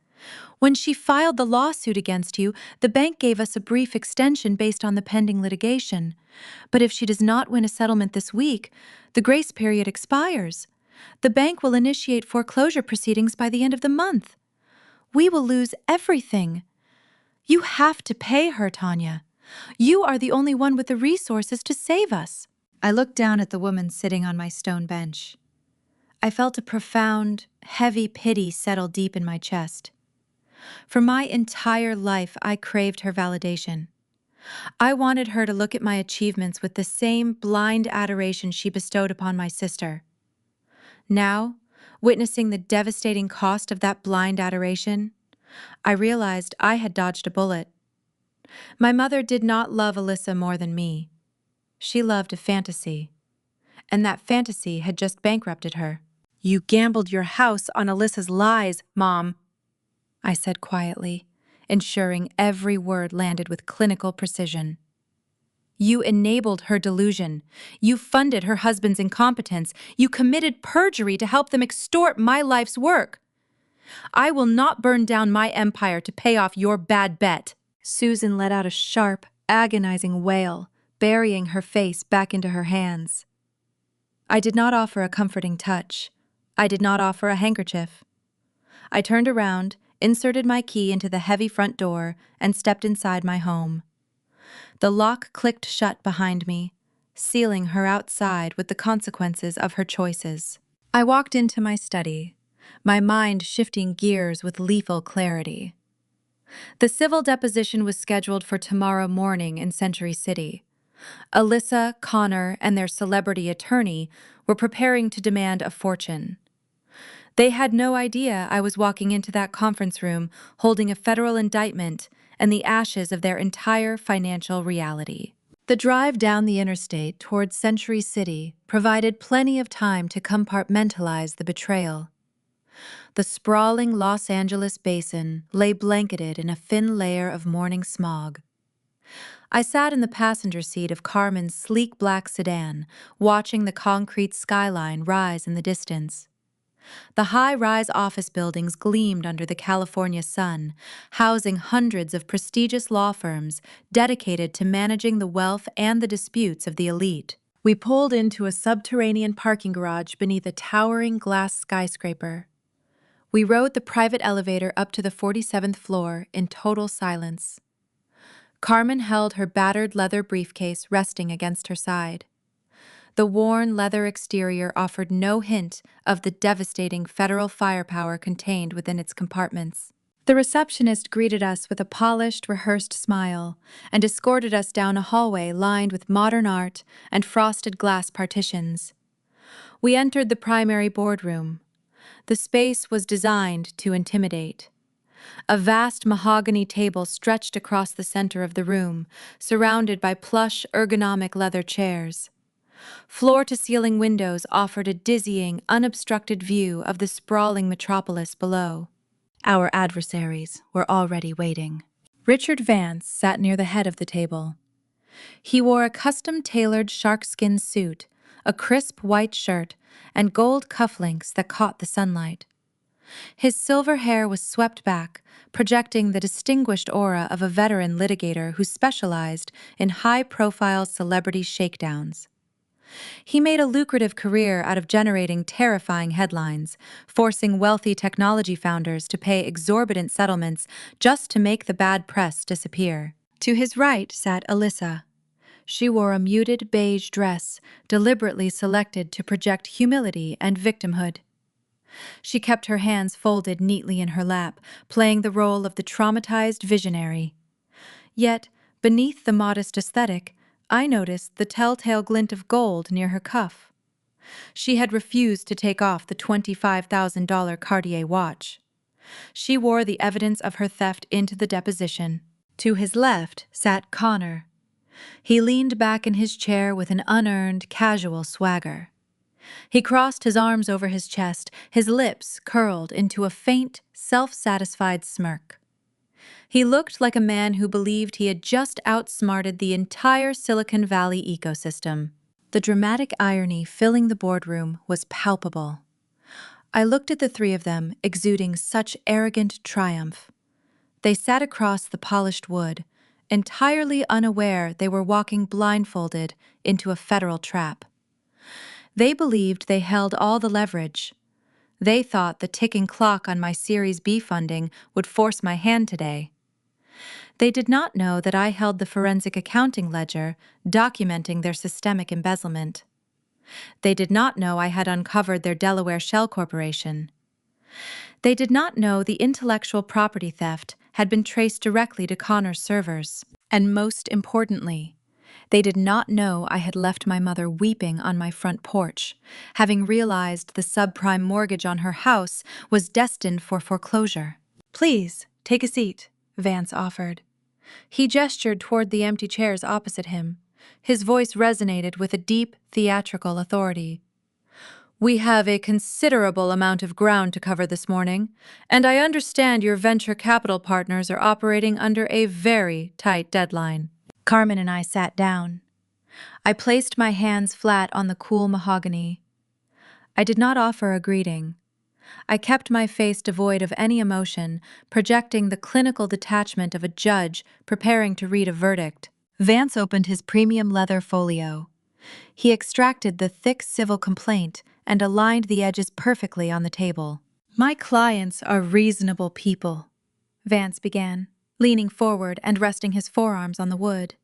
"When she filed the lawsuit against you, the bank gave us a brief extension based on the pending litigation. But if she does not win a settlement this week, the grace period expires. The bank will initiate foreclosure proceedings by the end of the month. We will lose everything. You have to pay her, Tanya. You are the only one with the resources to save us." I looked down at the woman sitting on my stone bench. I felt a profound, heavy pity settle deep in my chest. For my entire life, I craved her validation. I wanted her to look at my achievements with the same blind adoration she bestowed upon my sister. Now, witnessing the devastating cost of that blind adoration, I realized I had dodged a bullet. My mother did not love Alyssa more than me. She loved a fantasy, and that fantasy had just bankrupted her. "You gambled your house on Alyssa's lies, Mom," I said quietly, ensuring every word landed with clinical precision. You enabled her delusion. You funded her husband's incompetence. You committed perjury to help them extort my life's work. I will not burn down my empire to pay off your bad bet." Susan let out a sharp, agonizing wail, burying her face back into her hands. I did not offer a comforting touch. I did not offer a handkerchief. I turned around, inserted my key into the heavy front door, and stepped inside my home. The lock clicked shut behind me, sealing her outside with the consequences of her choices. I walked into my study, my mind shifting gears with lethal clarity. The civil deposition was scheduled for tomorrow morning in Century City. Alyssa, Connor, and their celebrity attorney were preparing to demand a fortune. They had no idea I was walking into that conference room holding a federal indictment and the ashes of their entire financial reality. The drive down the interstate towards Century City provided plenty of time to compartmentalize the betrayal. The sprawling Los Angeles basin lay blanketed in a thin layer of morning smog. I sat in the passenger seat of Carmen's sleek black sedan, watching the concrete skyline rise in the distance. The high-rise office buildings gleamed under the California sun, housing hundreds of prestigious law firms dedicated to managing the wealth and the disputes of the elite. We pulled into a subterranean parking garage beneath a towering glass skyscraper. We rode the private elevator up to the 47th floor in total silence. Carmen held her battered leather briefcase resting against her side. The worn leather exterior offered no hint of the devastating federal firepower contained within its compartments. The receptionist greeted us with a polished, rehearsed smile and escorted us down a hallway lined with modern art and frosted glass partitions. We entered the primary boardroom. The space was designed to intimidate. A vast mahogany table stretched across the center of the room, surrounded by plush, ergonomic leather chairs. Floor-to-ceiling windows offered a dizzying, unobstructed view of the sprawling metropolis below. Our adversaries were already waiting. Richard Vance sat near the head of the table. He wore a custom-tailored sharkskin suit, a crisp white shirt, and gold cufflinks that caught the sunlight. His silver hair was swept back, projecting the distinguished aura of a veteran litigator who specialized in high-profile celebrity shakedowns. He made a lucrative career out of generating terrifying headlines, forcing wealthy technology founders to pay exorbitant settlements just to make the bad press disappear. To his right sat Alyssa. She wore a muted beige dress, deliberately selected to project humility and victimhood. She kept her hands folded neatly in her lap, playing the role of the traumatized visionary. Yet, beneath the modest aesthetic, I noticed the telltale glint of gold near her cuff. She had refused to take off the $25,000 Cartier watch. She wore the evidence of her theft into the deposition. To his left sat Connor. He leaned back in his chair with an unearned, casual swagger. He crossed his arms over his chest, his lips curled into a faint, self-satisfied smirk. He looked like a man who believed he had just outsmarted the entire Silicon Valley ecosystem. The dramatic irony filling the boardroom was palpable. I looked at the three of them, exuding such arrogant triumph. They sat across the polished wood, entirely unaware they were walking blindfolded into a federal trap. They believed they held all the leverage. They thought the ticking clock on my Series B funding would force my hand today. They did not know that I held the forensic accounting ledger, documenting their systemic embezzlement. They did not know I had uncovered their Delaware shell corporation. They did not know the intellectual property theft had been traced directly to Connor's servers. And most importantly, they did not know I had left my mother weeping on my front porch, having realized the subprime mortgage on her house was destined for foreclosure. "Please, take a seat," Vance offered. He gestured toward the empty chairs opposite him. His voice resonated with a deep, theatrical authority. We have a considerable amount of ground to cover this morning, and I understand your venture capital partners are operating under a very tight deadline. Carmen and I sat down. I placed my hands flat on the cool mahogany. I did not offer a greeting. I kept my face devoid of any emotion, projecting the clinical detachment of a judge preparing to read a verdict. Vance opened his premium leather folio. He extracted the thick civil complaint and aligned the edges perfectly on the table. My clients are reasonable people, Vance began, leaning forward and resting his forearms on the wood.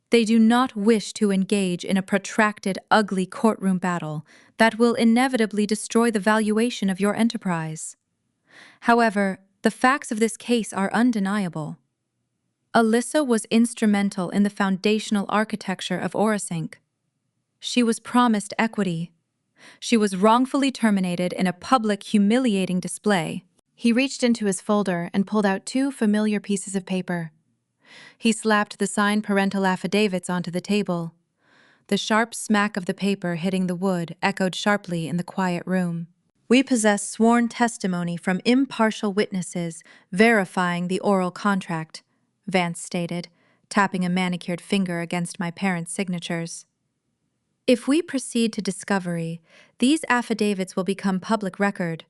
They do not wish to engage in a protracted, ugly courtroom battle that will inevitably destroy the valuation of your enterprise. However, the facts of this case are undeniable. Alyssa was instrumental in the foundational architecture of Orasync. She was promised equity. She was wrongfully terminated in a public, humiliating display. He reached into his folder and pulled out two familiar pieces of paper. He slapped the signed parental affidavits onto the table. The sharp smack of the paper hitting the wood echoed sharply in the quiet room. We possess sworn testimony from impartial witnesses verifying the oral contract, Vance stated, tapping a manicured finger against my parents' signatures. If we proceed to discovery, these affidavits will become public record.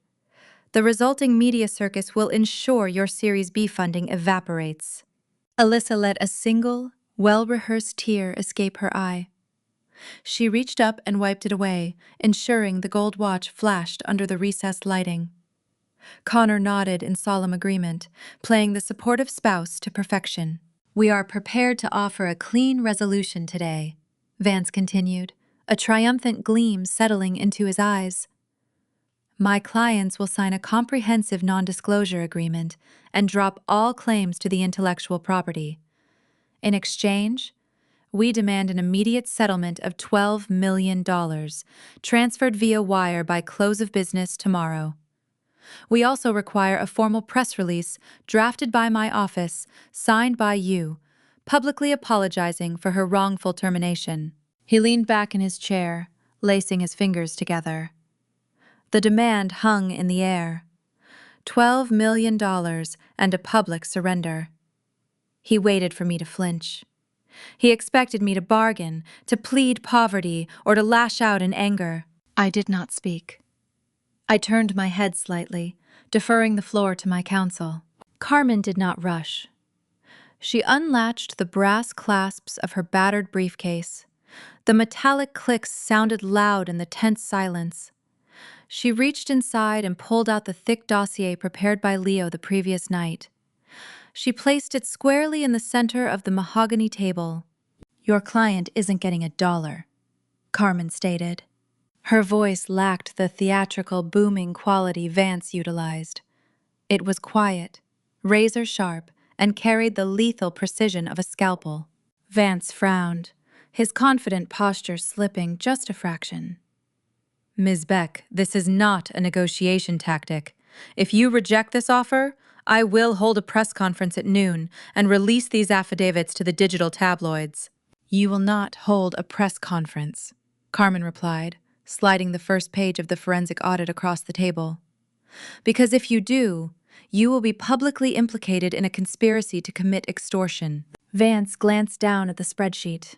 The resulting media circus will ensure your Series B funding evaporates. Alyssa let a single, well-rehearsed tear escape her eye. She reached up and wiped it away, ensuring the gold watch flashed under the recessed lighting. Connor nodded in solemn agreement, playing the supportive spouse to perfection. We are prepared to offer a clean resolution today, Vance continued, a triumphant gleam settling into his eyes. My clients will sign a comprehensive non-disclosure agreement and drop all claims to the intellectual property. In exchange, we demand an immediate settlement of $12 million, transferred via wire by close of business tomorrow. We also require a formal press release drafted by my office, signed by you, publicly apologizing for her wrongful termination. He leaned back in his chair, lacing his fingers together. The demand hung in the air. $12 million and a public surrender. He waited for me to flinch. He expected me to bargain, to plead poverty, or to lash out in anger. I did not speak. I turned my head slightly, deferring the floor to my counsel. Carmen did not rush. She unlatched the brass clasps of her battered briefcase. The metallic clicks sounded loud in the tense silence. She reached inside and pulled out the thick dossier prepared by Leo the previous night. She placed it squarely in the center of the mahogany table. Your client isn't getting $1, Carmen stated. Her voice lacked the theatrical, booming quality Vance utilized. It was quiet, razor-sharp, and carried the lethal precision of a scalpel. Vance frowned, his confident posture slipping just a fraction. Ms. Beck, this is not a negotiation tactic. If you reject this offer, I will hold a press conference at noon and release these affidavits to the digital tabloids. You will not hold a press conference, Carmen replied, sliding the first page of the forensic audit across the table. Because if you do, you will be publicly implicated in a conspiracy to commit extortion. Vance glanced down at the spreadsheet.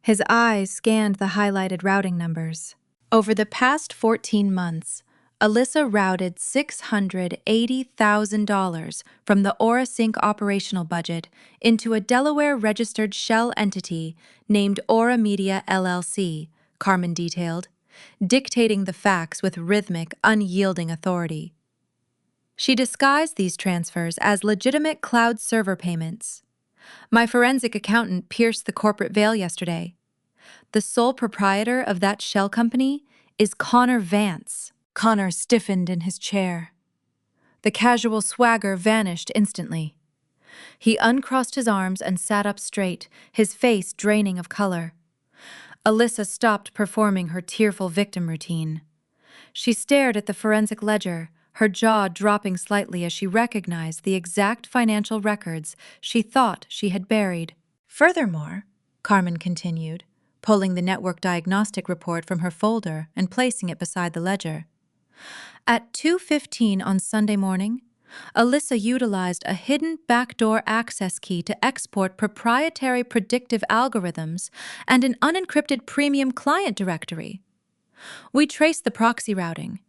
His eyes scanned the highlighted routing numbers. Over the past 14 months, Alyssa routed $680,000 from the Orasync operational budget into a Delaware-registered shell entity named Aura Media LLC, Carmen detailed, dictating the facts with rhythmic, unyielding authority. She disguised these transfers as legitimate cloud server payments. My forensic accountant pierced the corporate veil yesterday. The sole proprietor of that shell company is Connor Vance. Connor stiffened in his chair. The casual swagger vanished instantly. He uncrossed his arms and sat up straight, his face draining of color. Alyssa stopped performing her tearful victim routine. She stared at the forensic ledger, her jaw dropping slightly as she recognized the exact financial records she thought she had buried. Furthermore, Carmen continued, pulling the network diagnostic report from her folder and placing it beside the ledger. At 2:15 on Sunday morning, Alyssa utilized a hidden backdoor access key to export proprietary predictive algorithms and an unencrypted premium client directory. We traced the proxy routing.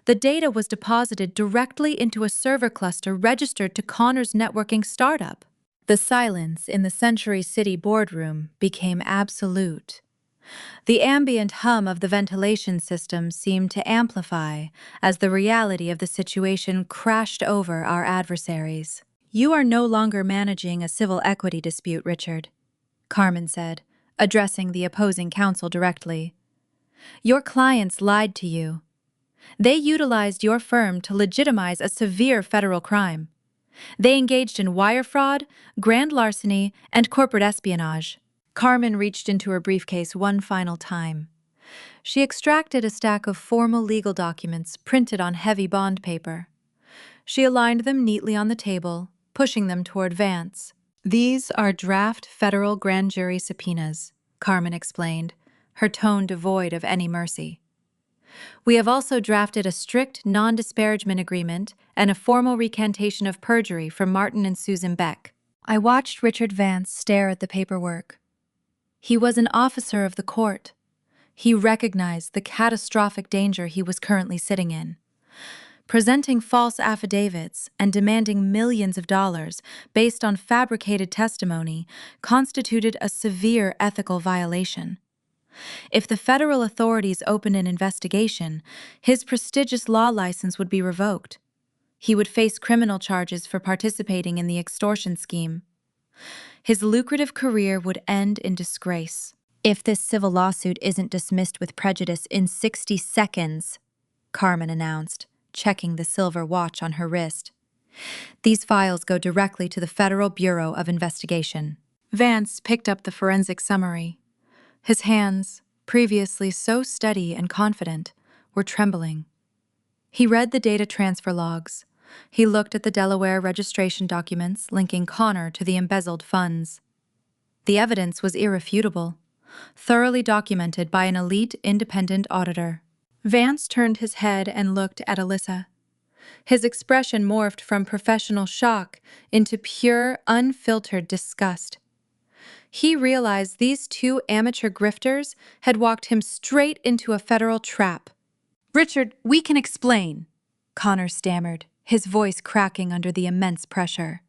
The data was deposited directly into a server cluster registered to Connor's networking startup. The silence in the Century City boardroom became absolute. The ambient hum of the ventilation system seemed to amplify as the reality of the situation crashed over our adversaries. "You are no longer managing a civil equity dispute, Richard," Carmen said, addressing the opposing counsel directly. "Your clients lied to you. They utilized your firm to legitimize a severe federal crime. They engaged in wire fraud, grand larceny, and corporate espionage." Carmen reached into her briefcase one final time. She extracted a stack of formal legal documents printed on heavy bond paper. She aligned them neatly on the table, pushing them toward Vance. "These are draft federal grand jury subpoenas," Carmen explained, her tone devoid of any mercy. "We have also drafted a strict non-disparagement agreement and a formal recantation of perjury from Martin and Susan Beck." I watched Richard Vance stare at the paperwork. He was an officer of the court. He recognized the catastrophic danger he was currently sitting in. Presenting false affidavits and demanding millions of dollars based on fabricated testimony constituted a severe ethical violation. If the federal authorities opened an investigation, his prestigious law license would be revoked. He would face criminal charges for participating in the extortion scheme. His lucrative career would end in disgrace. "If this civil lawsuit isn't dismissed with prejudice in 60 seconds, Carmen announced, checking the silver watch on her wrist, "these files go directly to the Federal Bureau of Investigation." Vance picked up the forensic summary. His hands, previously so steady and confident, were trembling. He read the data transfer logs. He looked at the Delaware registration documents linking Connor to the embezzled funds. The evidence was irrefutable, thoroughly documented by an elite independent auditor. Vance turned his head and looked at Alyssa. His expression morphed from professional shock into pure, unfiltered disgust. He realized these two amateur grifters had walked him straight into a federal trap. "Richard, we can explain," Connor stammered, his voice cracking under the immense pressure.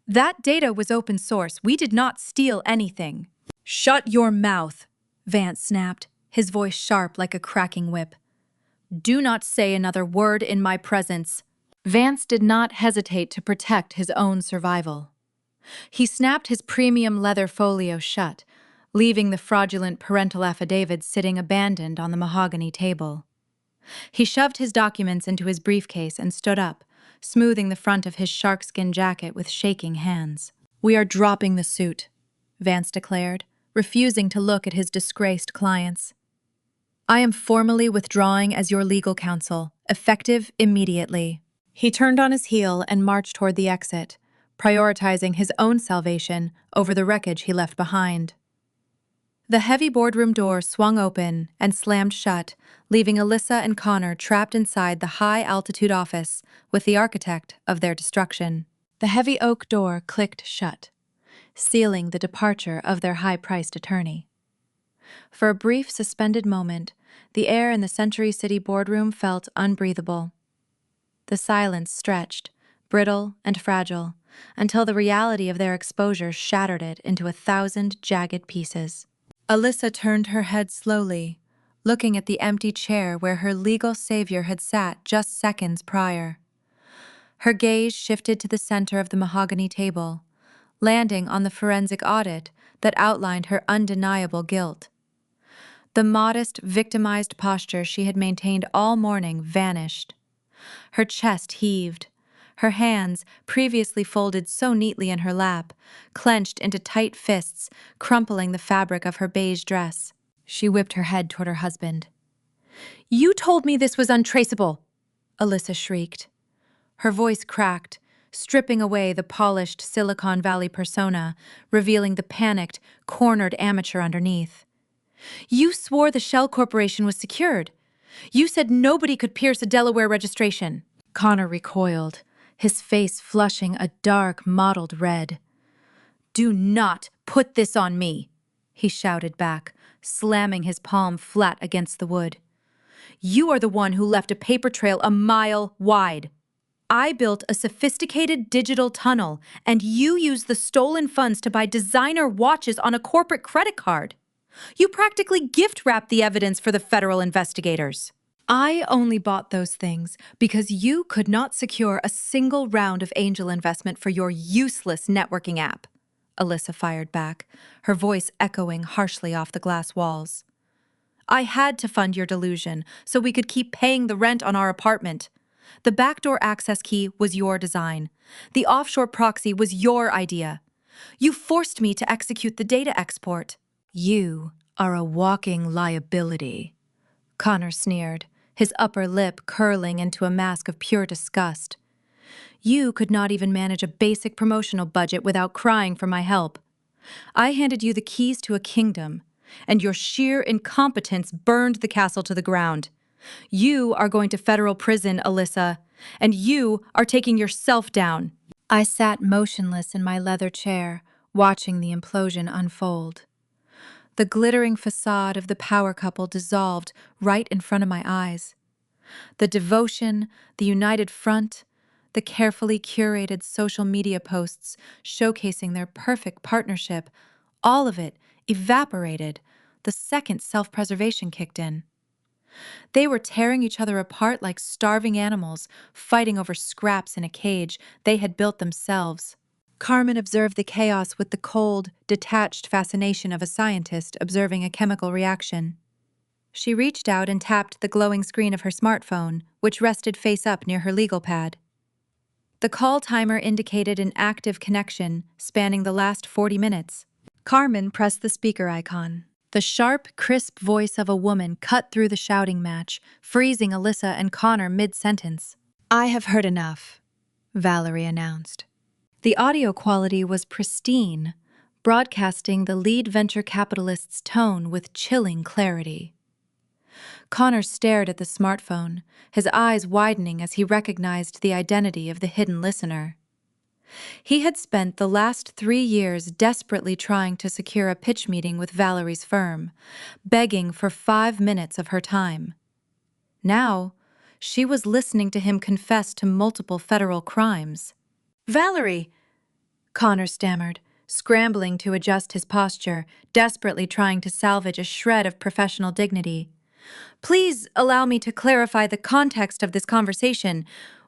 "That data was open source. We did not steal anything." "Shut your mouth," Vance snapped, his voice sharp like a cracking whip. "Do not say another word in my presence." Vance did not hesitate to protect his own survival. He snapped his premium leather folio shut, leaving the fraudulent parental affidavit sitting abandoned on the mahogany table. He shoved his documents into his briefcase and stood up, smoothing the front of his sharkskin jacket with shaking hands. "We are dropping the suit," Vance declared, refusing to look at his disgraced clients. "I am formally withdrawing as your legal counsel, effective immediately." He turned on his heel and marched toward the exit, prioritizing his own salvation over the wreckage he left behind. The heavy boardroom door swung open and slammed shut, leaving Alyssa and Connor trapped inside the high-altitude office with the architect of their destruction. The heavy oak door clicked shut, sealing the departure of their high-priced attorney. For a brief, suspended moment, the air in the Century City boardroom felt unbreathable. The silence stretched, brittle and fragile, until the reality of their exposure shattered it into 1,000 jagged pieces. Alyssa turned her head slowly, looking at the empty chair where her legal savior had sat just seconds prior. Her gaze shifted to the center of the mahogany table, landing on the forensic audit that outlined her undeniable guilt. The modest, victimized posture she had maintained all morning vanished. Her chest heaved. Her hands, previously folded so neatly in her lap, clenched into tight fists, crumpling the fabric of her beige dress. She whipped her head toward her husband. "You told me this was untraceable!" Alyssa shrieked. Her voice cracked, stripping away the polished Silicon Valley persona, revealing the panicked, cornered amateur underneath. You swore the Shell Corporation was secured. You said nobody could pierce a Delaware registration. Connor recoiled, his face flushing a dark, mottled red. Do not put this on me, he shouted back, slamming his palm flat against the wood. You are the one who left a paper trail a mile wide. I built a sophisticated digital tunnel, and you used the stolen funds to buy designer watches on a corporate credit card. You practically gift-wrapped the evidence for the federal investigators. I only bought those things because you could not secure a single round of angel investment for your useless networking app, Alyssa fired back, her voice echoing harshly off the glass walls. I had to fund your delusion so we could keep paying the rent on our apartment. The backdoor access key was your design. The offshore proxy was your idea. You forced me to execute the data export. You are a walking liability, Connor sneered, his upper lip curling into a mask of pure disgust. You could not even manage a basic promotional budget without crying for my help. I handed you the keys to a kingdom, and your sheer incompetence burned the castle to the ground. You are going to federal prison, Alyssa, and you are taking yourself down. I sat motionless in my leather chair, watching the implosion unfold. The glittering facade of the power couple dissolved right in front of my eyes. The devotion, the united front, the carefully curated social media posts showcasing their perfect partnership, all of it evaporated the second self-preservation kicked in. They were tearing each other apart like starving animals, fighting over scraps in a cage they had built themselves. Carmen observed the chaos with the cold, detached fascination of a scientist observing a chemical reaction. She reached out and tapped the glowing screen of her smartphone, which rested face up near her legal pad. The call timer indicated an active connection spanning the last 40 minutes. Carmen pressed the speaker icon. The sharp, crisp voice of a woman cut through the shouting match, freezing Alyssa and Connor mid-sentence. I have heard enough, Valerie announced. The audio quality was pristine, broadcasting the lead venture capitalist's tone with chilling clarity. Connor stared at the smartphone, his eyes widening as he recognized the identity of the hidden listener. He had spent the last 3 years desperately trying to secure a pitch meeting with Valerie's firm, begging for 5 minutes of her time. Now, she was listening to him confess to multiple federal crimes. Valerie! Connor stammered, scrambling to adjust his posture, desperately trying to salvage a shred of professional dignity. Please allow me to clarify the context of this conversation.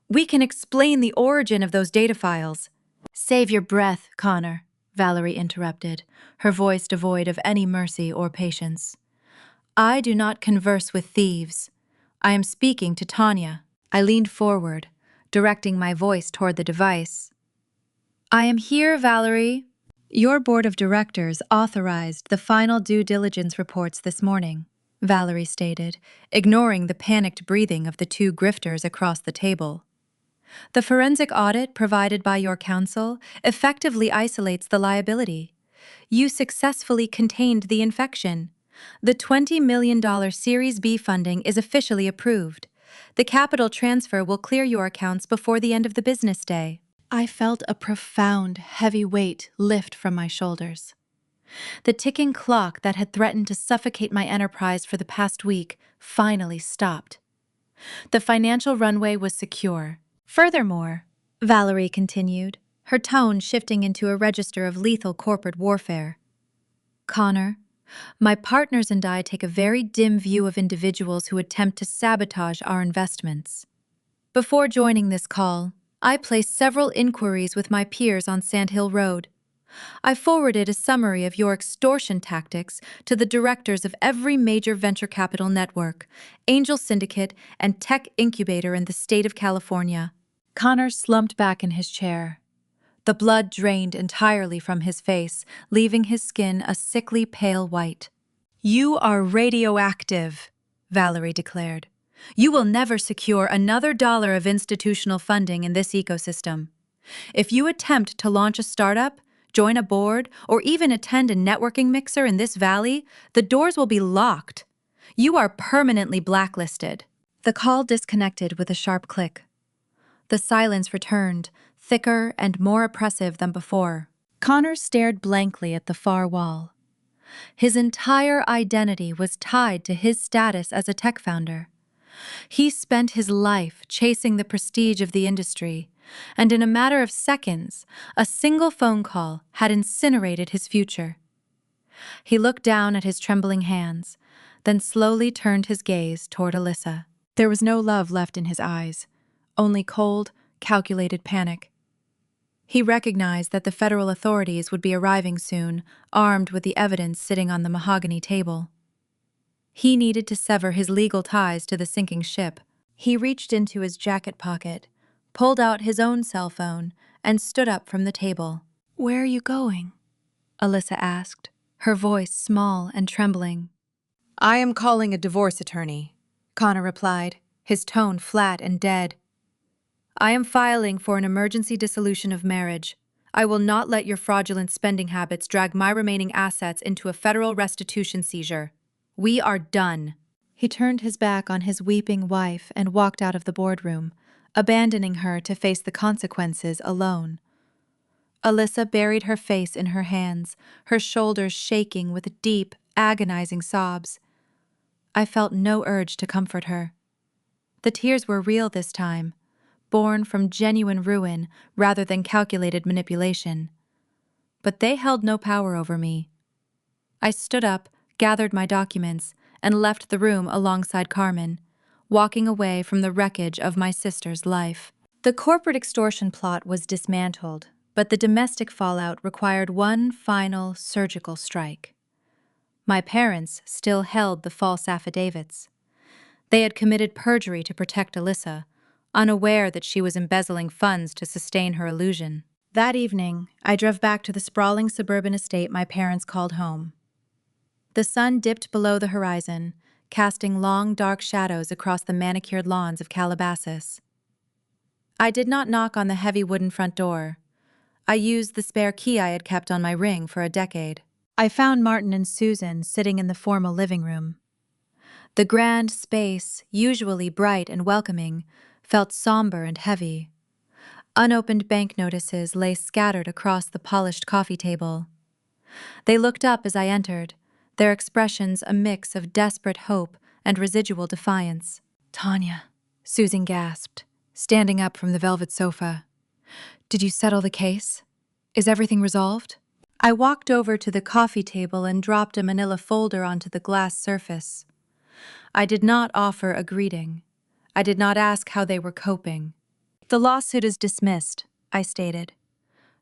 We can explain the origin of those data files. Save your breath, Connor, Valerie interrupted, her voice devoid of any mercy or patience. I do not converse with thieves. I am speaking to Tanya. I leaned forward, directing my voice toward the device. I am here, Valerie. Your board of directors authorized the final due diligence reports this morning, Valerie stated, ignoring the panicked breathing of the two grifters across the table. The forensic audit provided by your counsel effectively isolates the liability. You successfully contained the infection. The $20 million Series B funding is officially approved. The capital transfer will clear your accounts before the end of the business day. I felt a profound, heavy weight lift from my shoulders. The ticking clock that had threatened to suffocate my enterprise for the past week finally stopped. The financial runway was secure. Furthermore, Valerie continued, her tone shifting into a register of lethal corporate warfare. Connor, my partners and I take a very dim view of individuals who attempt to sabotage our investments. Before joining this call, I placed several inquiries with my peers on Sand Hill Road. I forwarded a summary of your extortion tactics to the directors of every major venture capital network, angel syndicate, and tech incubator in the state of California. Connor slumped back in his chair. The blood drained entirely from his face, leaving his skin a sickly pale white. You are radioactive, Valerie declared. You will never secure another dollar of institutional funding in this ecosystem. If you attempt to launch a startup, join a board, or even attend a networking mixer in this valley, the doors will be locked. You are permanently blacklisted." The call disconnected with a sharp click. The silence returned, thicker and more oppressive than before. Connor stared blankly at the far wall. His entire identity was tied to his status as a tech founder. He spent his life chasing the prestige of the industry, and in a matter of seconds, a single phone call had incinerated his future. He looked down at his trembling hands, then slowly turned his gaze toward Alyssa. There was no love left in his eyes, only cold, calculated panic. He recognized that the federal authorities would be arriving soon, armed with the evidence sitting on the mahogany table. He needed to sever his legal ties to the sinking ship. He reached into his jacket pocket, pulled out his own cell phone, and stood up from the table. "Where are you going?" Alyssa asked, her voice small and trembling. "I am calling a divorce attorney," Connor replied, his tone flat and dead. "I am filing for an emergency dissolution of marriage. I will not let your fraudulent spending habits drag my remaining assets into a federal restitution seizure. We are done." He turned his back on his weeping wife and walked out of the boardroom, abandoning her to face the consequences alone. Alyssa buried her face in her hands, her shoulders shaking with deep, agonizing sobs. I felt no urge to comfort her. The tears were real this time, born from genuine ruin rather than calculated manipulation. But they held no power over me. I stood up, gathered my documents, and left the room alongside Carmen, walking away from the wreckage of my sister's life. The corporate extortion plot was dismantled, but the domestic fallout required one final surgical strike. My parents still held the false affidavits. They had committed perjury to protect Alyssa, unaware that she was embezzling funds to sustain her illusion. That evening, I drove back to the sprawling suburban estate my parents called home. The sun dipped below the horizon, casting long, dark shadows across the manicured lawns of Calabasas. I did not knock on the heavy wooden front door. I used the spare key I had kept on my ring for a decade. I found Martin and Susan sitting in the formal living room. The grand space, usually bright and welcoming, felt somber and heavy. Unopened bank notices lay scattered across the polished coffee table. They looked up as I entered, their expressions a mix of desperate hope and residual defiance. "Tanya," Susan gasped, standing up from the velvet sofa. "Did you settle the case? Is everything resolved?" I walked over to the coffee table and dropped a manila folder onto the glass surface. I did not offer a greeting. I did not ask how they were coping. "The lawsuit is dismissed," I stated.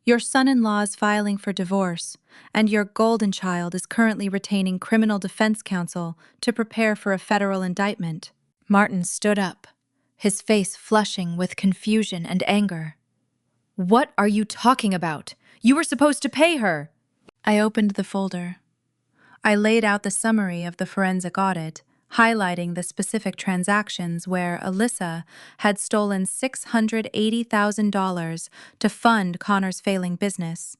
"Your son-in-law is filing for divorce, and your golden child is currently retaining criminal defense counsel to prepare for a federal indictment." Martin stood up, his face flushing with confusion and anger. "What are you talking about? You were supposed to pay her!" I opened the folder. I laid out the summary of the forensic audit, highlighting the specific transactions where Alyssa had stolen $680,000 to fund Connor's failing business.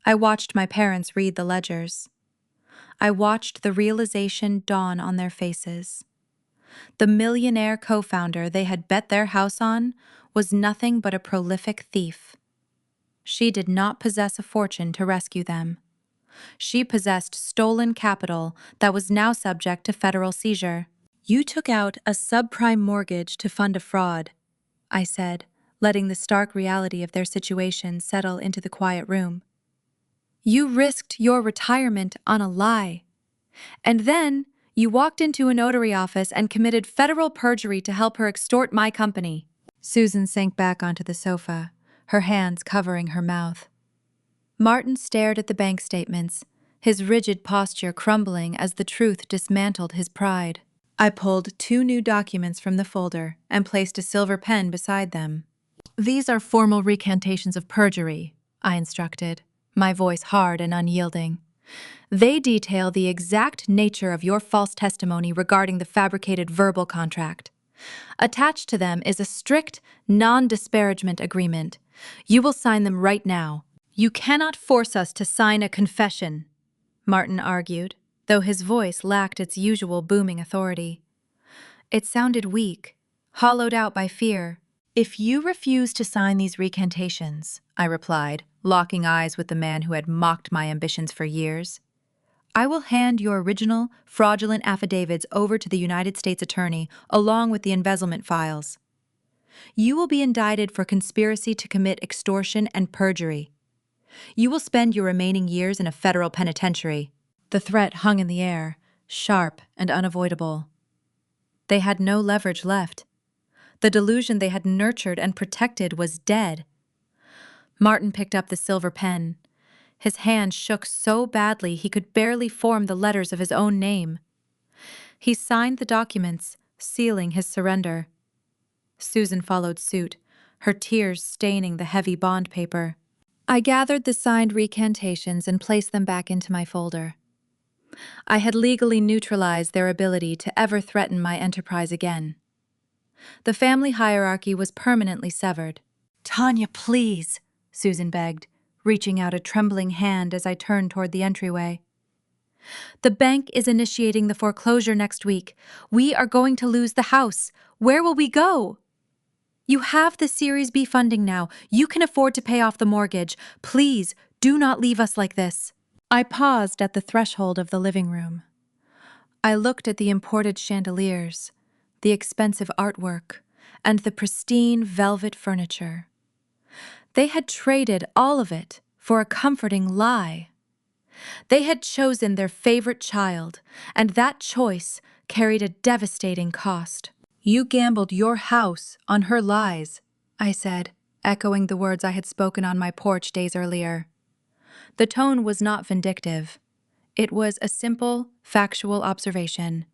I watched my parents read the ledgers. I watched the realization dawn on their faces. The millionaire co-founder they had bet their house on was nothing but a prolific thief. She did not possess a fortune to rescue them. She possessed stolen capital that was now subject to federal seizure. "You took out a subprime mortgage to fund a fraud," I said, letting the stark reality of their situation settle into the quiet room. "You risked your retirement on a lie. And then you walked into a notary office and committed federal perjury to help her extort my company." Susan sank back onto the sofa, her hands covering her mouth. Martin stared at the bank statements, his rigid posture crumbling as the truth dismantled his pride. I pulled 2 new documents from the folder and placed a silver pen beside them. "These are formal recantations of perjury," I instructed, my voice hard and unyielding. "They detail the exact nature of your false testimony regarding the fabricated verbal contract. Attached to them is a strict, non-disparagement agreement. You will sign them right now." You cannot force us to sign a confession, Martin argued, though his voice lacked its usual booming authority. It sounded weak, hollowed out by fear. If you refuse to sign these recantations, I replied, locking eyes with the man who had mocked my ambitions for years, I will hand your original, fraudulent affidavits over to the United States Attorney along with the embezzlement files. You will be indicted for conspiracy to commit extortion and perjury. You will spend your remaining years in a federal penitentiary. The threat hung in the air, sharp and unavoidable. They had no leverage left. The delusion they had nurtured and protected was dead. Martin picked up the silver pen. His hand shook so badly he could barely form the letters of his own name. He signed the documents, sealing his surrender. Susan followed suit, her tears staining the heavy bond paper. I gathered the signed recantations and placed them back into my folder. I had legally neutralized their ability to ever threaten my enterprise again. The family hierarchy was permanently severed. "Tanya, please," Susan begged, reaching out a trembling hand as I turned toward the entryway. "The bank is initiating the foreclosure next week. We are going to lose the house. Where will we go? You have the Series B funding now. You can afford to pay off the mortgage. Please, do not leave us like this." I paused at the threshold of the living room. I looked at the imported chandeliers, the expensive artwork, and the pristine velvet furniture. They had traded all of it for a comforting lie. They had chosen their favorite child, and that choice carried a devastating cost. "You gambled your house on her lies," I said, echoing the words I had spoken on my porch days earlier. The tone was not vindictive. It was a simple, factual observation.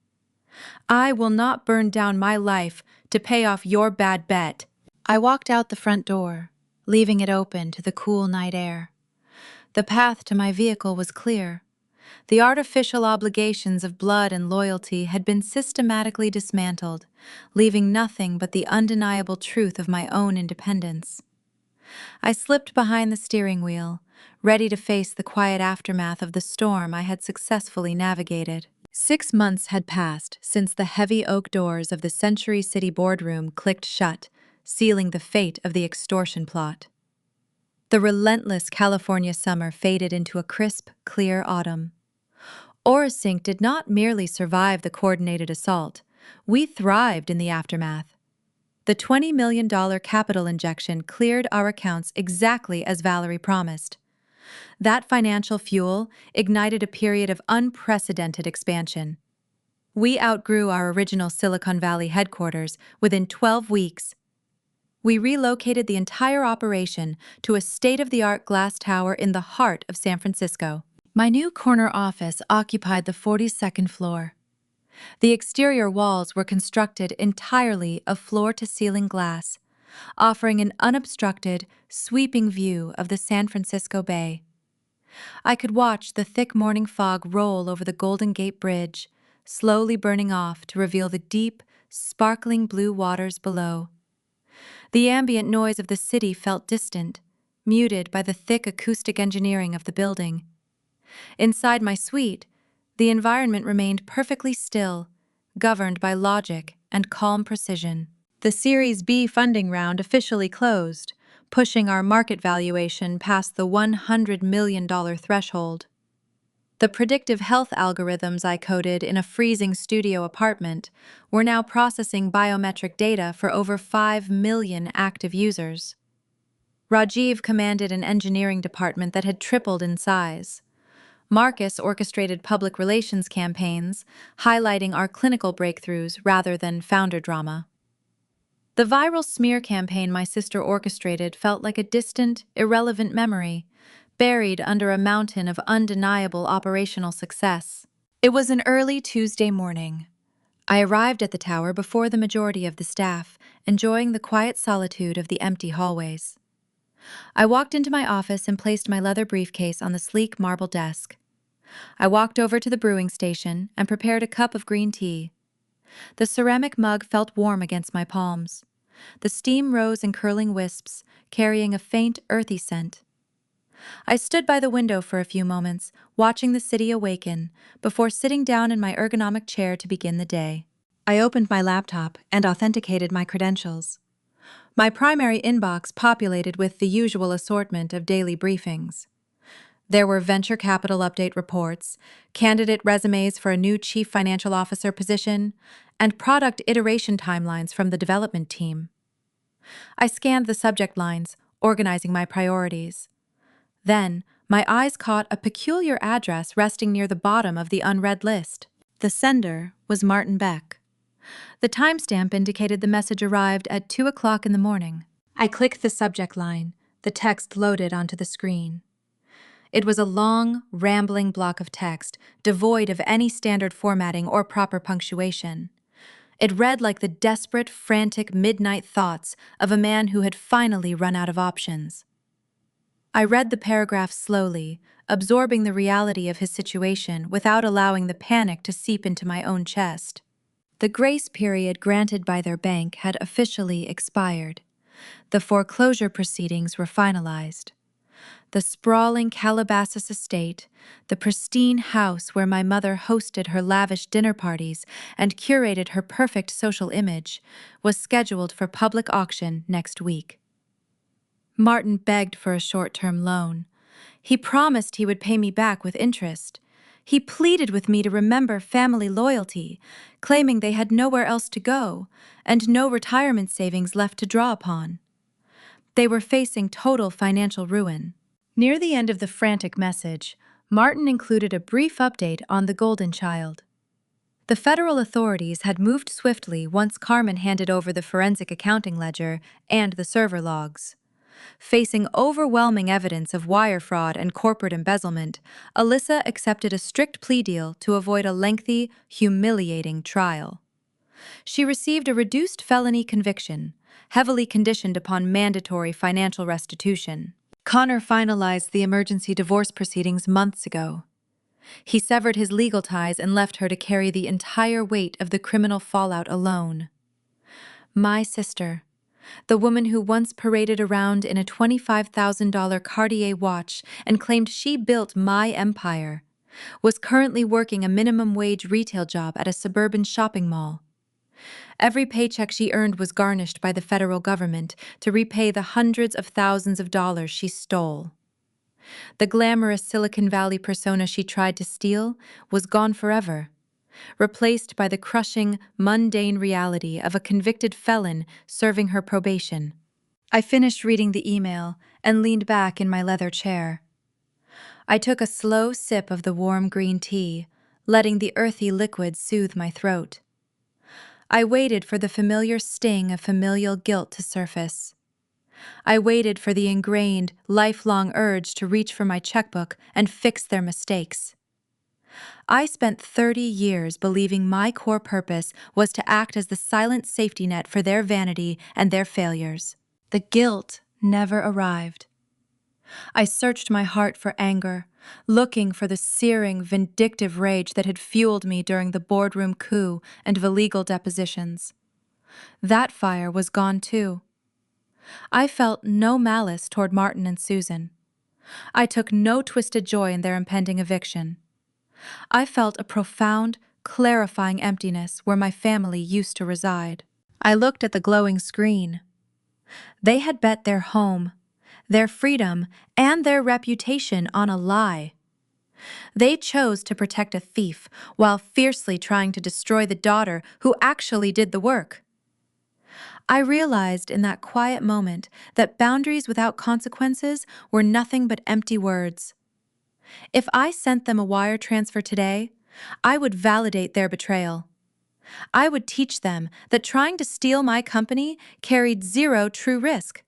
"I will not burn down my life to pay off your bad bet." I walked out the front door, leaving it open to the cool night air. The path to my vehicle was clear. The artificial obligations of blood and loyalty had been systematically dismantled, leaving nothing but the undeniable truth of my own independence. I slipped behind the steering wheel, ready to face the quiet aftermath of the storm I had successfully navigated. 6 months had passed since the heavy oak doors of the Century City boardroom clicked shut, sealing the fate of the extortion plot. The relentless California summer faded into a crisp, clear autumn. Orosync did not merely survive the coordinated assault. We thrived in the aftermath. The $20 million capital injection cleared our accounts exactly as Valerie promised. That financial fuel ignited a period of unprecedented expansion. We outgrew our original Silicon Valley headquarters within 12 weeks. We relocated the entire operation to a state-of-the-art glass tower in the heart of San Francisco. My new corner office occupied the 42nd floor. The exterior walls were constructed entirely of floor-to-ceiling glass, offering an unobstructed, sweeping view of the San Francisco Bay. I could watch the thick morning fog roll over the Golden Gate Bridge, slowly burning off to reveal the deep, sparkling blue waters below. The ambient noise of the city felt distant, muted by the thick acoustic engineering of the building. Inside my suite, the environment remained perfectly still, governed by logic and calm precision. The Series B funding round officially closed, pushing our market valuation past the $100 million threshold. The predictive health algorithms I coded in a freezing studio apartment were now processing biometric data for over 5 million active users. Rajiv commanded an engineering department that had tripled in size. Marcus orchestrated public relations campaigns, highlighting our clinical breakthroughs rather than founder drama. The viral smear campaign my sister orchestrated felt like a distant, irrelevant memory, buried under a mountain of undeniable operational success. It was an early Tuesday morning. I arrived at the tower before the majority of the staff, enjoying the quiet solitude of the empty hallways. I walked into my office and placed my leather briefcase on the sleek marble desk. I walked over to the brewing station and prepared a cup of green tea. The ceramic mug felt warm against my palms. The steam rose in curling wisps, carrying a faint, earthy scent. I stood by the window for a few moments, watching the city awaken, before sitting down in my ergonomic chair to begin the day. I opened my laptop and authenticated my credentials. My primary inbox populated with the usual assortment of daily briefings. There were venture capital update reports, candidate resumes for a new chief financial officer position, and product iteration timelines from the development team. I scanned the subject lines, organizing my priorities. Then, my eyes caught a peculiar address resting near the bottom of the unread list. The sender was Martin Beck. The timestamp indicated the message arrived at 2 o'clock in the morning. I clicked the subject line. The text loaded onto the screen. It was a long, rambling block of text, devoid of any standard formatting or proper punctuation. It read like the desperate, frantic midnight thoughts of a man who had finally run out of options. I read the paragraph slowly, absorbing the reality of his situation without allowing the panic to seep into my own chest. The grace period granted by their bank had officially expired. The foreclosure proceedings were finalized. The sprawling Calabasas estate, the pristine house where my mother hosted her lavish dinner parties and curated her perfect social image, was scheduled for public auction next week. Martin begged for a short-term loan. He promised he would pay me back with interest. He pleaded with me to remember family loyalty, claiming they had nowhere else to go and no retirement savings left to draw upon. They were facing total financial ruin. Near the end of the frantic message, Martin included a brief update on the Golden Child. The federal authorities had moved swiftly once Carmen handed over the forensic accounting ledger and the server logs. Facing overwhelming evidence of wire fraud and corporate embezzlement, Alyssa accepted a strict plea deal to avoid a lengthy, humiliating trial. She received a reduced felony conviction, heavily conditioned upon mandatory financial restitution. Connor finalized the emergency divorce proceedings months ago. He severed his legal ties and left her to carry the entire weight of the criminal fallout alone. My sister, the woman who once paraded around in a $25,000 Cartier watch and claimed she built my empire, was currently working a minimum wage retail job at a suburban shopping mall. Every paycheck she earned was garnished by the federal government to repay the hundreds of thousands of dollars she stole. The glamorous Silicon Valley persona she tried to steal was gone forever, replaced by the crushing, mundane reality of a convicted felon serving her probation. I finished reading the email and leaned back in my leather chair. I took a slow sip of the warm green tea, letting the earthy liquid soothe my throat. I waited for the familiar sting of familial guilt to surface. I waited for the ingrained, lifelong urge to reach for my checkbook and fix their mistakes. I spent 30 years believing my core purpose was to act as the silent safety net for their vanity and their failures. The guilt never arrived. I searched my heart for anger, looking for the searing, vindictive rage that had fueled me during the boardroom coup and the legal depositions. That fire was gone too. I felt no malice toward Martin and Susan. I took no twisted joy in their impending eviction. I felt a profound, clarifying emptiness where my family used to reside. I looked at the glowing screen. They had bet their home, their freedom, and their reputation on a lie. They chose to protect a thief while fiercely trying to destroy the daughter who actually did the work. I realized in that quiet moment that boundaries without consequences were nothing but empty words. If I sent them a wire transfer today, I would validate their betrayal. I would teach them that trying to steal my company carried zero true risk.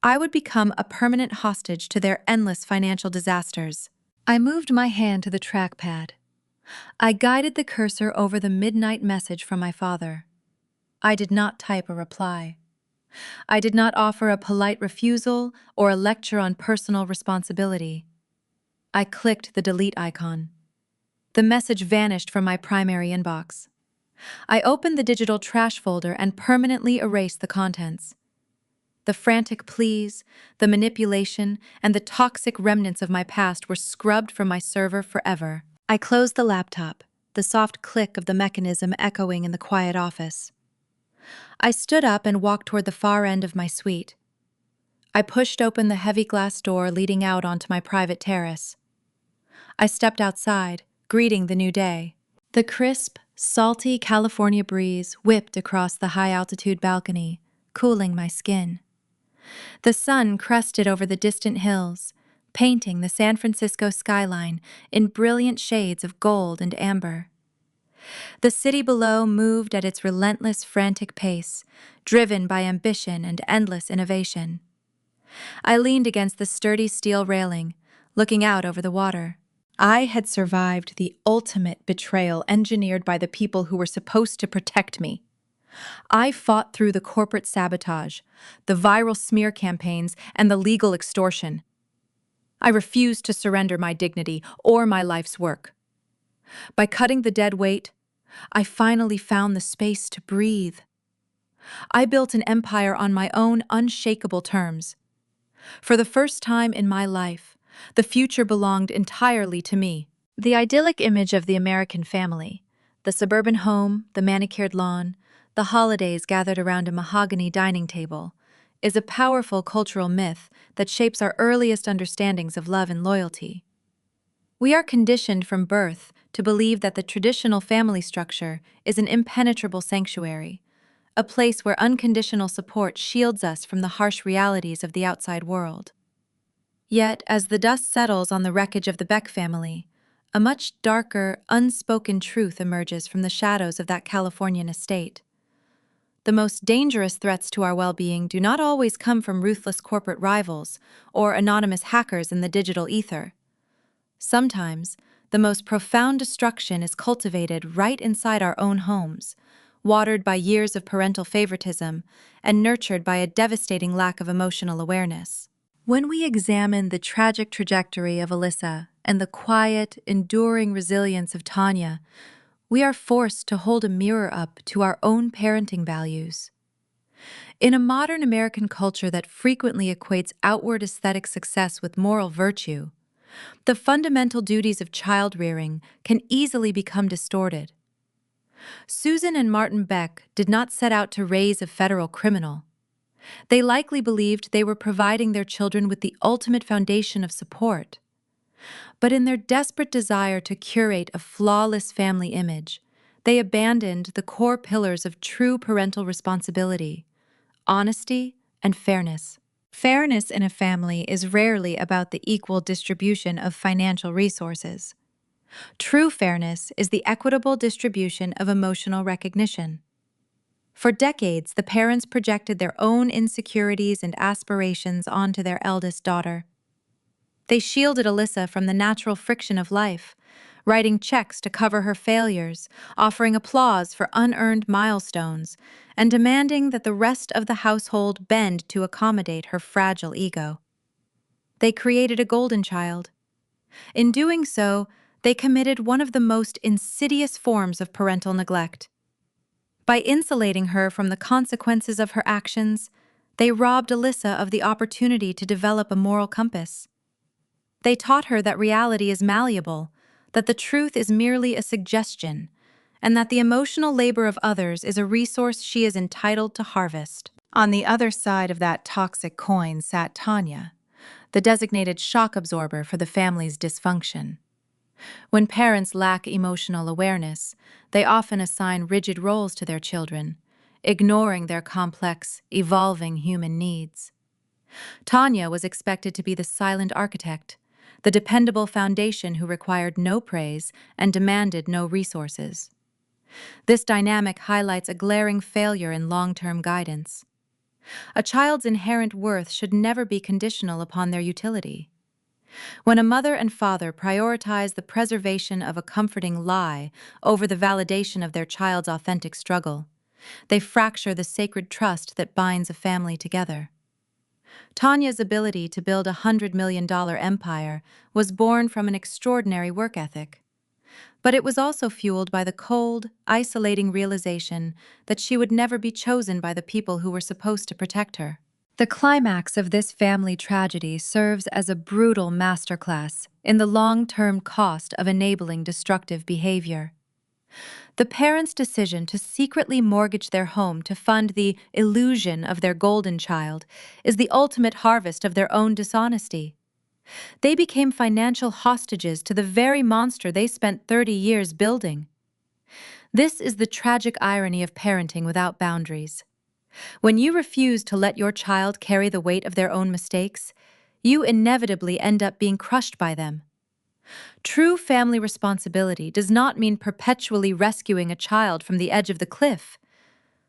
I would become a permanent hostage to their endless financial disasters. I moved my hand to the trackpad. I guided the cursor over the midnight message from my father. I did not type a reply. I did not offer a polite refusal or a lecture on personal responsibility. I clicked the delete icon. The message vanished from my primary inbox. I opened the digital trash folder and permanently erased the contents. The frantic pleas, the manipulation, and the toxic remnants of my past were scrubbed from my server forever. I closed the laptop, the soft click of the mechanism echoing in the quiet office. I stood up and walked toward the far end of my suite. I pushed open the heavy glass door leading out onto my private terrace. I stepped outside, greeting the new day. The crisp, salty California breeze whipped across the high-altitude balcony, cooling my skin. The sun crested over the distant hills, painting the San Francisco skyline in brilliant shades of gold and amber. The city below moved at its relentless, frantic pace, driven by ambition and endless innovation. I leaned against the sturdy steel railing, looking out over the water. I had survived the ultimate betrayal engineered by the people who were supposed to protect me. I fought through the corporate sabotage, the viral smear campaigns, and the legal extortion. I refused to surrender my dignity or my life's work. By cutting the dead weight, I finally found the space to breathe. I built an empire on my own unshakable terms. For the first time in my life, the future belonged entirely to me. The idyllic image of the American family, the suburban home, the manicured lawn, the holidays gathered around a mahogany dining table, is a powerful cultural myth that shapes our earliest understandings of love and loyalty. We are conditioned from birth to believe that the traditional family structure is an impenetrable sanctuary, a place where unconditional support shields us from the harsh realities of the outside world. Yet, as the dust settles on the wreckage of the Beck family, a much darker, unspoken truth emerges from the shadows of that Californian estate. The most dangerous threats to our well-being do not always come from ruthless corporate rivals or anonymous hackers in the digital ether. Sometimes, the most profound destruction is cultivated right inside our own homes, watered by years of parental favoritism and nurtured by a devastating lack of emotional awareness. When we examine the tragic trajectory of Alyssa and the quiet, enduring resilience of Tanya, we are forced to hold a mirror up to our own parenting values. In a modern American culture that frequently equates outward aesthetic success with moral virtue, the fundamental duties of child-rearing can easily become distorted. Susan and Martin Beck did not set out to raise a federal criminal. They likely believed they were providing their children with the ultimate foundation of support. But in their desperate desire to curate a flawless family image, they abandoned the core pillars of true parental responsibility: honesty and fairness. Fairness in a family is rarely about the equal distribution of financial resources. True fairness is the equitable distribution of emotional recognition. For decades, the parents projected their own insecurities and aspirations onto their eldest daughter. They shielded Alyssa from the natural friction of life, writing checks to cover her failures, offering applause for unearned milestones, and demanding that the rest of the household bend to accommodate her fragile ego. They created a golden child. In doing so, they committed one of the most insidious forms of parental neglect. By insulating her from the consequences of her actions, they robbed Alyssa of the opportunity to develop a moral compass. They taught her that reality is malleable, that the truth is merely a suggestion, and that the emotional labor of others is a resource she is entitled to harvest. On the other side of that toxic coin sat Tanya, the designated shock absorber for the family's dysfunction. When parents lack emotional awareness, they often assign rigid roles to their children, ignoring their complex, evolving human needs. Tanya was expected to be the silent architect, the dependable foundation who required no praise and demanded no resources. This dynamic highlights a glaring failure in long-term guidance. A child's inherent worth should never be conditional upon their utility. When a mother and father prioritize the preservation of a comforting lie over the validation of their child's authentic struggle, they fracture the sacred trust that binds a family together. Tanya's ability to build a $100 million empire was born from an extraordinary work ethic. But it was also fueled by the cold, isolating realization that she would never be chosen by the people who were supposed to protect her. The climax of this family tragedy serves as a brutal masterclass in the long-term cost of enabling destructive behavior. The parents' decision to secretly mortgage their home to fund the illusion of their golden child is the ultimate harvest of their own dishonesty. They became financial hostages to the very monster they spent 30 years building. This is the tragic irony of parenting without boundaries. When you refuse to let your child carry the weight of their own mistakes, you inevitably end up being crushed by them. True family responsibility does not mean perpetually rescuing a child from the edge of the cliff.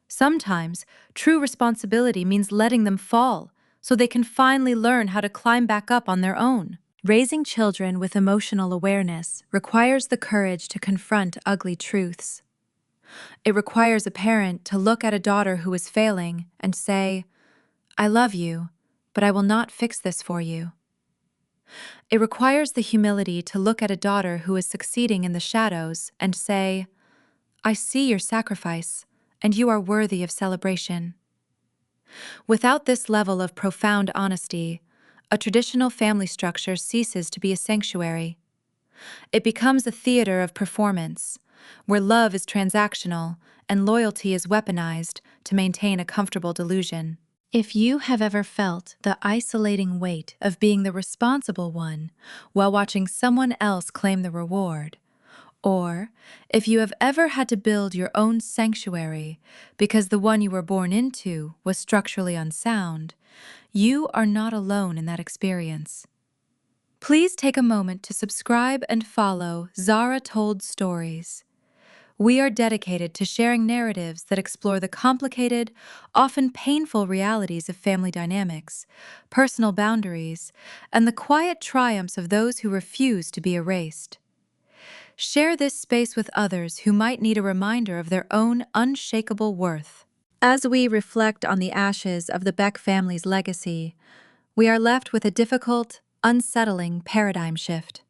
Sometimes, true responsibility means letting them fall so they can finally learn how to climb back up on their own. Raising children with emotional awareness requires the courage to confront ugly truths. It requires a parent to look at a daughter who is failing and say, "I love you, but I will not fix this for you." It requires the humility to look at a daughter who is succeeding in the shadows and say, "I see your sacrifice, and you are worthy of celebration." Without this level of profound honesty, a traditional family structure ceases to be a sanctuary. It becomes a theater of performance, where love is transactional and loyalty is weaponized to maintain a comfortable delusion. If you have ever felt the isolating weight of being the responsible one while watching someone else claim the reward, or if you have ever had to build your own sanctuary because the one you were born into was structurally unsound, you are not alone in that experience. Please take a moment to subscribe and follow Zara Told Stories. We are dedicated to sharing narratives that explore the complicated, often painful realities of family dynamics, personal boundaries, and the quiet triumphs of those who refuse to be erased. Share this space with others who might need a reminder of their own unshakable worth. As we reflect on the ashes of the Beck family's legacy, we are left with a difficult, unsettling paradigm shift.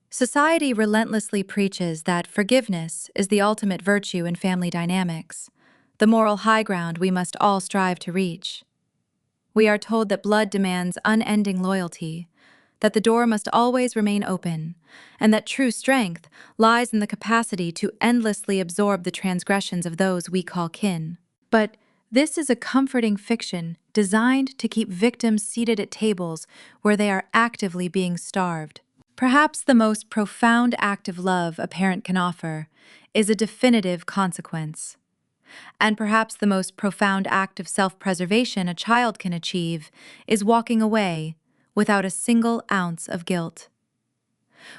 Society relentlessly preaches that forgiveness is the ultimate virtue in family dynamics, the moral high ground we must all strive to reach. We are told that blood demands unending loyalty, that the door must always remain open, and that true strength lies in the capacity to endlessly absorb the transgressions of those we call kin. But this is a comforting fiction designed to keep victims seated at tables where they are actively being starved. Perhaps the most profound act of love a parent can offer is a definitive consequence. And perhaps the most profound act of self-preservation a child can achieve is walking away without a single ounce of guilt.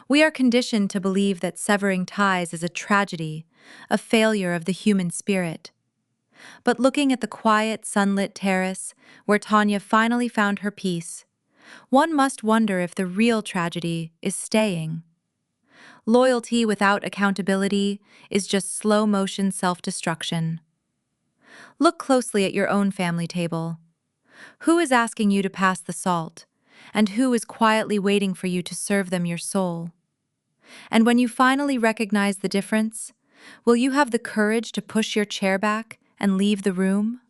We are conditioned to believe that severing ties is a tragedy, a failure of the human spirit. But looking at the quiet, sunlit terrace where Tanya finally found her peace, one must wonder if the real tragedy is staying. Loyalty without accountability is just slow-motion self-destruction. Look closely at your own family table. Who is asking you to pass the salt, and who is quietly waiting for you to serve them your soul? And when you finally recognize the difference, will you have the courage to push your chair back and leave the room?